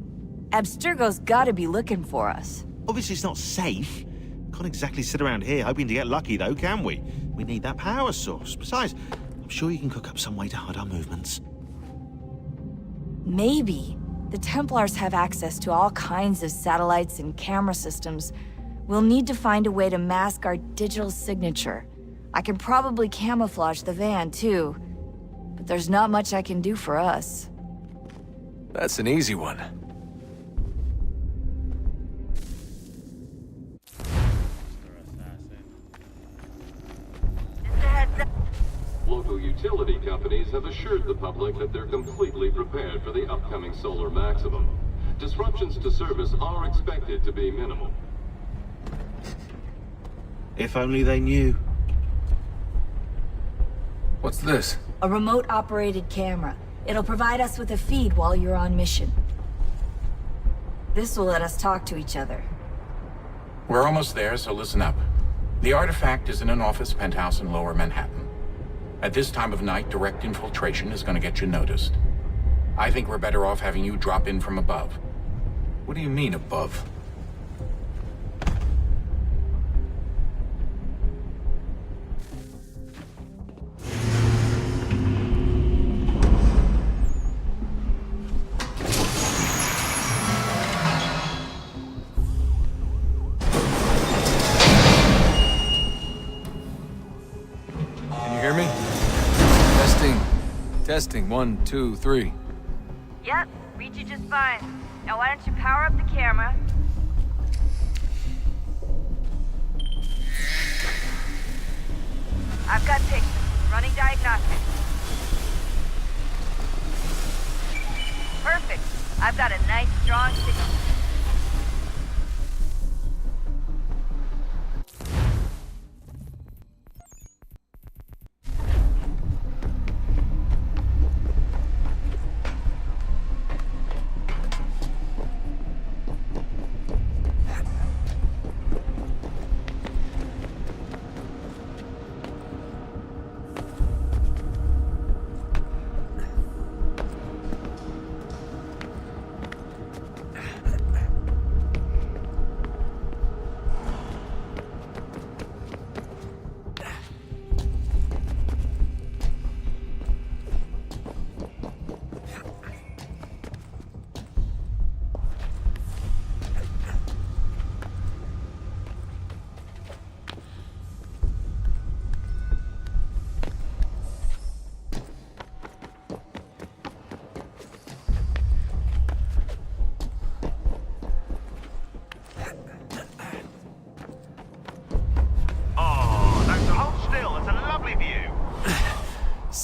Abstergo's gotta be looking for us. Obviously it's not safe. Can't exactly sit around here hoping to get lucky, though, can we? We need that power source. Besides, I'm sure you can cook up some way to hide our movements. Maybe. The Templars have access to all kinds of satellites and camera systems. We'll need to find a way to mask our digital signature. I can probably camouflage the van, too. But there's not much I can do for us. That's an easy one. Local utility companies have assured the public that they're completely prepared for the upcoming solar maximum. Disruptions to service are expected to be minimal. If only they knew. What's this? A remote-operated camera. It'll provide us with a feed while you're on mission. This will let us talk to each other. We're almost there, so listen up. The artifact is in an office penthouse in Lower Manhattan. At this time of night, direct infiltration is going to get you noticed. I think we're better off having you drop in from above. What do you mean, above? Can you hear me? Testing. 1, 2, 3. Yep, read you just fine. Now why don't you power up the camera? I've got pictures. Running diagnostics. Perfect. I've got a nice, strong signal.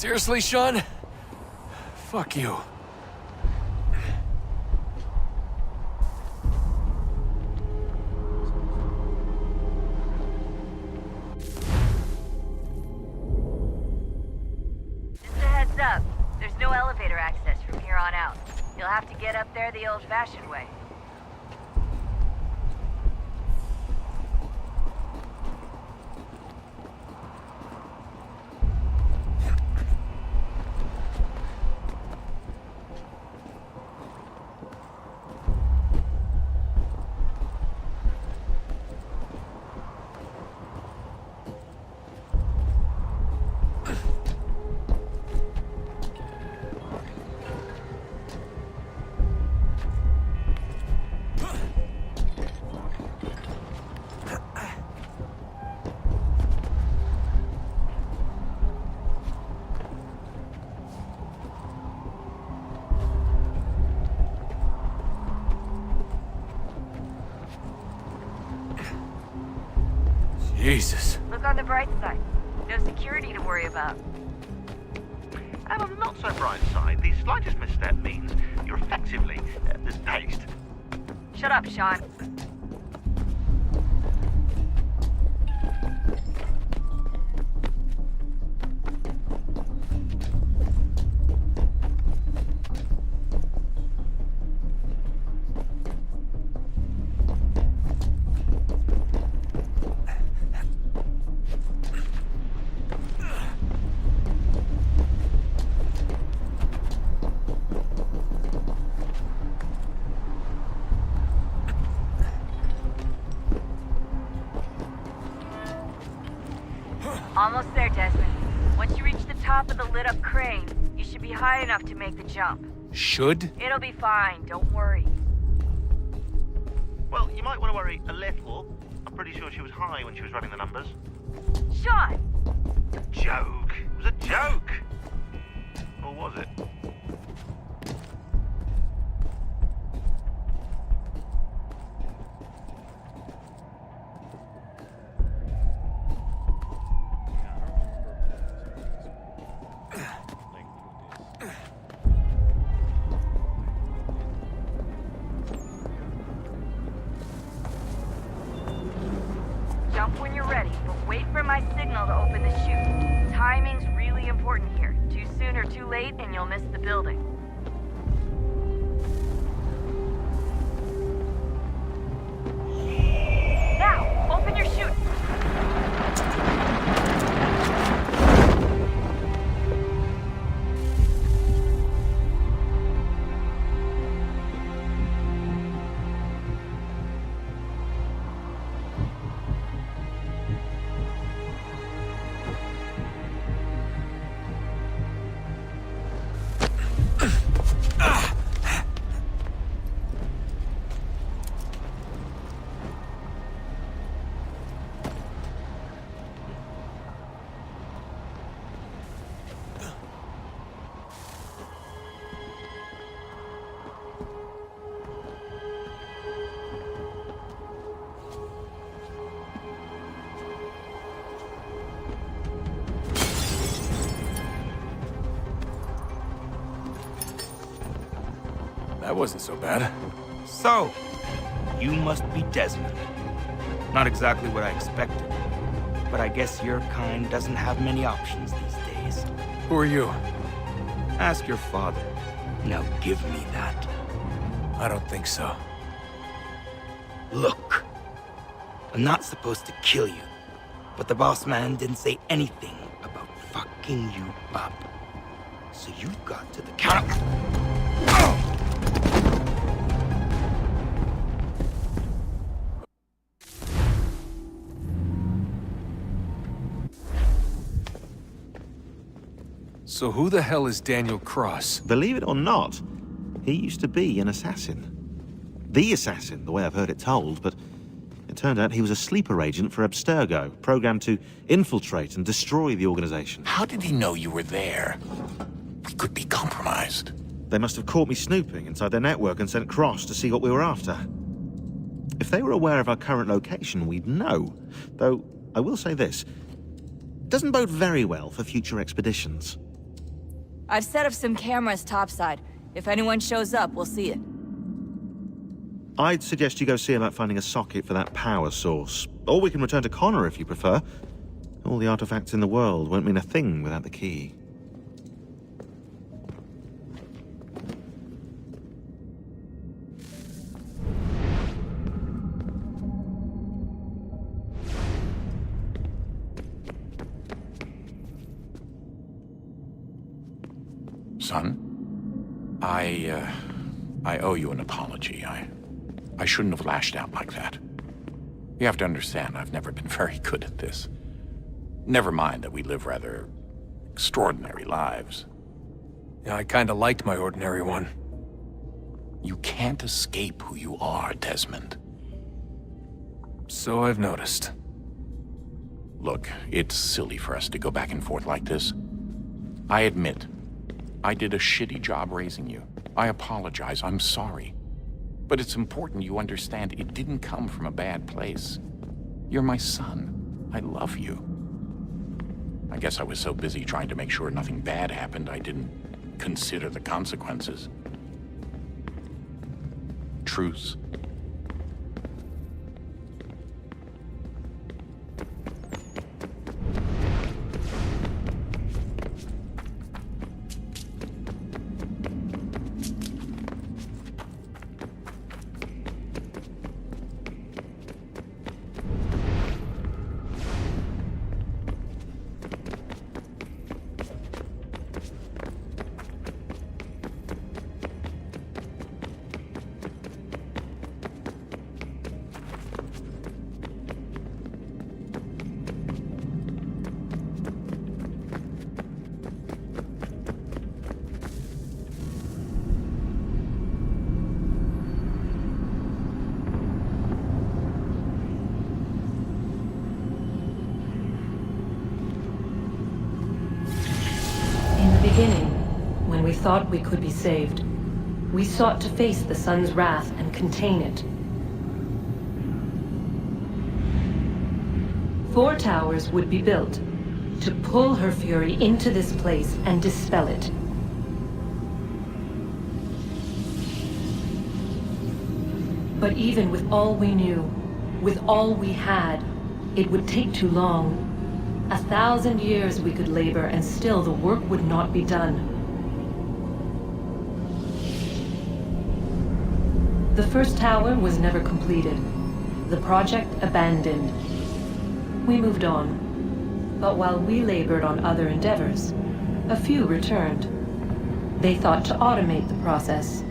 Seriously, Sean? Fuck you. Just a heads up. There's no elevator access from here on out. You'll have to get up there the old-fashioned way. Jesus. Look on the bright side. No security to worry about. And on the not so bright side, the slightest misstep means you're effectively paced. Shut up, Sean. Almost there, Desmond. Once you reach the top of the lit-up crane, you should be high enough to make the jump. Should? It'll be fine, don't worry. Well, you might want to worry a little. I'm pretty sure she was high when she was running the numbers. Sean! Joke. It was a joke. Or was it? Jump when you're ready, but wait for my signal to open the chute. Timing's really important here. Too soon or too late, and you'll miss the building. Now, open your chute! That wasn't so bad. So, you must be Desmond. Not exactly what I expected, but I guess your kind doesn't have many options these days. Who are you? Ask your father. Now give me that. I don't think so. Look, I'm not supposed to kill you, but the boss man didn't say anything about fucking you up. So you've got to the count. So who the hell is Daniel Cross? Believe it or not, he used to be an assassin. The assassin, the way I've heard it told, but it turned out he was a sleeper agent for Abstergo, programmed to infiltrate and destroy the organization. How did he know you were there? We could be compromised. They must have caught me snooping inside their network and sent Cross to see what we were after. If they were aware of our current location, we'd know. Though, I will say this. It doesn't bode very well for future expeditions. I've set up some cameras topside. If anyone shows up, we'll see it. I'd suggest you go see about finding a socket for that power source. Or we can return to Connor if you prefer. All the artifacts in the world won't mean a thing without the key. Son, I owe you an apology. I shouldn't have lashed out like that. You have to understand, I've never been very good at this. Never mind that we live rather extraordinary lives. Yeah, I kinda liked my ordinary one. You can't escape who you are, Desmond. So I've noticed. Look, it's silly for us to go back and forth like this. I admit, I did a shitty job raising you. I apologize, I'm sorry. But it's important you understand it didn't come from a bad place. You're my son. I love you. I guess I was so busy trying to make sure nothing bad happened, I didn't consider the consequences. Truce. When we thought we could be saved, we sought to face the sun's wrath and contain it. 4 towers would be built to pull her fury into this place and dispel it. But even with all we knew, with all we had, it would take too long. 1,000 years we could labor and still the work would not be done. The first tower was never completed. The project abandoned. We moved on. But while we labored on other endeavors, a few returned. They thought to automate the process.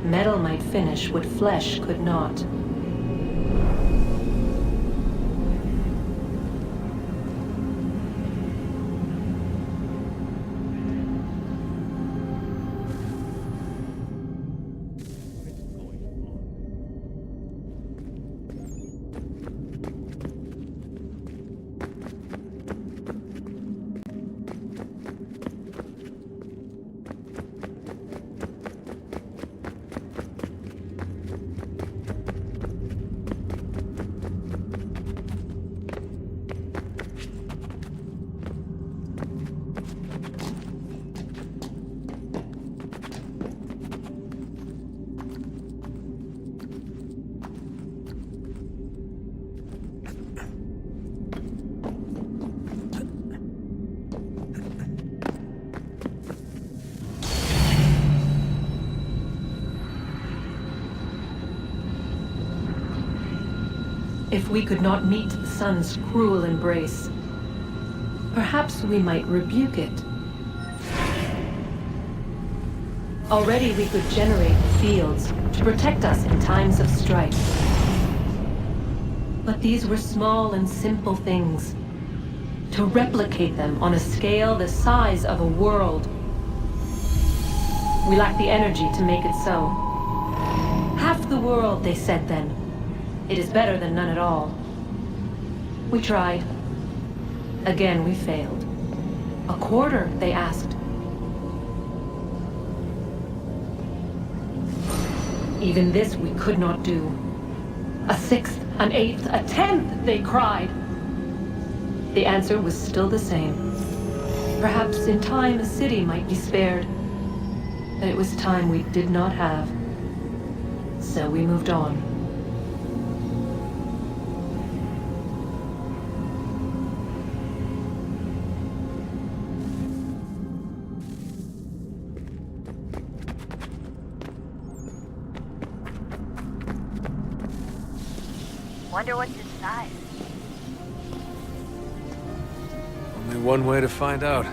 Metal might finish what flesh could not. If we could not meet the sun's cruel embrace, perhaps we might rebuke it. Already we could generate fields to protect us in times of strife. But these were small and simple things. To replicate them on a scale the size of a world, we lacked the energy to make it so. Half the world, they said then. It is better than none at all. We tried. Again, we failed. A quarter, they asked. Even this we could not do. A sixth, an eighth, a tenth, they cried. The answer was still the same. Perhaps in time a city might be spared. But it was time we did not have. So we moved on. Wonder what's inside. Only one way to find out.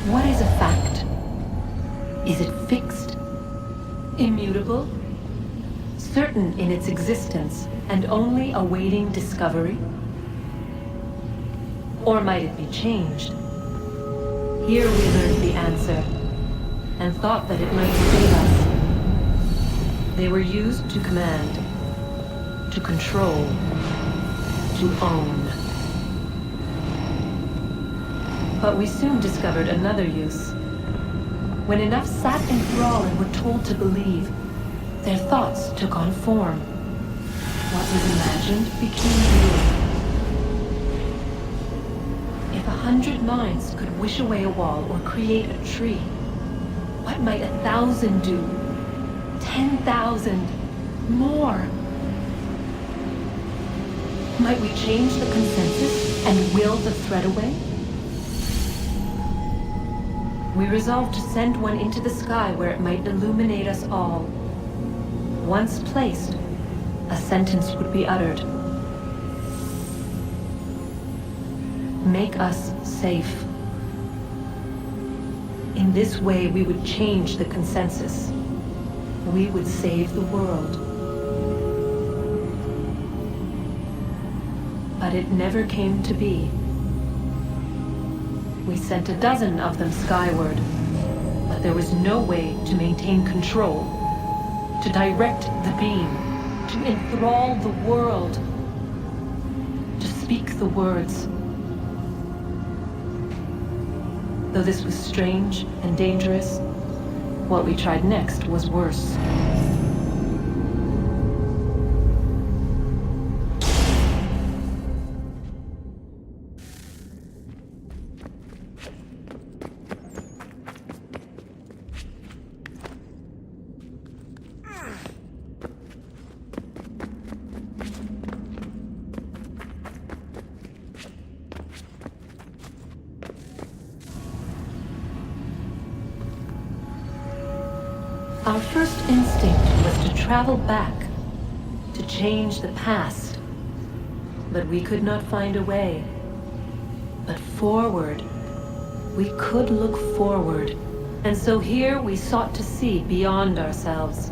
What is a fact? Is it fixed? Immutable? Certain in its existence and only awaiting discovery? Or might it be changed? Here we learned the answer, and thought that it might save us. They were used to command, to control, to own. But we soon discovered another use. When enough sat in thrall and were told to believe, their thoughts took on form. What was imagined became real. If 100 minds could wish away a wall or create a tree, what might 1,000 do? 10,000? More? Might we change the consensus and will the threat away? We resolved to send one into the sky where it might illuminate us all. Once placed, a sentence would be uttered. Make us safe. In this way, we would change the consensus. We would save the world. But it never came to be. We sent a dozen of them skyward, but there was no way to maintain control, to direct the beam, to enthrall the world, to speak the words. Though this was strange and dangerous, what we tried next was worse. Our first instinct was to travel back, to change the past. But we could not find a way. But forward, we could look forward. And so here we sought to see beyond ourselves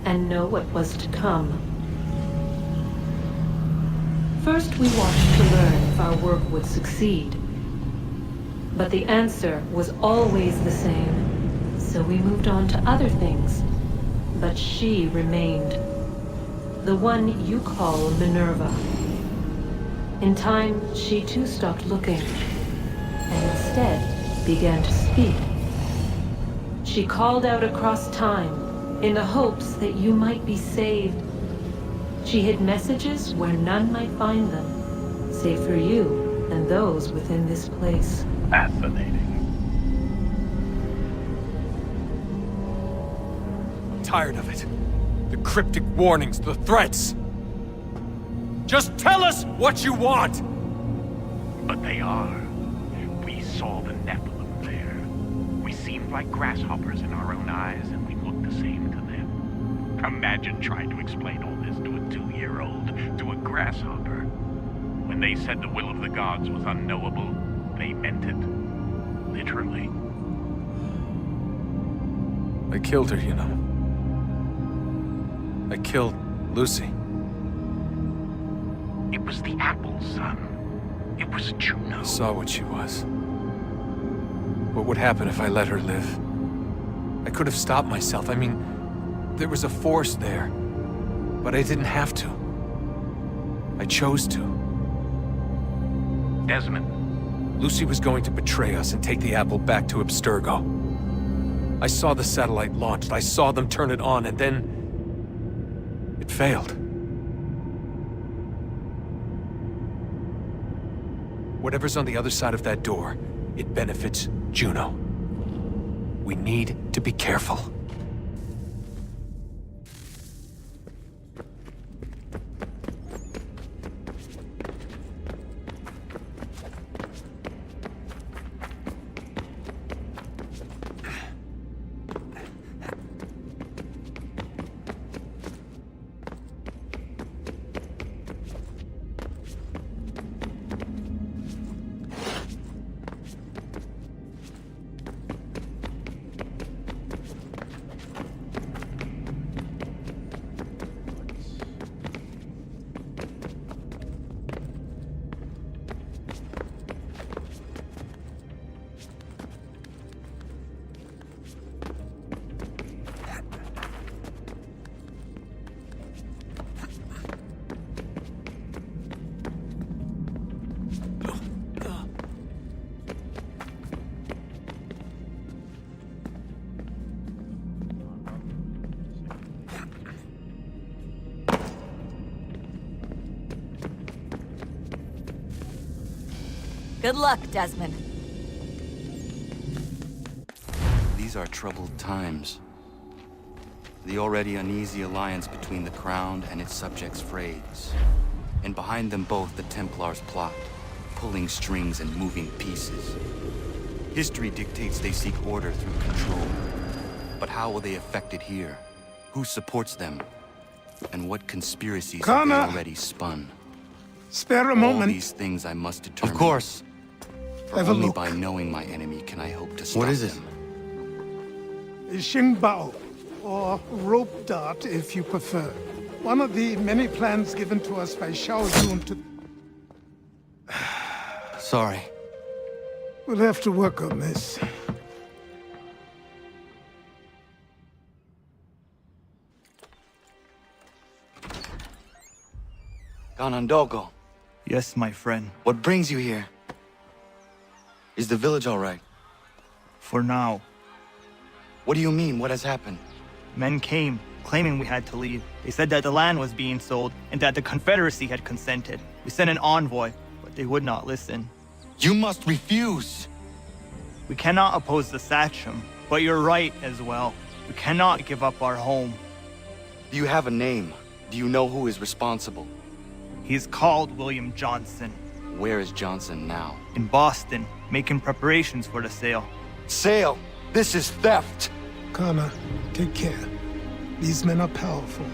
and know what was to come. First, we watched to learn if our work would succeed. But the answer was always the same. So we moved on to other things, but she remained. The one you call Minerva. In time, she too stopped looking, and instead began to speak. She called out across time, in the hopes that you might be saved. She hid messages where none might find them, save for you and those within this place. Fascinating. Tired of it. The cryptic warnings, the threats. Just tell us what you want! But they are. We saw the Nephilim there. We like grasshoppers in our own eyes, and we look the same to them. Imagine trying to explain all this to a 2-year-old, to a grasshopper. When they said the will of the gods was unknowable, they meant it. Literally. I killed her, you know. I killed Lucy. It was the apple, son. It was Juno. I saw what she was. What would happen if I let her live? I could have stopped myself. I mean, there was a force there. But I didn't have to. I chose to. Desmond. Lucy was going to betray us and take the apple back to Abstergo. I saw the satellite launched. I saw them turn it on, and then... it failed. Whatever's on the other side of that door, it benefits Juno. We need to be careful. Good luck, Desmond. These are troubled times. The already uneasy alliance between the Crown and its subjects frayed. And behind them both the Templars plot, pulling strings and moving pieces. History dictates they seek order through control. But how will they affect it here? Who supports them? And what conspiracies have they already spun? Spare a moment. All these things I must determine. Of course. For Have a only look. by knowing my enemy can I hope to stop What is it? them. Xingbao, or rope dart if you prefer. One of the many plans given to us by Xiao Jun to... Sorry. We'll have to work on this. Ganondogo, Yes, my friend. what brings you here? Is the village all right? For now. What do you mean? What has happened? Men came, claiming we had to leave. They said that the land was being sold, and that the Confederacy had consented. We sent an envoy, but they would not listen. You must refuse! We cannot oppose the Sachem, but you're right as well. We cannot give up our home. Do you have a name? Do you know who is responsible? He's called William Johnson. Where is Johnson now? In Boston, making preparations for the sale. Sale! This is theft! Kana, take care. These men are powerful.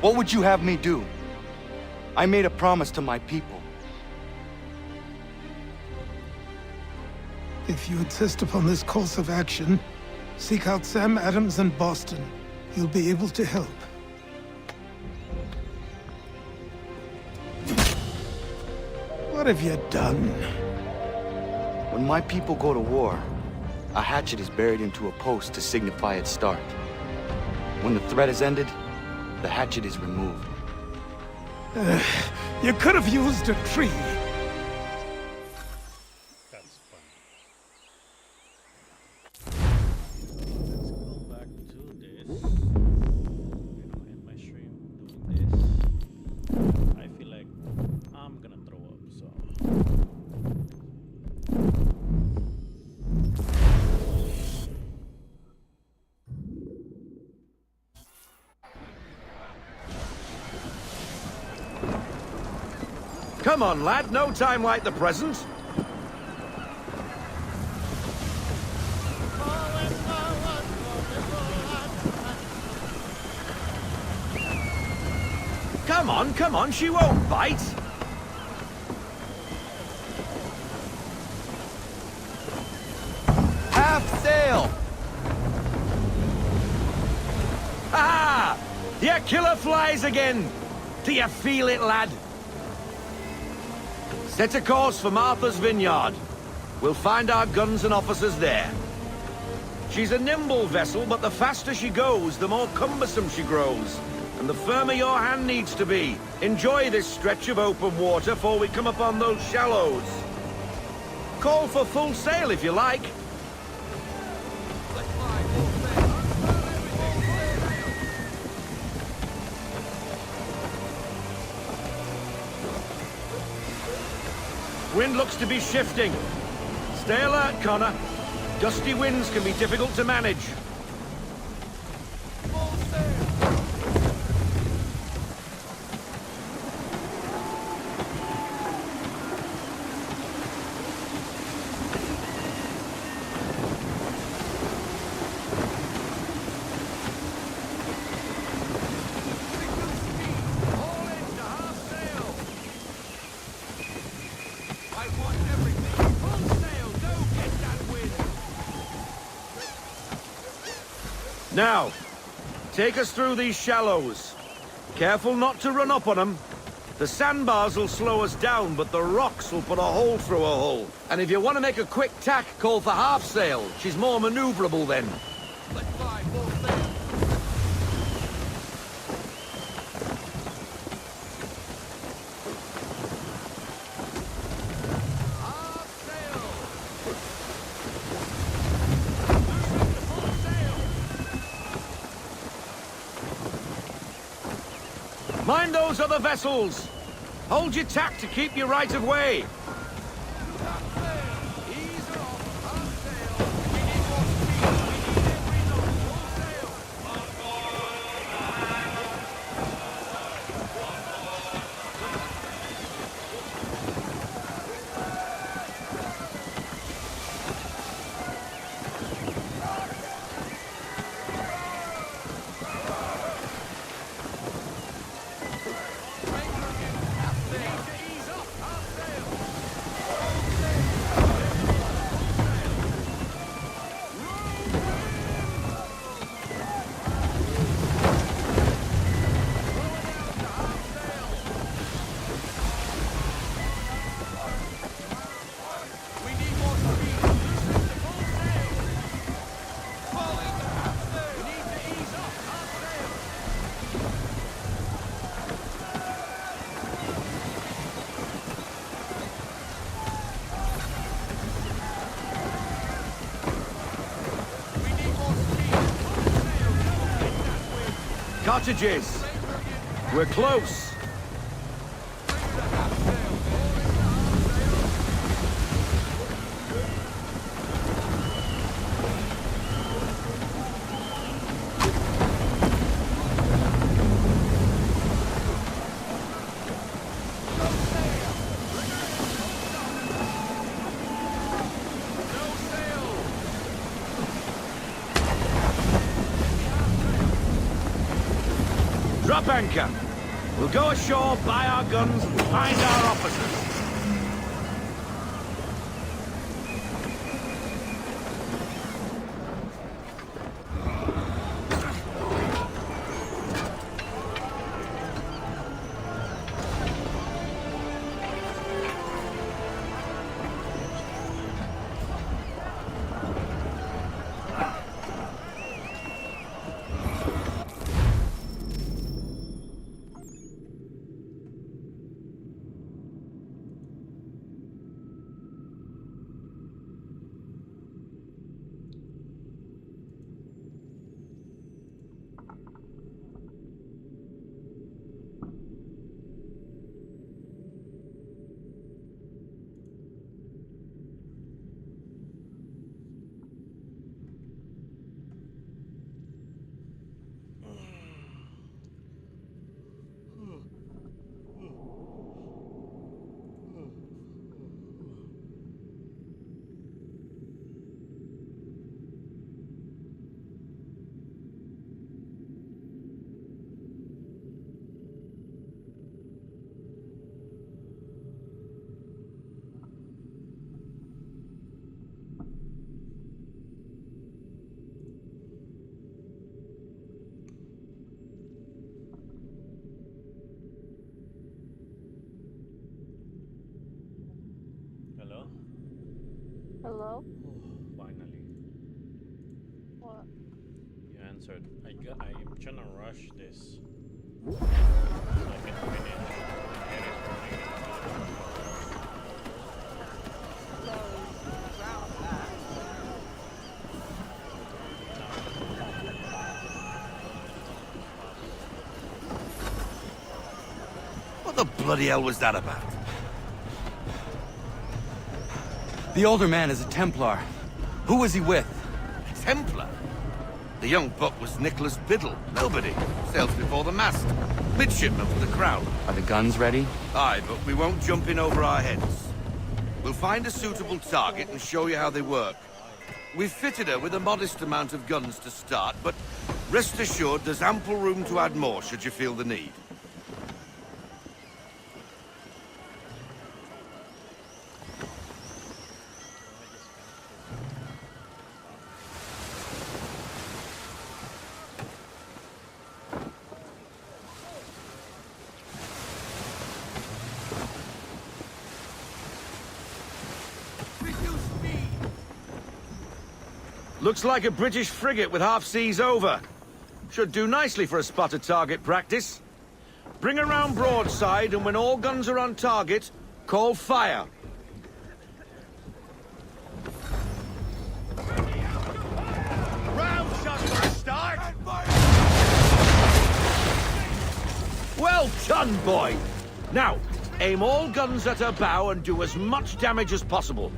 What would you have me do? I made a promise to my people. If you insist upon this course of action, seek out Sam Adams in Boston. He'll be able to help. What have you done? When my people go to war, a hatchet is buried into a post to signify its start. When the threat is ended, the hatchet is removed. You could have used a tree. That's funny. Let's go back to this. End my stream doing this. I feel like I'm gonna throw up, so. Come on, lad. No time like the present. Fallen Come on, she won't bite. Half sail! Ah! Your killer flies again! Do you feel it, lad? Set a course for Martha's Vineyard. We'll find our guns and officers there. She's a nimble vessel, but the faster she goes, the more cumbersome she grows. And the firmer your hand needs to be. Enjoy this stretch of open water before we come upon those shallows. Call for full sail if you like. Wind looks to be shifting. Stay alert, Connor. Gusty winds can be difficult to manage. Now, take us through these shallows. Careful not to run up on them. The sandbars will slow us down, but the rocks will put a hole through a hull. And if you want to make a quick tack, call for half sail. She's more maneuverable then. Mind those other vessels! Hold your tack to keep your right of way! Cottages! We're close! Drop anchor. We'll go ashore, buy our guns, and find our officers. finally. What? You answered. I'm trying to rush this. So I can finish. Get it running. What the bloody hell was that about? The older man is a Templar. Who was he with? A Templar? The young buck was Nicholas Biddle. Nobody. Sails before the mast. Midshipman for the Crown. Are the guns ready? Aye, but we won't jump in over our heads. We'll find a suitable target and show you how they work. We've fitted her with a modest amount of guns to start, but rest assured there's ample room to add more should you feel the need. Looks like a British frigate with half seas over. Should do nicely for a spotted target practice. Bring her round broadside, and when all guns are on target, call fire. Round shot for a start! Well done, boy! Now, aim all guns at her bow and do as much damage as possible.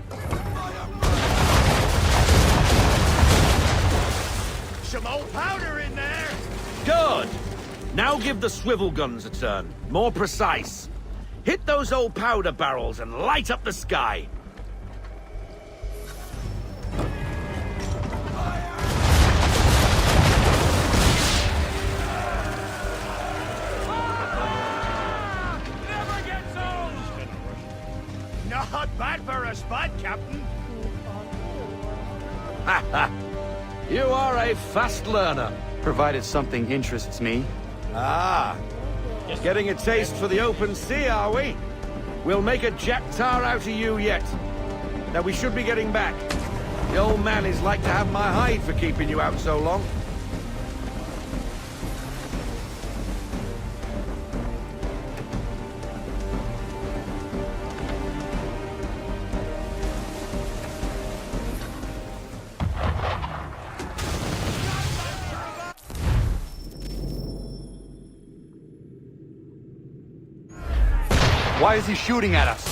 Some old powder in there! Good! Now give the swivel guns a turn. More precise. Hit those old powder barrels and light up the sky. Never gets old! Not bad for a spud, Captain. Ha ha! You are a fast learner. Provided something interests me. Ah, getting a taste for the open sea, are we? We'll make a jack tar out of you yet. Now we should be getting back. The old man is like to have my hide for keeping you out so long. Why is he shooting at us?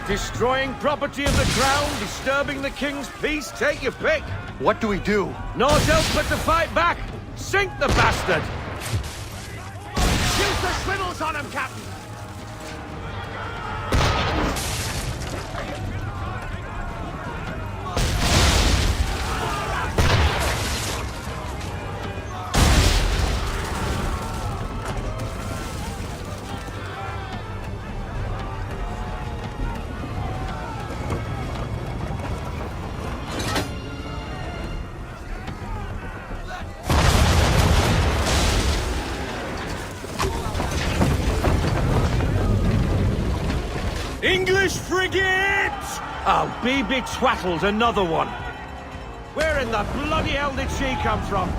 Destroying property of the crown, disturbing the king's peace, take your pick. What do we do? Naught else but to fight back. Sink the bastard! Use the swivels on him, Captain! English frigate! Oh, be twaddled, another one. Where in the bloody hell did she come from?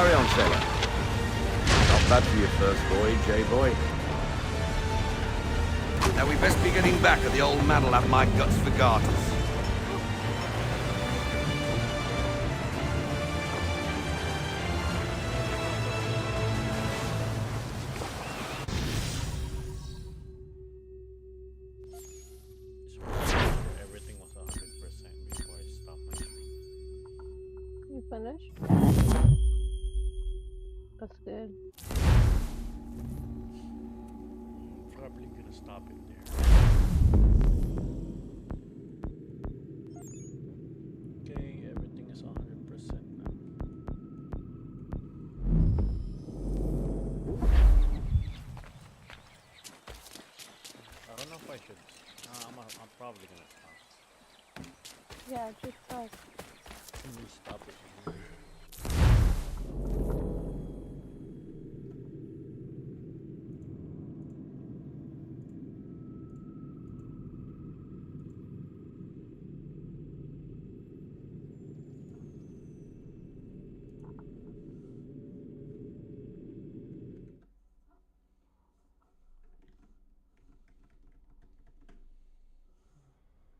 Carry on, sailor. Not bad for your first voyage, eh, boy? Now we best be getting back, or the old man'll have my guts for garters. Everything was 100% before I stopped my stream. You finished? That's good. Probably gonna stop it there. Okay, everything is 100% now. I don't know if I should. I'm probably gonna stop. Yeah, just stop. Can you stop it?